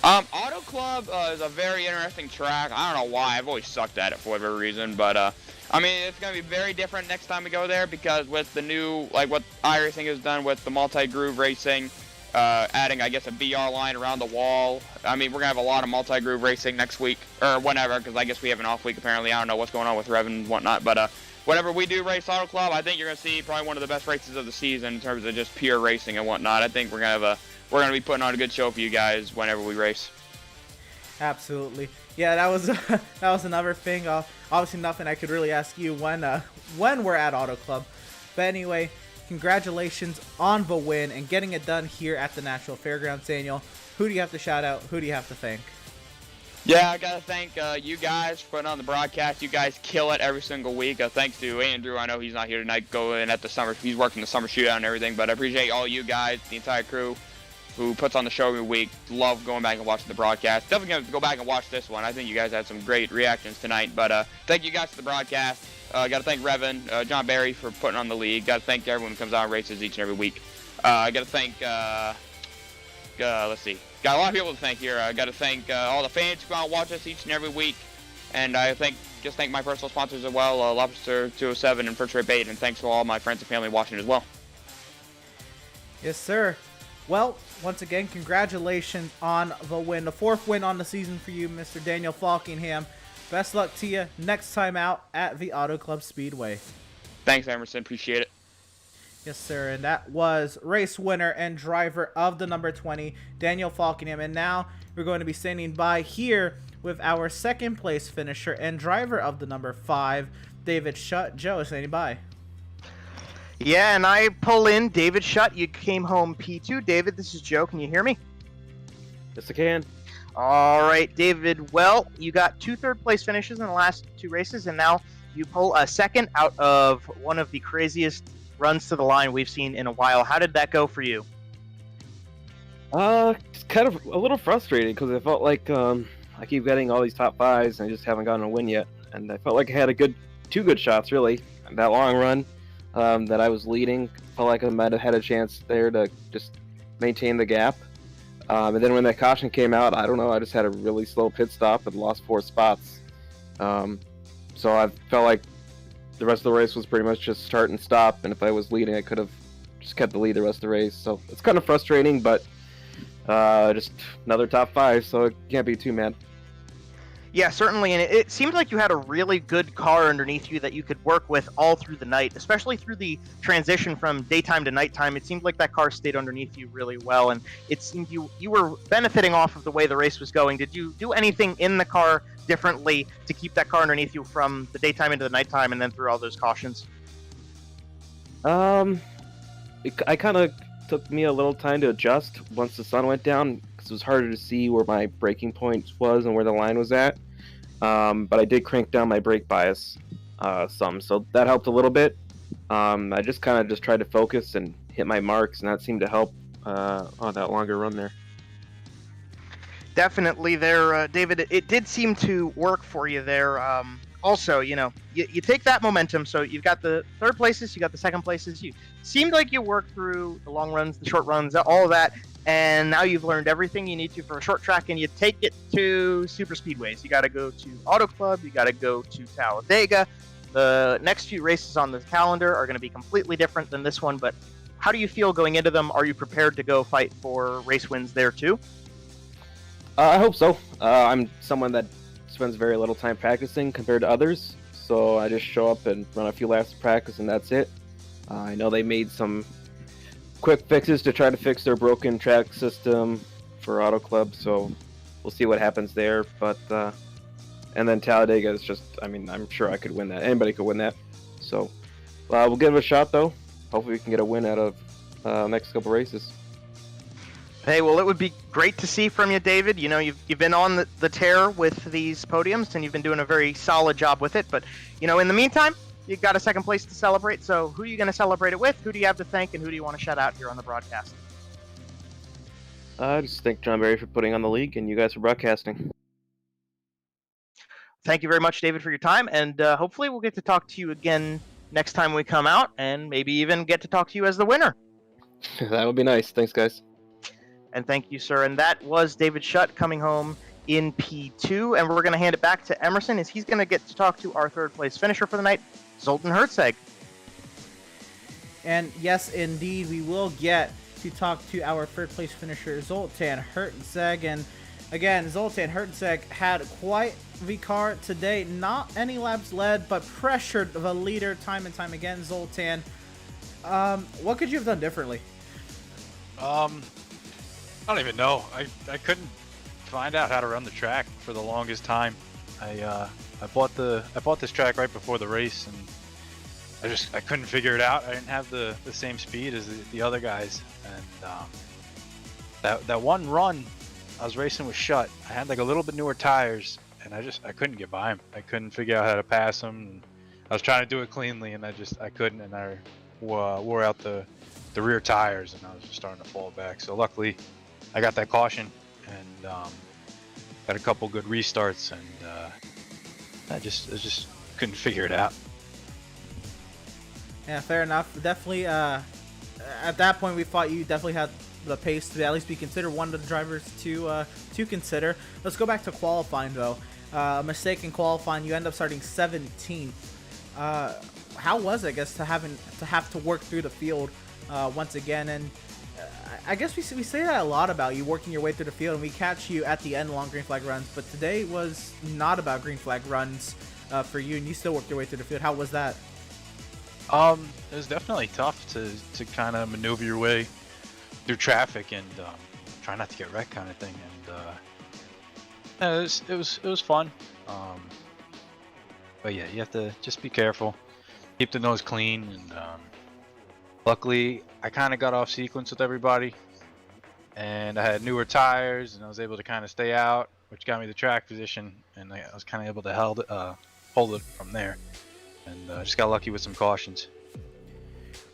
S6: Auto Club is a very interesting track. I don't know why. I've always sucked at it for whatever reason, but I mean, it's going to be very different next time we go there because with the new, like what iRacing has done with the multi-groove racing, adding, I guess, a BR line around the wall. I mean, we're going to have a lot of multi-groove racing next week, or whenever, because I guess we have an off week apparently. I don't know what's going on with Rev and whatnot, but whenever we do race Auto Club, I think you're going to see probably one of the best races of the season in terms of just pure racing and whatnot. I think we're going to be putting on a good show for you guys whenever we race.
S1: Absolutely. Yeah, that was another thing. Obviously nothing I could really ask you when we're at Auto Club. But anyway, congratulations on the win and getting it done here at the Nashville Fairgrounds, Daniel. Who do you have to shout out? Who do you have to thank?
S6: Yeah, I got to thank you guys for putting on the broadcast. You guys kill it every single week. Thanks to Andrew. I know he's not here tonight going at the summer. He's working the summer shootout and everything, but I appreciate all you guys, the entire crew who puts on the show every week. Love going back and watching the broadcast. Definitely going to go back and watch this one. I think you guys had some great reactions tonight, but thank you guys for the broadcast. Got to thank Revan, John Barry for putting on the league. Got to thank everyone who comes out and races each and every week. I got to thank, let's see. Got a lot of people to thank here. I got to thank all the fans who come out and watch us each and every week. And I just thank my personal sponsors as well, Lobster 207 and First Rate Bait. And thanks to all my friends and family watching as well.
S1: Yes, sir. Well, once again, congratulations on the win. The 4th win on the season for you, Mr. Daniel Falkingham. Best luck to you next time out at the Auto Club Speedway.
S6: Thanks, Emerson. Appreciate it.
S1: Yes, sir. And that was race winner and driver of the number 20, Daniel Falkingham. And now we're going to be standing by here with our 2nd place finisher and driver of the number 5, David Shutt. Joe, standing by.
S2: Yeah, and I pull in David Shutt. You came home P2. David, this is Joe. Can you hear me?
S13: Yes, I can.
S2: All right, David. Well, you got 2 third-place finishes in the last 2 races, and now you pull a 2nd out of one of the craziest runs to the line we've seen in a while. How did that go for you?
S13: It's kind of a little frustrating because I felt like I keep getting all these top 5s, and I just haven't gotten a win yet. And I felt like I had two good shots, really. That long run that I was leading, felt like I might have had a chance there to just maintain the gap. And then when that caution came out, I don't know, I just had a really slow pit stop and lost 4 spots. So I felt like the rest of the race was pretty much just start and stop, and if I was leading, I could have just kept the lead the rest of the race. So it's kind of frustrating, but just another top 5, so it can't be too mad.
S2: Yeah, certainly, and it seemed like you had a really good car underneath you that you could work with all through the night, especially through the transition from daytime to nighttime. It seemed like that car stayed underneath you really well, and it seemed you were benefiting off of the way the race was going. Did you do anything in the car differently to keep that car underneath you from the daytime into the nighttime and then through all those cautions?
S13: I kind of took me a little time to adjust once the sun went down, because it was harder to see where my braking point was and where the line was at. But I did crank down my brake bias some, so that helped a little bit. I just kind of tried to focus and hit my marks, and that seemed to help on that longer run there.
S2: Definitely there, David, it did seem to work for you there. Also, you take that momentum, so you've got the third places, you got the second places. You seemed like you worked through the long runs, the short runs, all of that, and now you've learned everything you need to for a short track, and you take it to super speedways. You got to go to Auto Club, you got to go to Talladega. The next few races on the calendar are going to be completely different than this one, but how do you feel going into them? Are you prepared to go fight for race wins there too?
S13: I hope so. I'm someone that spends very little time practicing compared to others, so I just show up and run a few laps of practice, and that's it. I know they made some quick fixes to try to fix their broken track system for Auto Club, so we'll see what happens there. But and then Talladega is just, I'm sure I could win that. Anybody could win that. So we'll give it a shot, though. Hopefully we can get a win out of next couple races.
S2: Hey, well, it would be great to see from you, David. You've been on the tear with these podiums, and you've been doing a very solid job with it. But, in the meantime, you've got a second place to celebrate. So who are you going to celebrate it with? Who do you have to thank, and who do you want to shout out here on the broadcast?
S13: I just thank John Barry for putting on the league, and you guys for broadcasting.
S2: Thank you very much, David, for your time, and hopefully we'll get to talk to you again next time we come out, and maybe even get to talk to you as the winner.
S13: That would be nice. Thanks, guys.
S2: And thank you, sir. And that was David Schutt coming home in P2. And we're going to hand it back to Emerson, as he's going to get to talk to our third place finisher for the night, Zoltan Hertzeg.
S1: And yes, indeed, we will get to talk to our third place finisher, Zoltan Hertzeg. And again, Zoltan Hertzeg had quite the car today. Not any laps led, but pressured the leader time and time again. Zoltan, what could you have done differently?
S14: I don't even know. I couldn't find out how to run the track for the longest time. I bought this track right before the race, and I couldn't figure it out. I didn't have the same speed as the other guys, and that one run, I was racing with Schutt. I had like a little bit newer tires, and I couldn't get by him. I couldn't figure out how to pass him. I was trying to do it cleanly, and I couldn't, and I wore out the rear tires, and I was just starting to fall back. So luckily, I got that caution and got a couple good restarts, and I just couldn't figure it out.
S1: Yeah, fair enough. Definitely, at that point, we thought you definitely had the pace to at least be considered one of the drivers to consider. Let's go back to qualifying, though. A mistake in qualifying, you end up starting 17th. How was it, I guess, to have to work through the field once again? And I guess we say that a lot about you working your way through the field, and we catch you at the end along green flag runs, but today was not about green flag runs for you, and you still worked your way through the field. How was that?
S14: It was definitely tough to kind of maneuver your way through traffic and try not to get wrecked, kind of thing. And it was fun. But yeah, you have to just be careful, keep the nose clean, and luckily I kind of got off sequence with everybody, and I had newer tires, and I was able to kind of stay out, which got me the track position, and I was kind of able to hold it from there, and just got lucky with some cautions.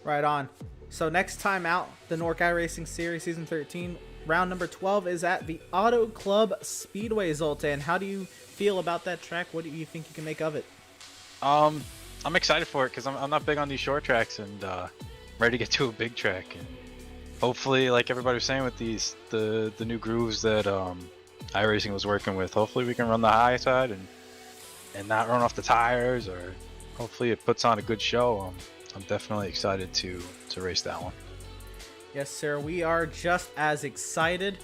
S1: Right on. So next time out, the NORC iRacing Series Season 13, round number 12 is at the Auto Club Speedway. Zoltan, how do you feel about that track? What do you think you can make of it?
S14: I'm excited for it because I'm not big on these short tracks, and ready to get to a big track. And hopefully, like everybody was saying with the new grooves that iRacing was working with, hopefully we can run the high side and not run off the tires, or hopefully it puts on a good show. I'm definitely excited to race that one.
S1: Yes, sir. We are just as excited.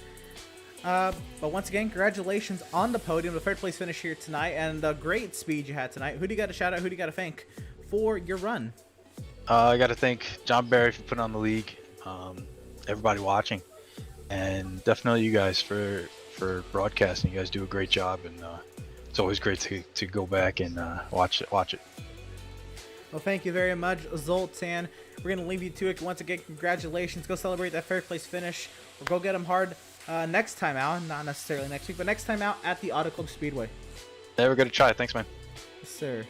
S1: But once again, congratulations on the podium, the third place finish here tonight, and the great speed you had tonight. Who do you got to shout out? Who do you got to thank for your run?
S14: I got to thank John Barry for putting on the league, everybody watching, and definitely you guys for broadcasting. You guys do a great job, and it's always great to go back and watch it.
S1: Well, thank you very much, Zoltan. We're going to leave you to it. Once again, congratulations. Go celebrate that third place finish, or go get them hard next time out. Not necessarily next week, but next time out at the Auto Club Speedway.
S14: Yeah, we're going to try. Thanks, man.
S1: Yes, sir.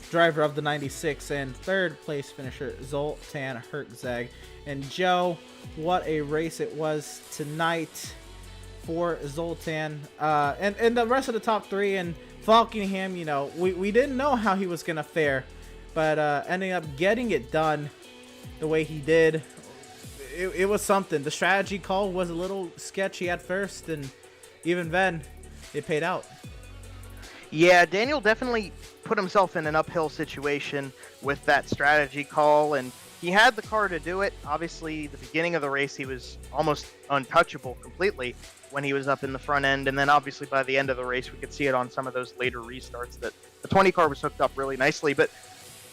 S1: Driver of the 96 and third place finisher, Zoltan Hertzeg. And Joe, what a race it was tonight for Zoltan. And the rest of the top three, and Falkingham, you know, we didn't know how he was going to fare. But ending up getting it done the way he did, it was something. The strategy call was a little sketchy at first, and even then, it paid out.
S2: Yeah, Daniel definitely put himself in an uphill situation with that strategy call, and he had the car to do it. Obviously, the beginning of the race, he was almost untouchable completely when he was up in the front end, and then obviously by the end of the race, we could see it on some of those later restarts that the 20 car was hooked up really nicely. But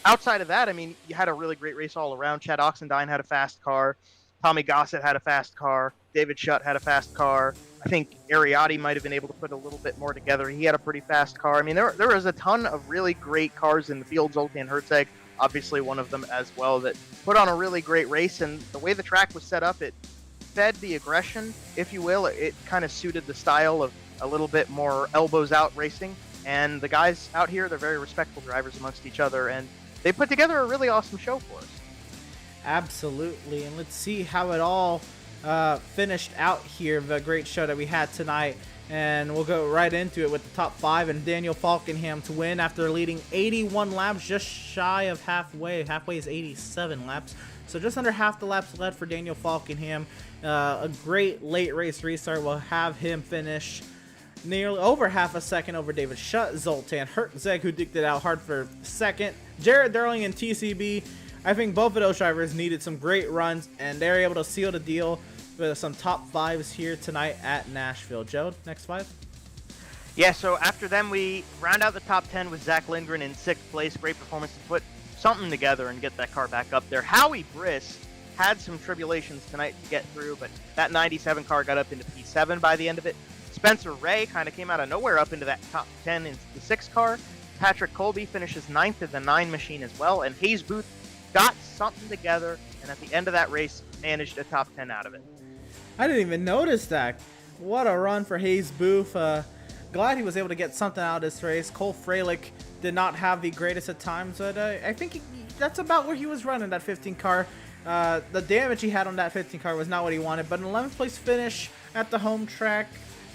S2: outside of that, I mean, you had a really great race all around. Chad Oxendine had a fast car. Tommy Gossett had a fast car. David Schutt had a fast car. I think Ariotti might have been able to put a little bit more together. He had a pretty fast car. I mean, there was a ton of really great cars in the field. Zoltan Hertzeg, obviously one of them as well, that put on a really great race. And the way the track was set up, it fed the aggression, if you will. It kind of suited the style of a little bit more elbows out racing. And the guys out here, they're very respectful drivers amongst each other. And they put together a really awesome show for us.
S1: Absolutely, and let's see how it all finished out here. The great show that we had tonight, and we'll go right into it with the top five. And Daniel Falkingham to win after leading 81 laps, just shy of halfway. Halfway is 87 laps, so just under half the laps led for Daniel Falkingham. A great late race restart will have him finish nearly over half a second over David Schutt. Zoltan Hertzeg, who dicked it out hard for second. Jared Darling and TCB. I think both of those drivers needed some great runs, and they were able to seal the deal with some top fives here tonight at Nashville. Joe, next five?
S2: Yeah, so after them, we round out the top 10 with Zach Lindgren in 6th place. Great performance to put something together and get that car back up there. Howie Briss had some tribulations tonight to get through, but that 97 car got up into P7 by the end of it. Spencer Ray kind of came out of nowhere up into that top 10 in the 6 car. Patrick Colby finishes 9th in the 9 machine as well, and Hayes Booth got something together, and at the end of that race, managed a top 10 out of it.
S1: I didn't even notice that. What a run for Hayes Booth. Glad he was able to get something out of this race. Cole Freilich did not have the greatest at times, but I think that's about where he was running, that 15 car. The damage he had on that 15 car was not what he wanted, but an 11th place finish at the home track,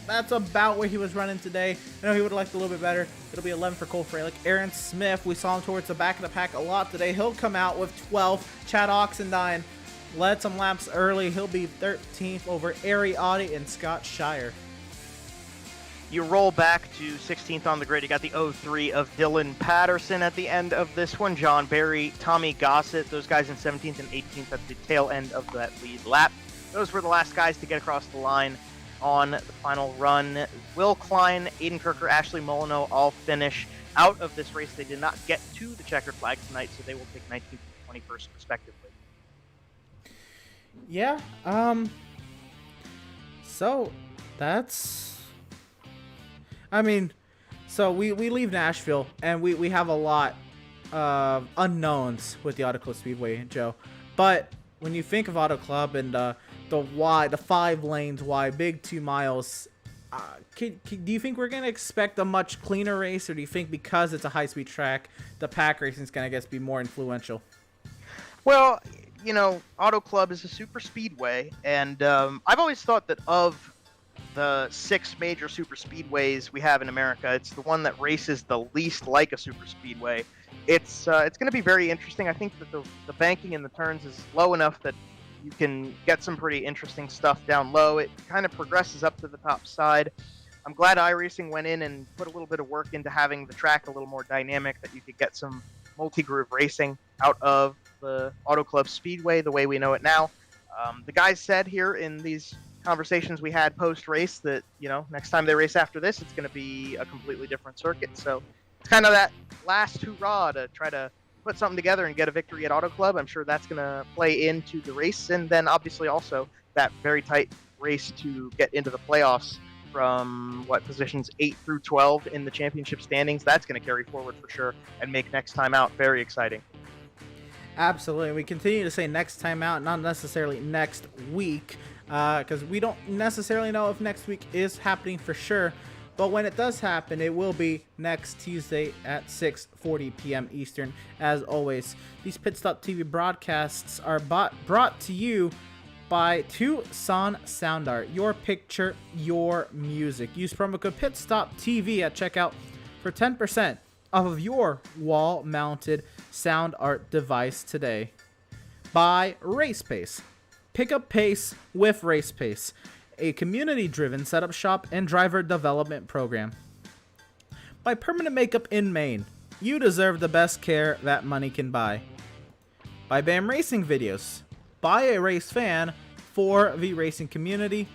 S1: that's about where he was running today. I know he would have liked a little bit better. It'll be 11 for Cole Freilich. Aaron Smith, we saw him towards the back of the pack a lot today. He'll come out with 12th. Chad Oxendine led some laps early. He'll be 13th over Ariotti and Scott Shire.
S2: You roll back to 16th on the grid. You got the 03 of Dylan Patterson at the end of this one. John Barry, Tommy Gossett, those guys in 17th and 18th at the tail end of that lead lap. Those were the last guys to get across the line on the final run. Will Klein, Aiden Kirker, Ashley Molyneux all finish out of this race. They did not get to the checkered flag tonight, so they will take 19th and 21st respectively.
S1: Yeah, so that's, I mean, so we leave Nashville, and we have a lot of unknowns with the Auto Club Speedway, Joe. But when you think of Auto Club and the 5 lanes wide, big 2 miles, do you think we're going to expect a much cleaner race, or do you think because it's a high-speed track, the pack racing is going to be more influential?
S2: Well, you know, Auto Club is a super speedway, and I've always thought that of the 6 major super speedways we have in America, it's the one that races the least like a super speedway. It's going to be very interesting. I think that the banking in the turns is low enough that you can get some pretty interesting stuff down low. It kind of progresses up to the top side. I'm glad iRacing went in and put a little bit of work into having the track a little more dynamic, that you could get some multi-groove racing out of the Auto Club Speedway the way we know it now. The guys said here in these conversations we had post-race that, you know, next time they race after this, it's going to be a completely different circuit. So it's kind of that last hurrah to try to put something together and get a victory at Auto Club. I'm sure that's going to play into the race, and then obviously also that very tight race to get into the playoffs from positions 8 through 12 in the championship standings. That's going to carry forward for sure and make next time out very exciting.
S1: Absolutely. We continue to say next time out, not necessarily next week, because we don't necessarily know if next week is happening for sure. But when it does happen, it will be next Tuesday at 6:40 p.m. Eastern. As always, these Pit Stop TV broadcasts are brought to you by Tucson Sound Art. Your picture, your music. Use promo code PitStopTV at checkout for 10% off of your wall-mounted sound art device today. By RacePace. Pick up pace with RacePace, a community-driven setup shop and driver development program. By Permanent Makeup in Maine. You deserve the best care that money can buy. By BAM Racing Videos. By a race fan for the racing community.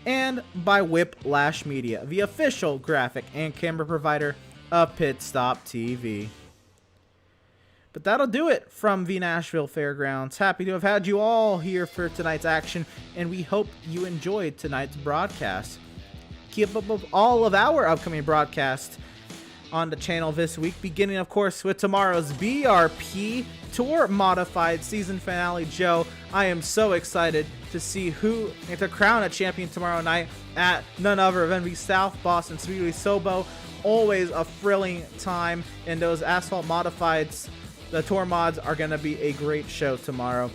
S1: And by Whiplash Media, the official graphic and camera provider of Pit Stop TV. But that'll do it from the Nashville Fairgrounds. Happy to have had you all here for tonight's action, and we hope you enjoyed tonight's broadcast. Keep up with all of our upcoming broadcasts on the channel this week, beginning, of course, with tomorrow's BRP Tour Modified Season Finale. Joe, I am so excited to see who to crown a champion tomorrow night at none other than the South Boston Speedway Sobo. Always a thrilling time, and those asphalt modifieds, the tour mods, are going to be a great show tomorrow.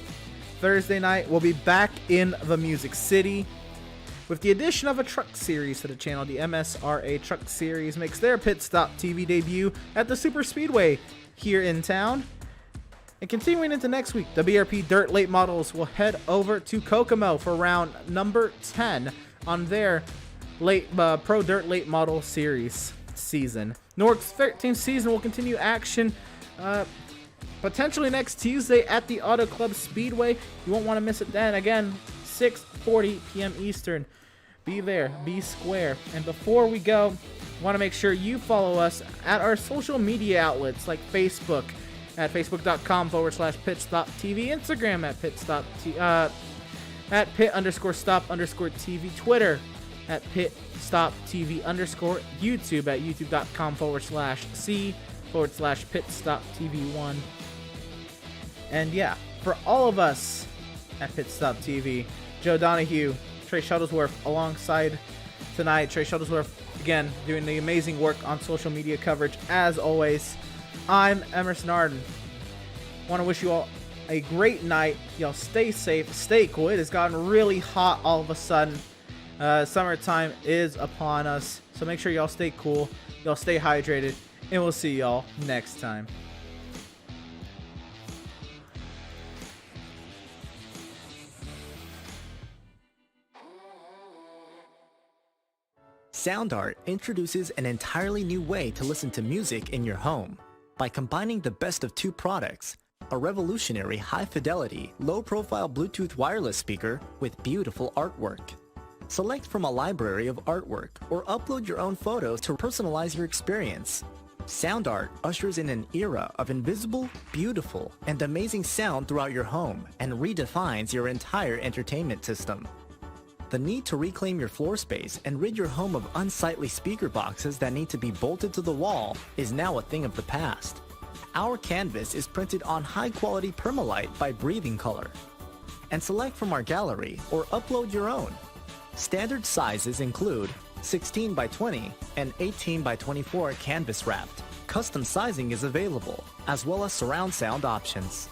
S1: Thursday night, we'll be back in the Music City with the addition of a truck series to the channel. The MSRA Truck Series makes their Pit Stop TV debut at the Super Speedway here in town. And continuing into next week, the BRP Dirt Late Models will head over to Kokomo for round number 10 on their Pro Dirt Late Model Series season. NORC's 13th season will continue action potentially next Tuesday at the Auto Club Speedway. You won't want to miss it then. Again, 6:40 p.m. Eastern. Be there, be square. And before we go, want to make sure you follow us at our social media outlets like Facebook at facebook.com/pitstoptv, Instagram at at pit_stop_TV, Twitter at pitstoptv_, YouTube at youtube.com/c/pitstoptv1. And yeah, for all of us at Pit Stop TV, Joe Donahue, Trey Shuttlesworth alongside tonight. Trey Shuttlesworth, again, doing the amazing work on social media coverage as always. I'm Emerson Arden. Want to wish you all a great night. Y'all stay safe, stay cool. It has gotten really hot all of a sudden. Summertime is upon us, so make sure y'all stay cool, y'all stay hydrated, and we'll see y'all next time.
S5: SoundArt introduces an entirely new way to listen to music in your home. By combining the best of two products, a revolutionary high-fidelity, low-profile Bluetooth wireless speaker with beautiful artwork. Select from a library of artwork or upload your own photos to personalize your experience. SoundArt ushers in an era of invisible, beautiful, and amazing sound throughout your home and redefines your entire entertainment system. The need to reclaim your floor space and rid your home of unsightly speaker boxes that need to be bolted to the wall is now a thing of the past. Our canvas is printed on high-quality permalite by Breathing Color. And select from our gallery or upload your own. Standard sizes include 16 by 20 and 18 by 24 canvas wrapped. Custom sizing is available, as well as surround sound options.